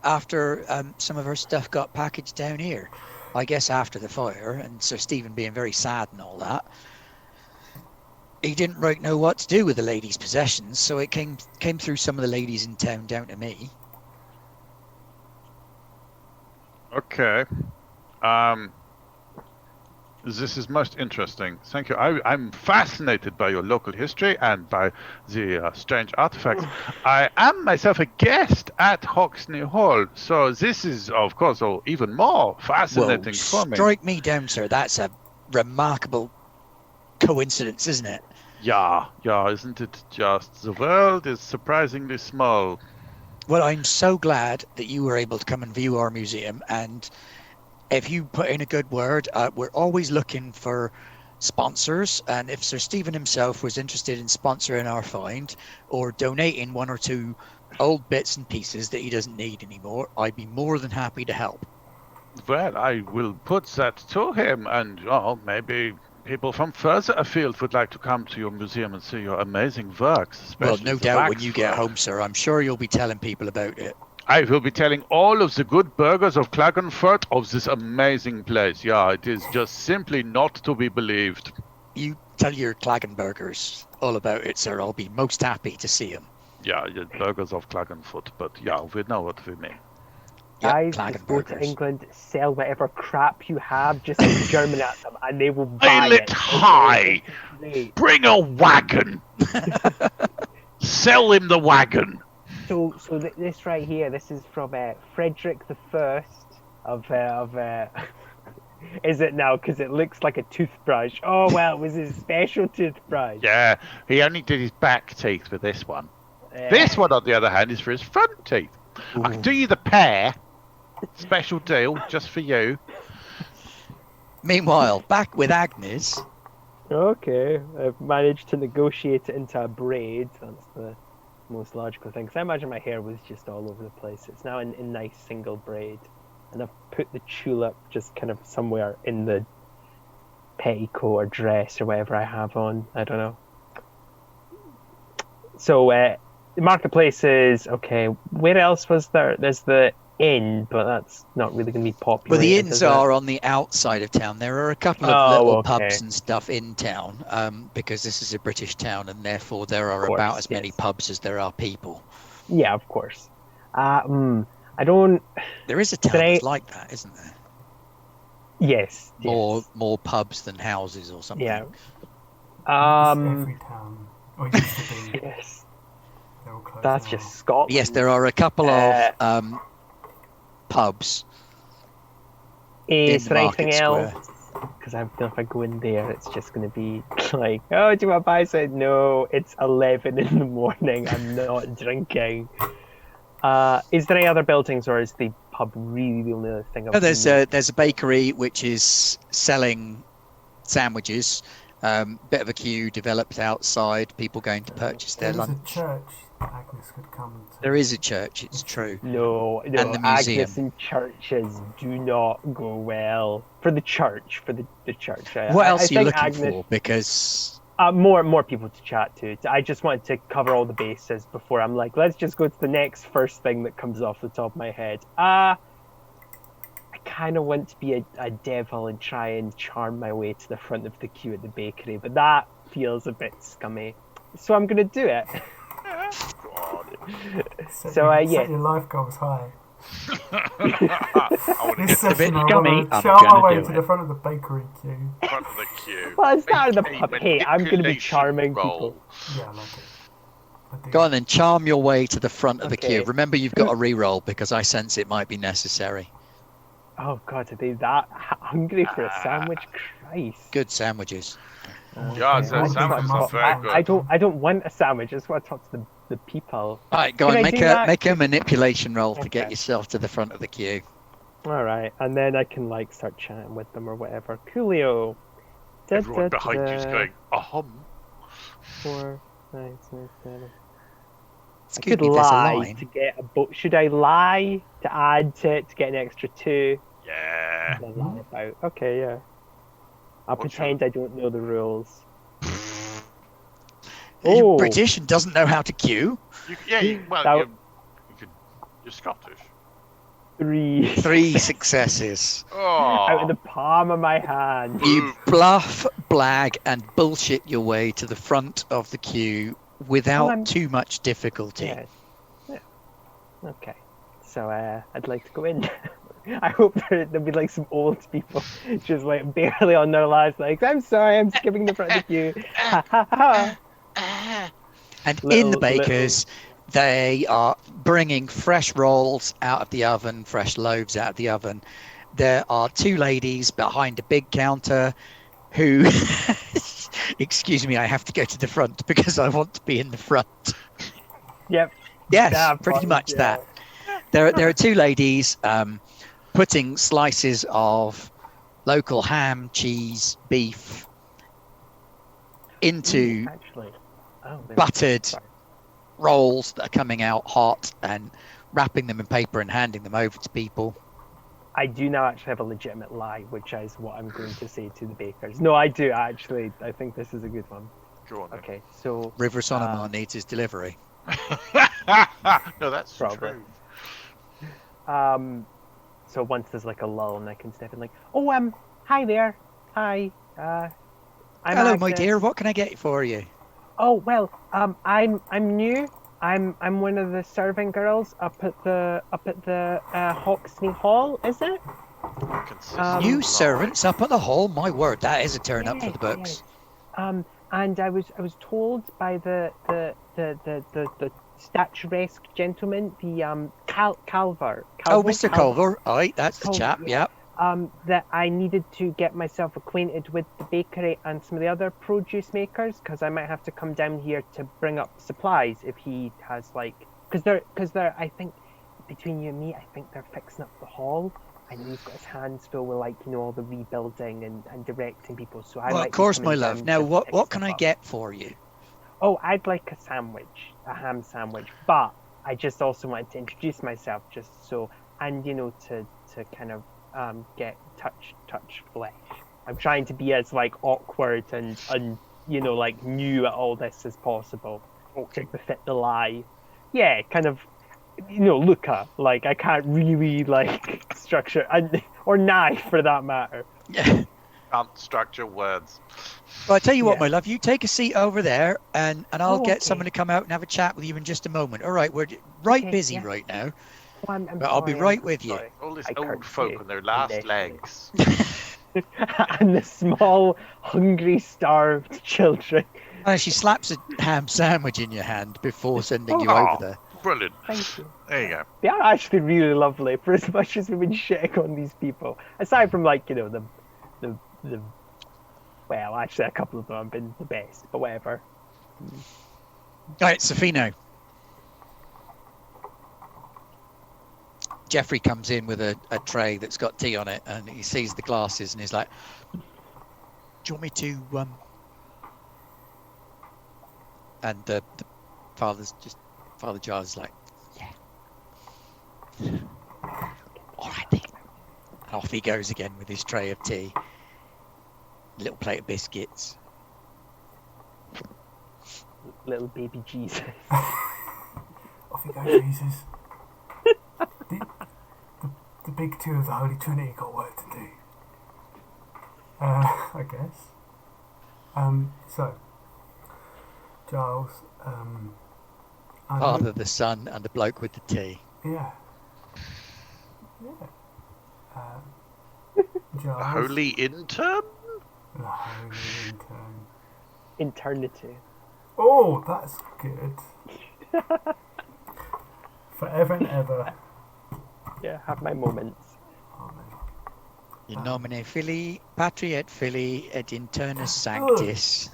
after some of her stuff got packaged down here. I guess after the fire, and Sir Stephen being very sad and all that, he didn't right know what to do with the lady's possessions, so it came through some of the ladies in town down to me. Okay. This is most interesting. Thank you. I'm fascinated by your local history and by the strange artifacts. I am myself a guest at Hoxne Hall, so this is, of course, even more fascinating for me. Strike me down, sir. That's a remarkable coincidence, isn't it? Yeah, isn't it just? The world is surprisingly small. Well, I'm so glad that you were able to come and view our museum, and if you put in a good word, we're always looking for sponsors, and if Sir Stephen himself was interested in sponsoring our find or donating one or two old bits and pieces that he doesn't need anymore, I'd be more than happy to help. Well, I will put that to him, and maybe people from further afield would like to come to your museum and see your amazing works. Well, Especially no the doubt when you get waxwork. home, sir, I'm sure you'll be telling people about it. I will be telling all of the good burgers of Klagenfurt of this amazing place. Yeah, it is just simply not to be believed. You tell your Klagenburgers all about it, sir. I'll be most happy to see them. Yeah, the burgers of Klagenfurt, but yeah, we know what we mean. Guys, just go to England, sell whatever crap you have, just German at them, and they will buy Hail it high! Great. Bring a wagon! Sell him the wagon! So this right here, this is from Frederick the First of is it now? Because it looks like a toothbrush. Oh well, it was his special toothbrush. Yeah, he only did his back teeth with this one. This one, on the other hand, is for his front teeth. I can do you the pair. Special deal, just for you. Meanwhile, back with Agnes. Okay, I've managed to negotiate it into a braid. That's the most logical thing. Because I imagine my hair was just all over the place. It's now in nice single braid. And I've put the tulip just kind of somewhere in the petticoat or dress or whatever I have on. I don't know. So, the marketplace is, okay, where else was there? There's the inn, but that's not really going to be popular. Well, the inns are on the outside of town. There are a couple of little pubs and stuff in town, because this is a British town, and therefore there are about as many pubs as there are people. Yeah, of course. I don't... There is a town that's like that, isn't there? Yes. More pubs than houses or something. Yeah. Every town. Or it used to be. Yes. They're all closed That's now. just Scotland. Yes, there are a couple of pubs. Is there anything Square. else? Because I feel if I go in there, it's just going to be like, oh, do you want to buy something? No, it's 11 in the morning. I'm not drinking. Is there any other buildings, or is the pub really the only other thing? No, there's a bakery which is selling sandwiches. Bit of a queue developed outside, people going to purchase their There is a lunch. church Agnes could come to. There is a church, it's true. No, And the museum. Agnes and churches do not go well. For the church, the church. What else are you think looking Agnes, for? Because more people to chat to. I just wanted to cover all the bases before I'm like, let's just go to the next first thing that comes off the top of my head. I kind of want to be a devil and try and charm my way to the front of the queue at the bakery, but that feels a bit scummy. So I'm going to do it. Set yeah. your life goals high. I want to This get a bit session, I scummy, want to I'm charm my gonna way do to it. the front of the bakery queue. to the front of the queue. Well, it's not the Make a pub. Hey, I'm going to be charming manipulation people. Yeah, I like it. I do. go on then, charm your way to the front of the Okay. queue. Remember, you've got a re-roll because I sense it might be necessary. Oh God, are they that hungry for a sandwich? Christ. Good sandwiches. Yeah, Okay. so I sandwiches think are I'm very up for good. I don't want a sandwich. I just want to talk to the people. All right, go Can on, I make do a that? make a manipulation roll to get Okay. yourself to the front of the queue. All right, and then I can like start chatting with them or whatever. Coolio. Da, Everyone da, behind you's da. going, ahum. 4, 9, 7. I Excuse could me, there's a lie line. to get a boat. Should I lie to add to it to get an extra 2? Yeah. I'll lie about. Okay, yeah. I'll What's pretend I don't know the rules. You're Oh. British and doesn't know how to queue. That- You're Scottish. 3. 3 successes. Oh. Out of the palm of my hand. You bluff, blag, and bullshit your way to the front of the queue without I'm- too much difficulty. Yeah. Okay. So I'd like to go in. I hope there'll be like some old people just like barely on their last legs. I'm sorry, I'm skipping the front of the queue. Ha ha ha. And in Little- the bakers, they are bringing fresh rolls out of the oven, fresh loaves out of the oven. There are 2 ladies behind a big counter who, excuse me, I have to go to the front because I want to be in the front. Yep. Yes, Yeah, pretty fine, much yeah. that. There are 2 ladies putting slices of local ham, cheese, beef into Actually. Oh, there- buttered sorry. rolls that are coming out hot and wrapping them in paper and handing them over to people. I do now actually have a legitimate lie, which is what I'm going to say to the bakers. No, I do actually. I think this is a good one. Go on then. Okay, so River Sonomar needs his delivery. No, that's Probably. true. so once there's like a lull and I can step in like, oh hi there, hi, I'm Hello, my Agnes. dear. What can I get for you? Oh well, I'm new. I'm one of the serving girls up at the Hoxne Hall. Is it? Consistent. New servants up at the hall. My word, that is a turn up for the books. And I was told by the statuesque gentleman, the Culver. Oh, Mr. Culver. Aye, that's the Culver, chap. yeah. Yep. That I needed to get myself acquainted with the bakery and some of the other produce makers because I might have to come down here to bring up supplies if he has like because they're I think between you and me I think they're fixing up the hall and he's got his hands full with like all the rebuilding and directing people. So I Well, might of be course, coming my love. down Now, to what pick can stuff I up. get for you? Oh, I'd like a sandwich, a ham sandwich, but I just also wanted to introduce myself just so, and to kind of get touch flesh. I'm trying to be as like awkward and like new at all this as possible. Okay. To befit the lie. Yeah, kind of, Luca. Like I can't really like structure or knife for that matter. Yeah. Can't structure words. Well, I tell you what, Yeah. my love. You take a seat over there, and I'll Oh, get okay. someone to come out and have a chat with you in just a moment. All right, we're right Okay, busy yeah. right now. Oh, I'm But I'll be sorry, right I'm with you. sorry. All this I old curtsy folk on their last initially. legs. And the small, hungry, starved children. And she slaps a ham sandwich in your hand before sending you Oh. over there. Brilliant. Thank you. There you go. They are actually really lovely for as much as we've been shitting on these people. Aside from like, the well, actually a couple of them have been the best, but whatever. All right, Safino. Jeffrey comes in with a tray that's got tea on it, and he sees the glasses, and he's like, "Do you want me to And the Father Giles is like, yeah. All right then. And off he goes again with his tray of tea, little plate of biscuits. Little baby Jesus. Off you go, Jesus. The big two of the Holy Trinity got work to do. I guess. So, Giles, Father, the Son, and the bloke with the tea. Yeah. Giles. A holy intern? The Holy Intern. Eternity. Oh, that's good. Forever and ever. Yeah, have my moments. Amen. In nomine Filii, Patri et Filii, et Internus Sanctis.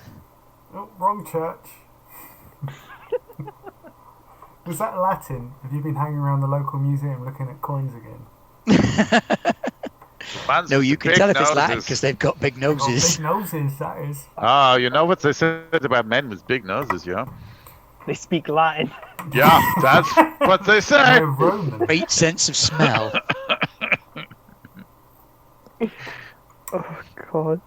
Oh, wrong church. Was that Latin? Have you been hanging around the local museum looking at coins again? Man's No, with you the can big tell if it's Latin noses. because they've got big Oh, noses. big noses, that is. Ah, you know what they said about men with big noses, yeah? They speak Latin. Yeah, that's what they say. They're Roman. Great sense of smell. Oh God.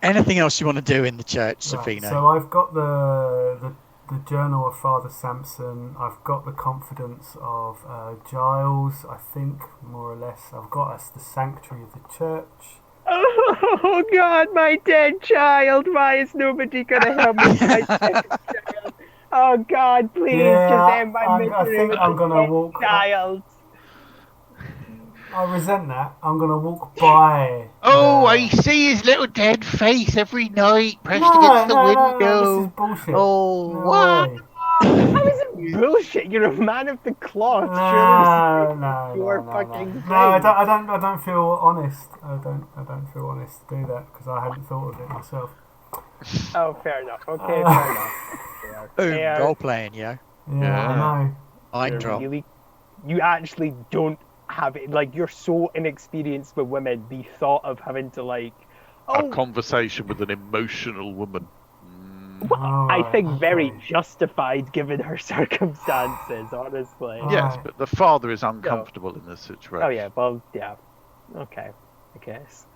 Anything else you want to do in the church, Right, Safina? so I've got the journal of Father Sampson. I've got the confidence of Giles. I think more or less. I've got us the sanctuary of the church. Oh God, my dead child. Why is nobody gonna help me with my dead child? Oh God, please Yeah, just end my I misery think with I'm the gonna dead walk. child. I resent that. I'm gonna walk by. Oh, the- I see his little dead face every night pressed No, against the no, window. no, this is bullshit. Oh, No what? way. How is it bullshit? You're a man of the cloth. No, Surely no, your no, fucking no. brain. No, I don't feel honest. I don't feel honest to do that because I hadn't thought of it myself. Oh, fair enough. Okay, Uh, fair enough. Boom, Fair. role playing, yo. Yeah, Yeah. I know. Mind You're drop. really, you actually don't have it. Like, you're so inexperienced with women. The thought of having to A oh, conversation with an emotional woman. I Alright, think very okay. justified given her circumstances. Honestly. Oh. Yes, Right. but the father is uncomfortable in this situation. Oh yeah. Well, yeah. Okay. I guess.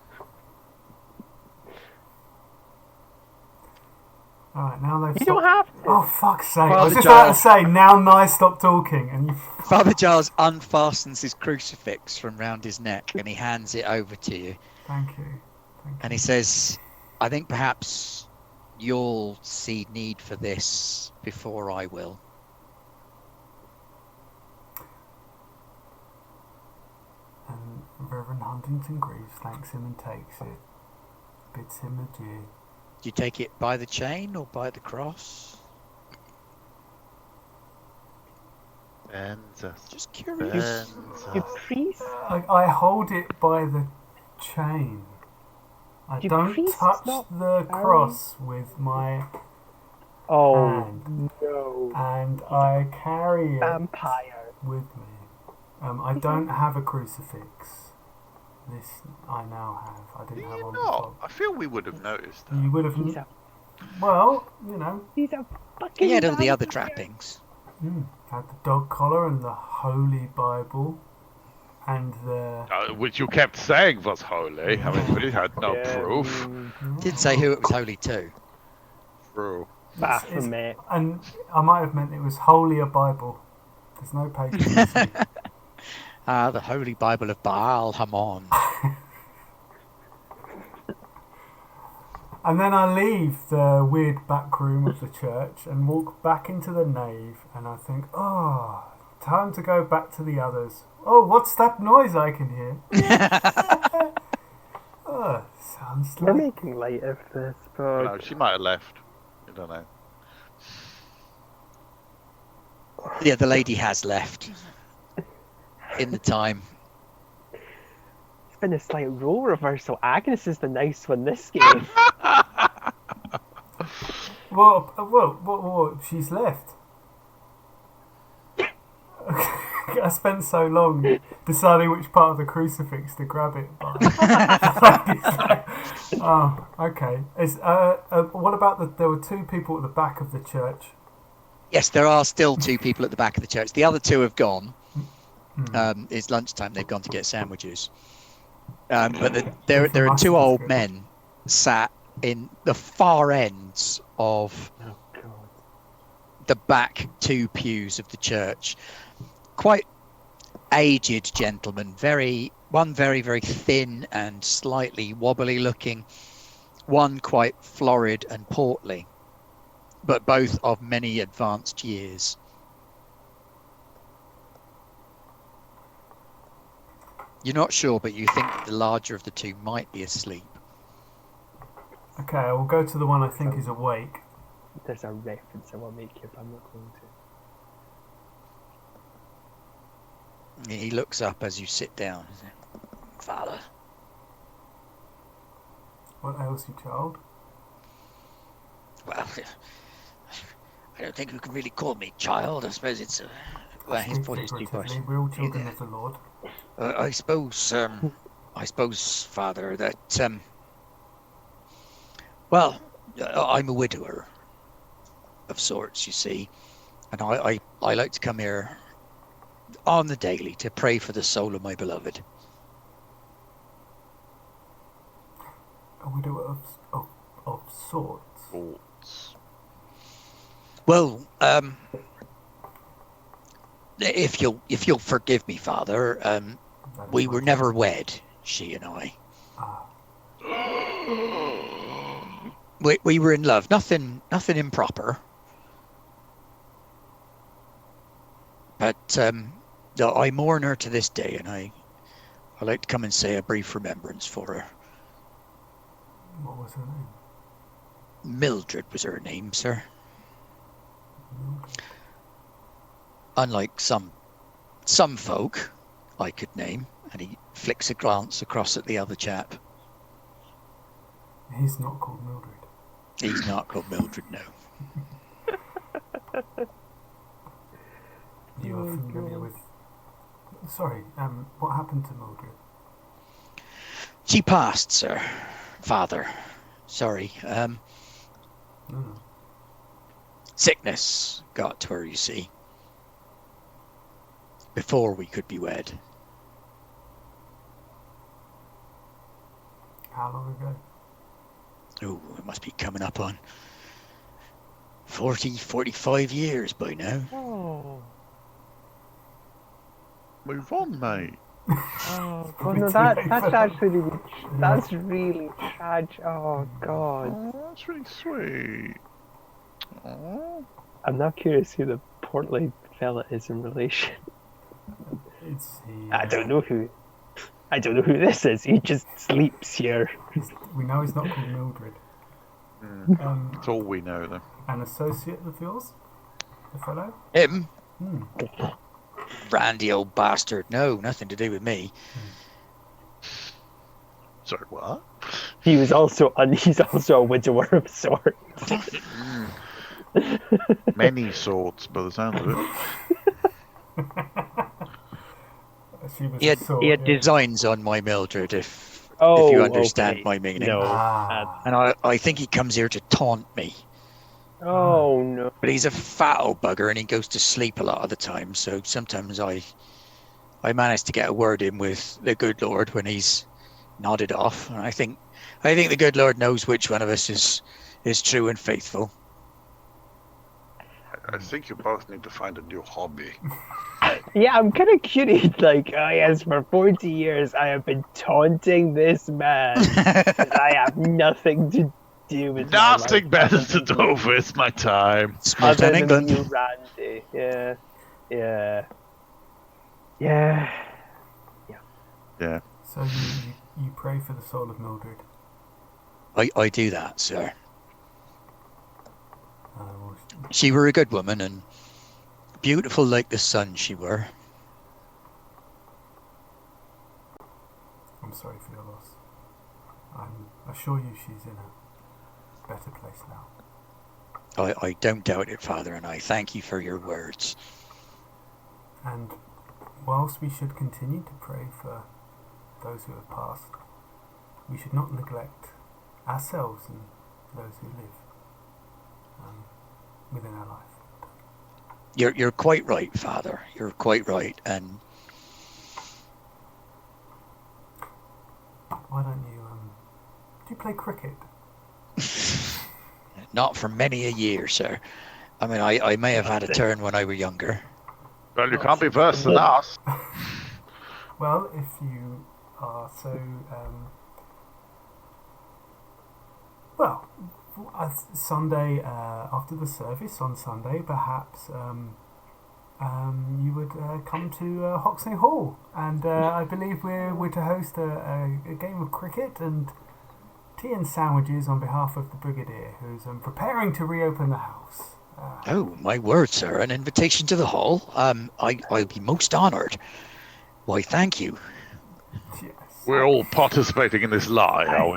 Alright, now they've You don't stopped. have to. Oh, fuck's sake. I was Father just about to Giles. say, now Nye stop talking, and you. Father Giles unfastens his crucifix from round his neck and he hands it over to you. Thank you. Thank And you. he says, I think perhaps you'll see need for this before I will. And Reverend Huntington Greaves thanks him and takes it. Bids him adieu. Do you take it by the chain or by the cross? Benza. Just curious. You Benza. priest. I hold it by the chain. I Do don't priests touch not the carry- cross with my Oh hand, no. and I carry it Vampire. with me. I don't have a crucifix. This I now have. I Do didn't have you one not? before. I feel we would have noticed that. You would have. He's a Well, you know, he's a fucking. He had all the other vampire. trappings. had the dog collar and the Holy Bible, and the. Which you kept saying was holy. I mean, we had no Yeah, proof. Didn't say who it was holy to. True. Baphomet. And I might have meant it was holier Bible. There's no pages missing. Ah, the Holy Bible of Baal Hamon. And then I leave the weird back room of the church and walk back into the nave, and I think, oh, time to go back to the others. Oh, what's that noise I can hear? Oh, sounds We're like. making light of this, but No, she might have left. I don't know. Yeah, the lady has left. In the time. it's been a slight role reversal. Agnes is the nice one this game. Well, she's left. I spent so long deciding which part of the crucifix to grab it by. Oh, okay. What about there were two people at the back of the church? Yes, there are still two people at the back of the church. The other two have gone. It's lunchtime. They've gone to get sandwiches. But there are two old men sat in the far ends of the back two pews of the church. Quite aged gentlemen, one very, very thin and slightly wobbly looking, one quite florid and portly, but both of many advanced years. You're not sure, but you think that the larger of the two might be asleep. Okay, I will go to the one I think is awake. There's a reference I will make here, but I'm not going to. He looks up as you sit down. Father. What ails you, child? Well, I don't think you can really call me child. I suppose it's well, his voice is too harsh. We're all children of the Lord. I suppose, Father, that well, I'm a widower of sorts, you see, and I like to come here on the daily to pray for the soul of my beloved. A widower of sorts. Well, if you'll forgive me, Father, we were never wed, she and I. We were in love, nothing improper. But I mourn her to this day, and I like to come and say a brief remembrance for her. What was her name? Mildred was her name, sir. Unlike some folk I could name, and he flicks a glance across at the other chap. He's not called Mildred. He's not called Mildred, no. You are familiar with... Sorry, what happened to Mildred? She passed, sir. Father. Sorry. Sickness got to her, you see. Before we could be wed. How long ago? Oh, it must be coming up on 45 years by now. Oh. Move on, mate. Oh, well, no, that's actually that's really tragic. Oh God. Oh, that's really sweet. Oh. I'm now curious who the portly fella is in relation. It's he. I don't know who this is. He just sleeps here. We know he's not called Mildred. That's all we know, then. An associate of yours? The fellow? Him? Randy old bastard. No, nothing to do with me. Sorry, what? He's also a widower of sorts. Many sorts, by the sound of it. He had designs on my Mildred, if Oh, you understand okay. my meaning. No. And I think he comes here to taunt me. Oh no. But he's a fat old bugger and he goes to sleep a lot of the time, so sometimes I manage to get a word in with the good Lord when he's nodded off. And I think the good Lord knows which one of us is true and faithful. I think you both need to find a new hobby. Yeah, I'm kind of curious. Like, oh yes, for 40 years I have been taunting this man, and I have nothing to do with Nothing better to do with my time. Small town England. You, Randy. Yeah. So you pray for the soul of Mildred? I do that, sir. She were a good woman and beautiful like the sun she were. I'm sorry for your loss. I assure you she's in a better place now. I don't doubt it, Father, and I thank you for your words. And whilst we should continue to pray for those who have passed, we should not neglect ourselves and those who live within our life. You're quite right, Father. You're quite right. And why don't you do you play cricket? not for many a year, sir. I mean, I may have had a turn when I were younger. Well, you can't be worse than us. Well, if you are so well, Sunday after the service on Sunday, perhaps you would come to Hoxne Hall, and I believe we're to host a game of cricket and tea and sandwiches on behalf of the Brigadier, who's preparing to reopen the house. Oh, my word, sir. An invitation to the hall? I'll be most honoured. Why, thank you. Yes. We're all participating in this lie, are we?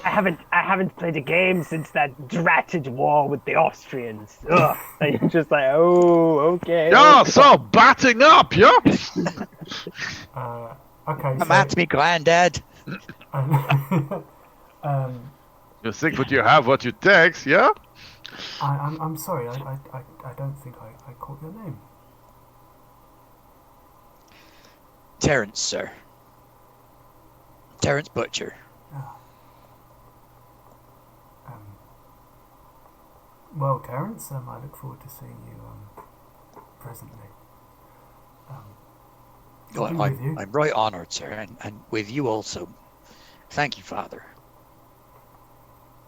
I haven't played a game since that dratted war with the Austrians. Ugh. And you're just like, oh, okay. Yeah, so batting up, yeah? Okay. Come at me, Grandad. You think what you have, what you take, yeah? I'm sorry. I don't think I caught your name. Terence, sir. Terence Butcher. Well, Terence, I look forward to seeing you presently. Well, with you. I'm right honoured, sir, and with you also. Thank you, Father.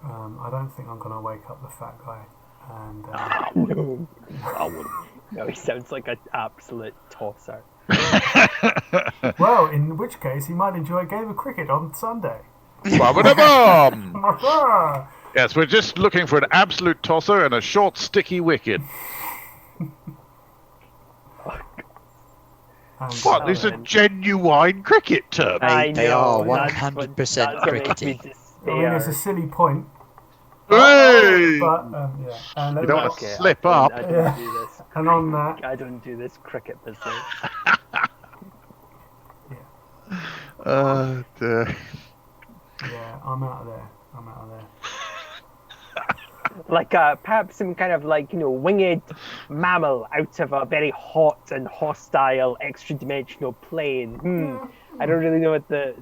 I don't think I'm going to wake up the fat guy. And No. No, he sounds like an absolute tosser. well, in which case he might enjoy a game of cricket on Sunday. Ba-ba-da-bum! Yes, we're just looking for an absolute tosser and a short, sticky wicket. What? These are genuine cricket terms. They are that's 100% what makes me crickety. I mean, it's a silly point, Hey! but yeah. And You don't want Okay, to slip I up. don't do this. And on that, I don't do this cricket business. Dear. yeah, I'm out of there. Like perhaps some kind of winged mammal out of a very hot and hostile extra-dimensional plane. I don't really know what the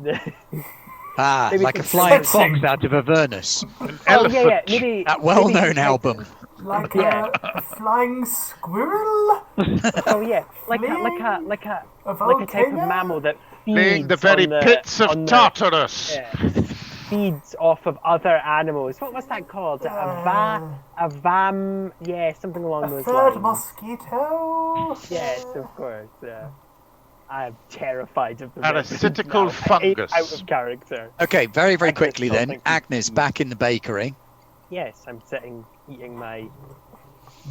Ah, Maybe like a it's flying sexing. fox out of Avernus. yeah, maybe That well-known maybe album. Like Yeah. a flying squirrel? Oh yeah, like a A type of volcano? mammal that Being feeds the very on the, pits of on the- Tartarus. yeah, feeds off of other animals. What was that called? A vam? Yeah, something along A those third lines. mosquito? Yes, of course. Yeah. I'm terrified of the Parasitical now. fungus. Out of character. Okay, very, very I just quickly don't then. think we- Agnes back in the bakery. Yes, I'm sitting eating my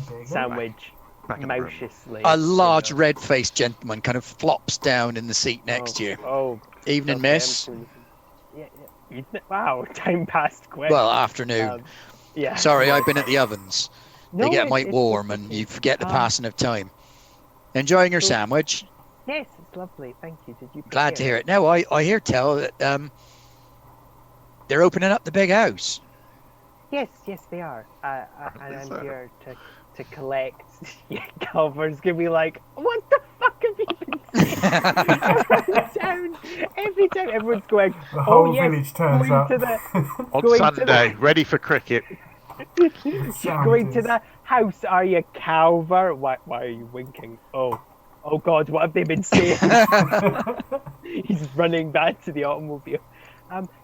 There you go. sandwich Back in the room. mouchiously. A large you know. red-faced gentleman kind of flops down in the seat next to you. Oh, Evening, okay, miss. Yeah. Wow, time passed quick. Well, afternoon. Yeah. Sorry, I've been at the ovens. They No, get it's- might it's warm okay. and you forget the Um, passing of time. Enjoying your so- sandwich? Yes, it's lovely. Thank you. Did you? Glad to prepare hear it. No, I hear tell that they're opening up the big house. Yes, they are. And Is I'm that- here to collect. Yeah, Culver's gonna be like, what the fuck have you been saying? Every time everyone's going, The whole oh yes, village turns going up. to the On going to Sunday, ready for cricket. going to Sandwiches. the house. Are you, Culver? Why are you winking? Oh God, what have they been saying? He's running back to the automobile.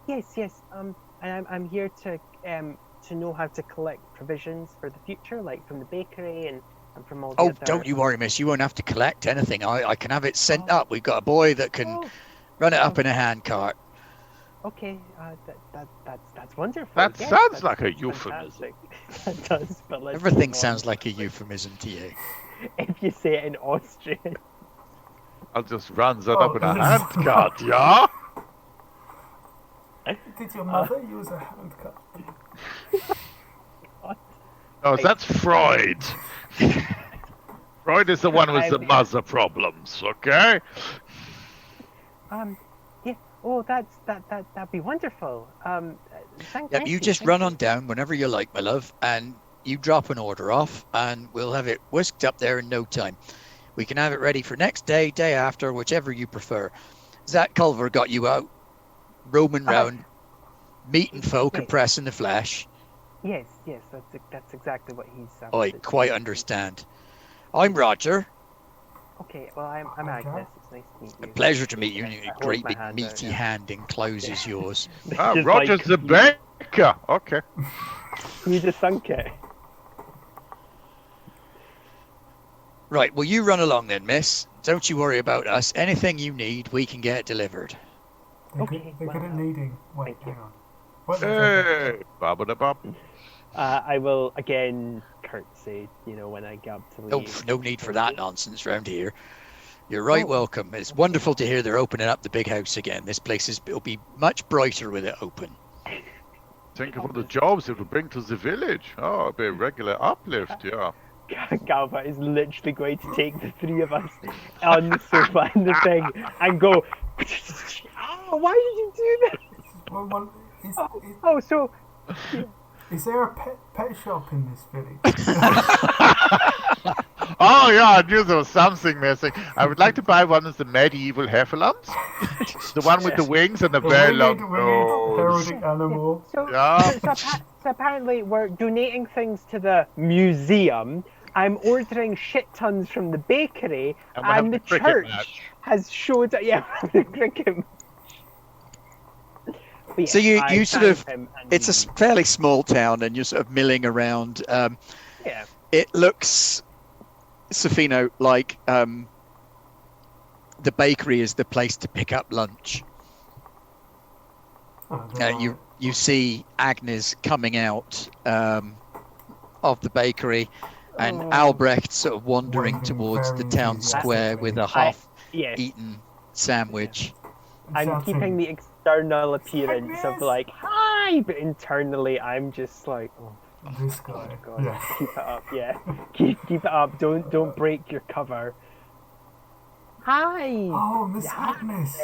Yes. And I'm here to know how to collect provisions for the future, like from the bakery and from all the Oh, other... don't you worry, miss. You won't have to collect anything. I can have it sent up. We've got a boy that can Oh, run it up in a handcart. okay, that's wonderful. That Yes, sounds that's like a euphemism. fantastic. That does, but let's Everything move on. sounds like a euphemism to you. If you say it in Austrian. I'll just run that up in a handcart, yeah? Did your mother use a handcuff? Oh, that's Freud. Freud is the one with the I'm- mother problems, okay? Yeah. Oh, that'd be wonderful. Thank Yep, you just thank run you. on down whenever you like, my love, and you drop an order off, and we'll have it whisked up there in no time. We can have it ready for next day, day after, whichever you prefer. Zach Culver got you out roaming round, meeting folk and yes. pressing the flesh. Yes, that's exactly what he's. I quite understand. I'm Roger. Okay, well, I'm Agnes. It's nice to meet you. A pleasure to meet you. I A hold great my big hand out, meaty yeah. hand encloses yours. Ah, Just Roger's like the baker. Okay. You just sunk it. Right, well, you run along then, miss. Don't you worry about us. Anything you need, we can get delivered. Okay, They're good at well, needing. Wait, thank you. hang on. What? Hey, babba-da-bop. I will again curtsy, when I get up to No, leave. no need for that nonsense round here. You're right, Oh. welcome. It's wonderful to hear they're opening up the big house again. This place will be much brighter with it open. Think of all the jobs it will bring to the village. Oh, it'll be a regular uplift, yeah. Galva is literally going to take the three of us on the sofa and the thing and go, oh, why did you do that? Well, Oh, so is there a pet shop in this village? Oh, yeah, I knew there was something missing. I would like to buy one of the medieval heffalumps. The one with the wings and the very long winged nose. heraldic animal. Yeah. So apparently we're donating things to the museum. I'm ordering shit tons from the bakery, And we're having and the a cricket church match. has showed up. Yeah, the cricket match. But So yes, I you sort of, thank him and it's a fairly small town and you're sort of milling around. yeah. It looks, Sofino, like the bakery is the place to pick up lunch. Oh, there are- You see Agnes coming out of the bakery, and Oh. Albrecht sort of wandering Waving towards the very town square with a enthusiastically. Yes, half-eaten sandwich. I'm shouting, keeping the external appearance of Agnes! like hi, but internally I'm just like, oh This guy. god, Yeah. keep it up, yeah, keep it up. Don't break your cover. Hi. Oh, Miss Yeah. Agnes.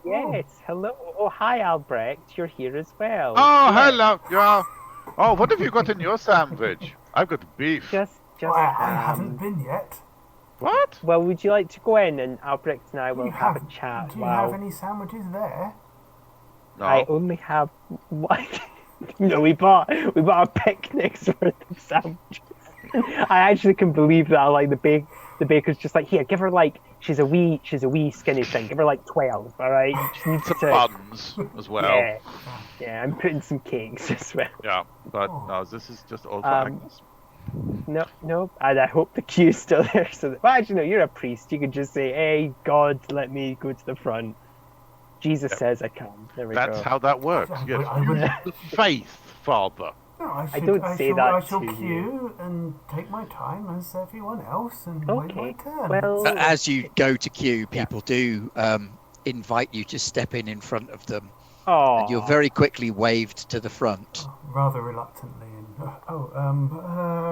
Yes, hello. Oh, hi, Albrecht. You're here as well. Oh, Yeah, hello. Yeah. Oh, what have you got in your sandwich? I've got beef. Just Oh, I haven't been yet. What? Well, would you like to go in and Albrecht and I Do will you have a chat? Do you while have any sandwiches there? No. I only have one. No, we bought a picnic's worth of sandwiches. I actually can believe that. Like the baker's just like, here, give her like she's a wee skinny thing. Give her like 12. All right, you just need Some to. buns as well. Yeah, yeah. I'm putting some cakes as well. Yeah, but Oh. no, this is just all for Um, Agnes. No, and I hope the queue's still there. So that, well, actually, no, you're a priest. You could just say, "Hey, God, let me go to the front." Jesus says I can. There we That's go. how that works. I Yes. would- The faith, Father. No, I don't say that I shall to you. queue and take my time as everyone else and wait my Okay, turn. well- As you go to queue, people do invite you to step in front of them, Oh, and you're very quickly waved to the front. Rather reluctantly.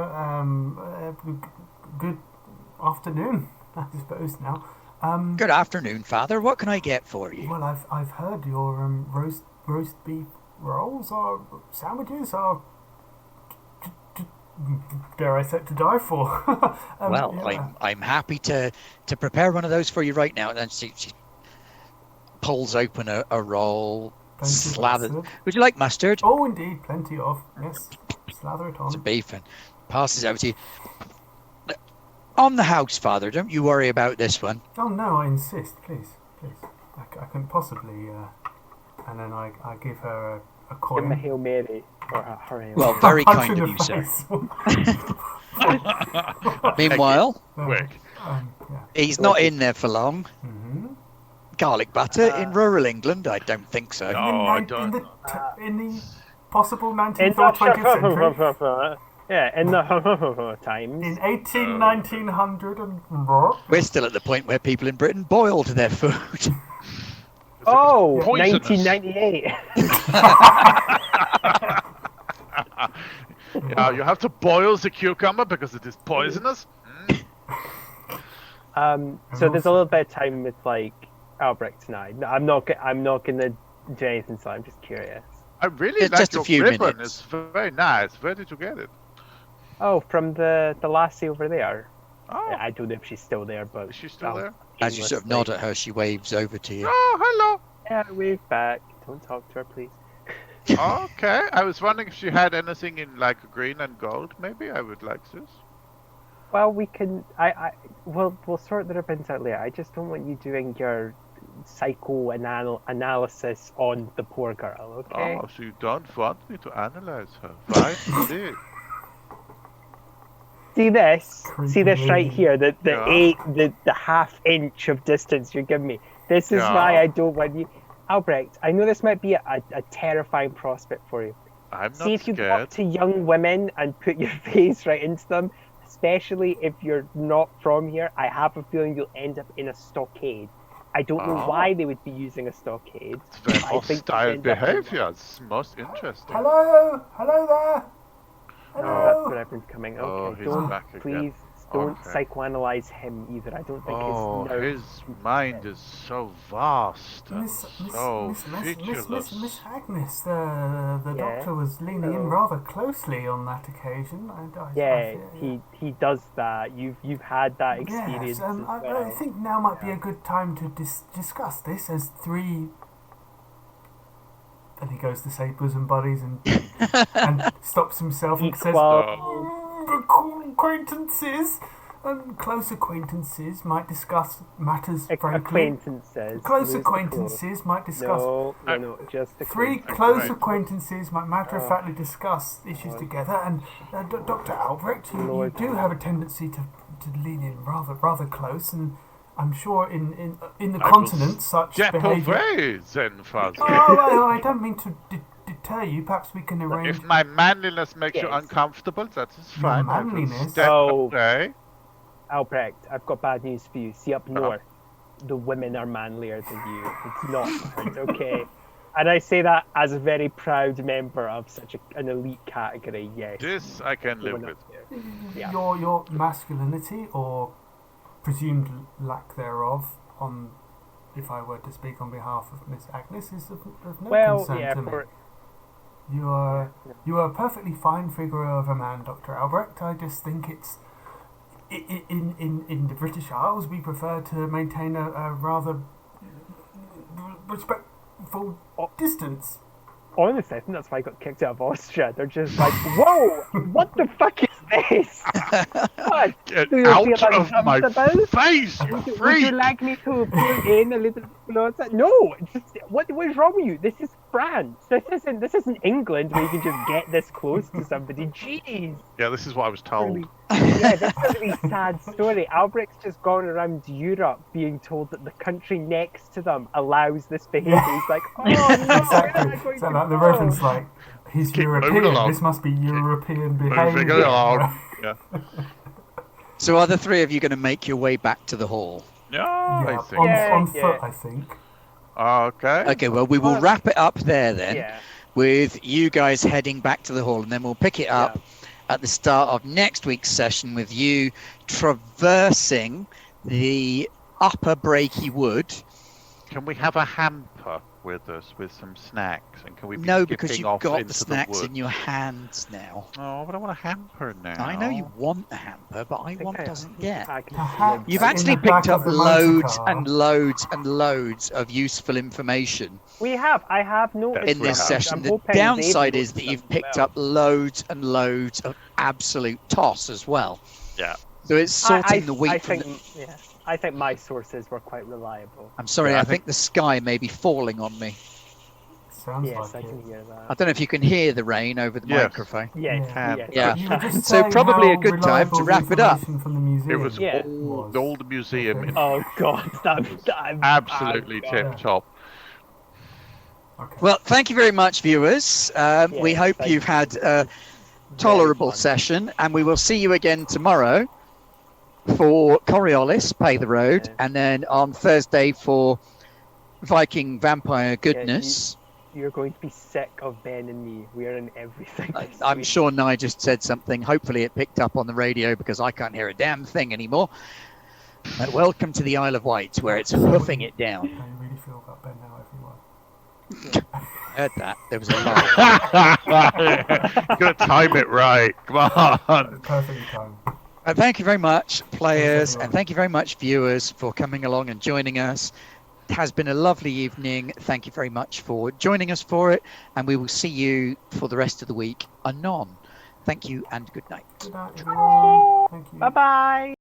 And good afternoon, I suppose now. Good afternoon, Father. What can I get for you? Well, I've heard your roast beef rolls or sandwiches are, dare I say, to die for. Well, yeah. I'm happy to prepare one of those for you right now. And then she pulls open a roll, Plenty of slathered. mustard. Would you like mustard? Oh, indeed, plenty of. Yes, slather it on. Some beef, and passes over to you. On the house, Father. Don't you worry about this one. Oh no, I insist, please. I couldn't possibly. And then I give her a give him a coin. Hail Mary or her Hail Well, Mary. very Punch kind in of the you, sir. face. Meanwhile, Quick. Yeah. he's not in there for long. Mm-hmm. Garlic butter in rural England? I don't think so. No. Oh, I don't- In the possible In 19th or 20th century. the yeah, in the times. In 1900 and what? We're still at the point where people in Britain boiled their food. Oh, Poisonous. 1998. Yeah, you have to boil the cucumber because it is poisonous. So there's a little bit of time with like Albrecht tonight. I'm not gonna do anything. So I'm just curious. I really It's like just a your few ribbon. minutes. It's very nice. Where did you get it? Oh, from the lassie over there. Oh, I don't know if she's still there, but is she still there? As you sort of nod at her, she waves over to you. Oh, hello. Yeah, wave back. Don't talk to her, please. Okay, I was wondering if she had anything in like green and gold. Maybe I would like this. Well, we can. We'll sort the ribbons out later. I just don't want you doing your psychoanalysis on the poor girl. Okay. Oh, so you don't want me to analyze her? Right, indeed. See this? See this Creepy right lady. here? The Yeah. the half inch of distance you're giving me. This is Yeah. why I don't want you, Albrecht. I know this might be a terrifying prospect for you. I'm See not if you go scared. up to young women and put your face right into them, especially if you're not from here. I have a feeling you'll end up in a stockade. I don't know Oh. why they would be using a stockade. It's very I think hostile you'll end up in one. behavior. It's most interesting. Hello, hello there. Oh, that's Hello. where everyone's coming. Oh, Okay, he's don't back again. please don't Okay. psychoanalyze him either. I don't think Oh, his nerves. his mind is so vast and Miss so featureless. Agnes, the Yeah. doctor was leaning in rather closely on that occasion. Yeah, he does that. You've had that experience. Yes, as I well. think now might be a good time to discuss this as three. And he goes to say bosom buddies and stops himself and says, Equal. acquaintances and close acquaintances might discuss matters frankly. Acquaintances. Close Lose the acquaintances might discuss. No, just Three acquaintances. close Right. acquaintances might matter-of-factly discuss issues together, and Dr. Albrecht, you Lord. do have a tendency to lean in rather close, and I'm sure in the I will continent such Get behaviour. away, then, father. Oh, I don't mean to deter you. Perhaps we can arrange. If my manliness makes you Yes. uncomfortable, that is fine. I will manliness? step Oh. away. Albrecht, I've got bad news for you. See, up north, the women are manlier than you. It's not hard, okay? And I say that as a very proud member of such an elite category, yes. This I can live Women with. up here. Yeah. Your masculinity or presumed lack thereof, on if I were to speak on behalf of Miss Agnes, is of no Well, concern yeah, to me. for, You are a perfectly fine figure of a man, Dr. Albrecht. I just think it's in the British Isles we prefer to maintain a rather respectful distance. honestly, I think that's why I got kicked out of Austria. They're just like, whoa, what the fuck is this? What? Get Do you out feel of my uncomfortable? face, you Would you freak! like me to pull in a little closer? No, what is wrong with you? This is France. This isn't England where you can just get this close to somebody. Jeez. Yeah, this is what I was told. Yeah, this is a really sad story. Albrecht's just gone around Europe being told that the country next to them allows this behaviour. He's like, oh no, where am I Exactly. going So to like the go? reference, like he's Keep moving European. along. This must be European Moving behaviour. along. Yeah. So are the three of you going to make your way back to the hall? Yeah, Yeah, I think. on Yeah. foot, I think. Okay. Okay, well, we will wrap it up there then, Yeah. with you guys heading back to the hall, and then we'll pick it up at the start of next week's session with you traversing the upper Breaky Wood. Can we have a hamper with us with some snacks? And can we be No, skipping because you've off got into the snacks wood? in your hands now. Oh, but I want a hamper now. I know you want a hamper, but I think want I- doesn't get. Perhaps You've in actually the back picked up of the loads motorcar. and loads and loads of useful information We have. I have noticed. in this have. session. I'm The hoping downside they've is that you've noticed picked them up loads and loads of absolute toss as well. Yeah. So it's sorting the wheat I from think, yeah, I think my sources were quite reliable. I'm sorry, Yeah, I I think the sky may be falling on me. Sounds Yes, like I can it. hear I that. don't know if you can hear the rain over the Yes. microphone. Yes, can. yes. Yeah. You were just So saying probably a how good time to reliable wrap the it up. information From the museum It was Yeah. all the old museum Okay. in Oh God, that absolutely oh, God. tip top. Okay. Well, thank you very much, viewers. We Yeah, hope thank you've you. had a tolerable Very fun. session, and we will see you again tomorrow for Coriolis, Pay the Road, Yeah. and then on Thursday for Viking Vampire Goodness. You're going to be sick of Ben and me. We are in everything. this I'm week. sure Nye just said something. Hopefully it picked up on the radio because I can't hear a damn thing anymore. Welcome to the Isle of Wight, where it's hoofing it down. How you really feel about Ben now, everyone? I heard that. There was a laugh. You've got to time it right. Come on. It's perfectly timed. Thank you very much, players, everyone. and thank you very much, viewers, for coming along and joining us. It has been a lovely evening. Thank you very much for joining us for it, and we will see you for the rest of the week anon. Thank you and good night. Good night, everyone. Thank you. Bye bye.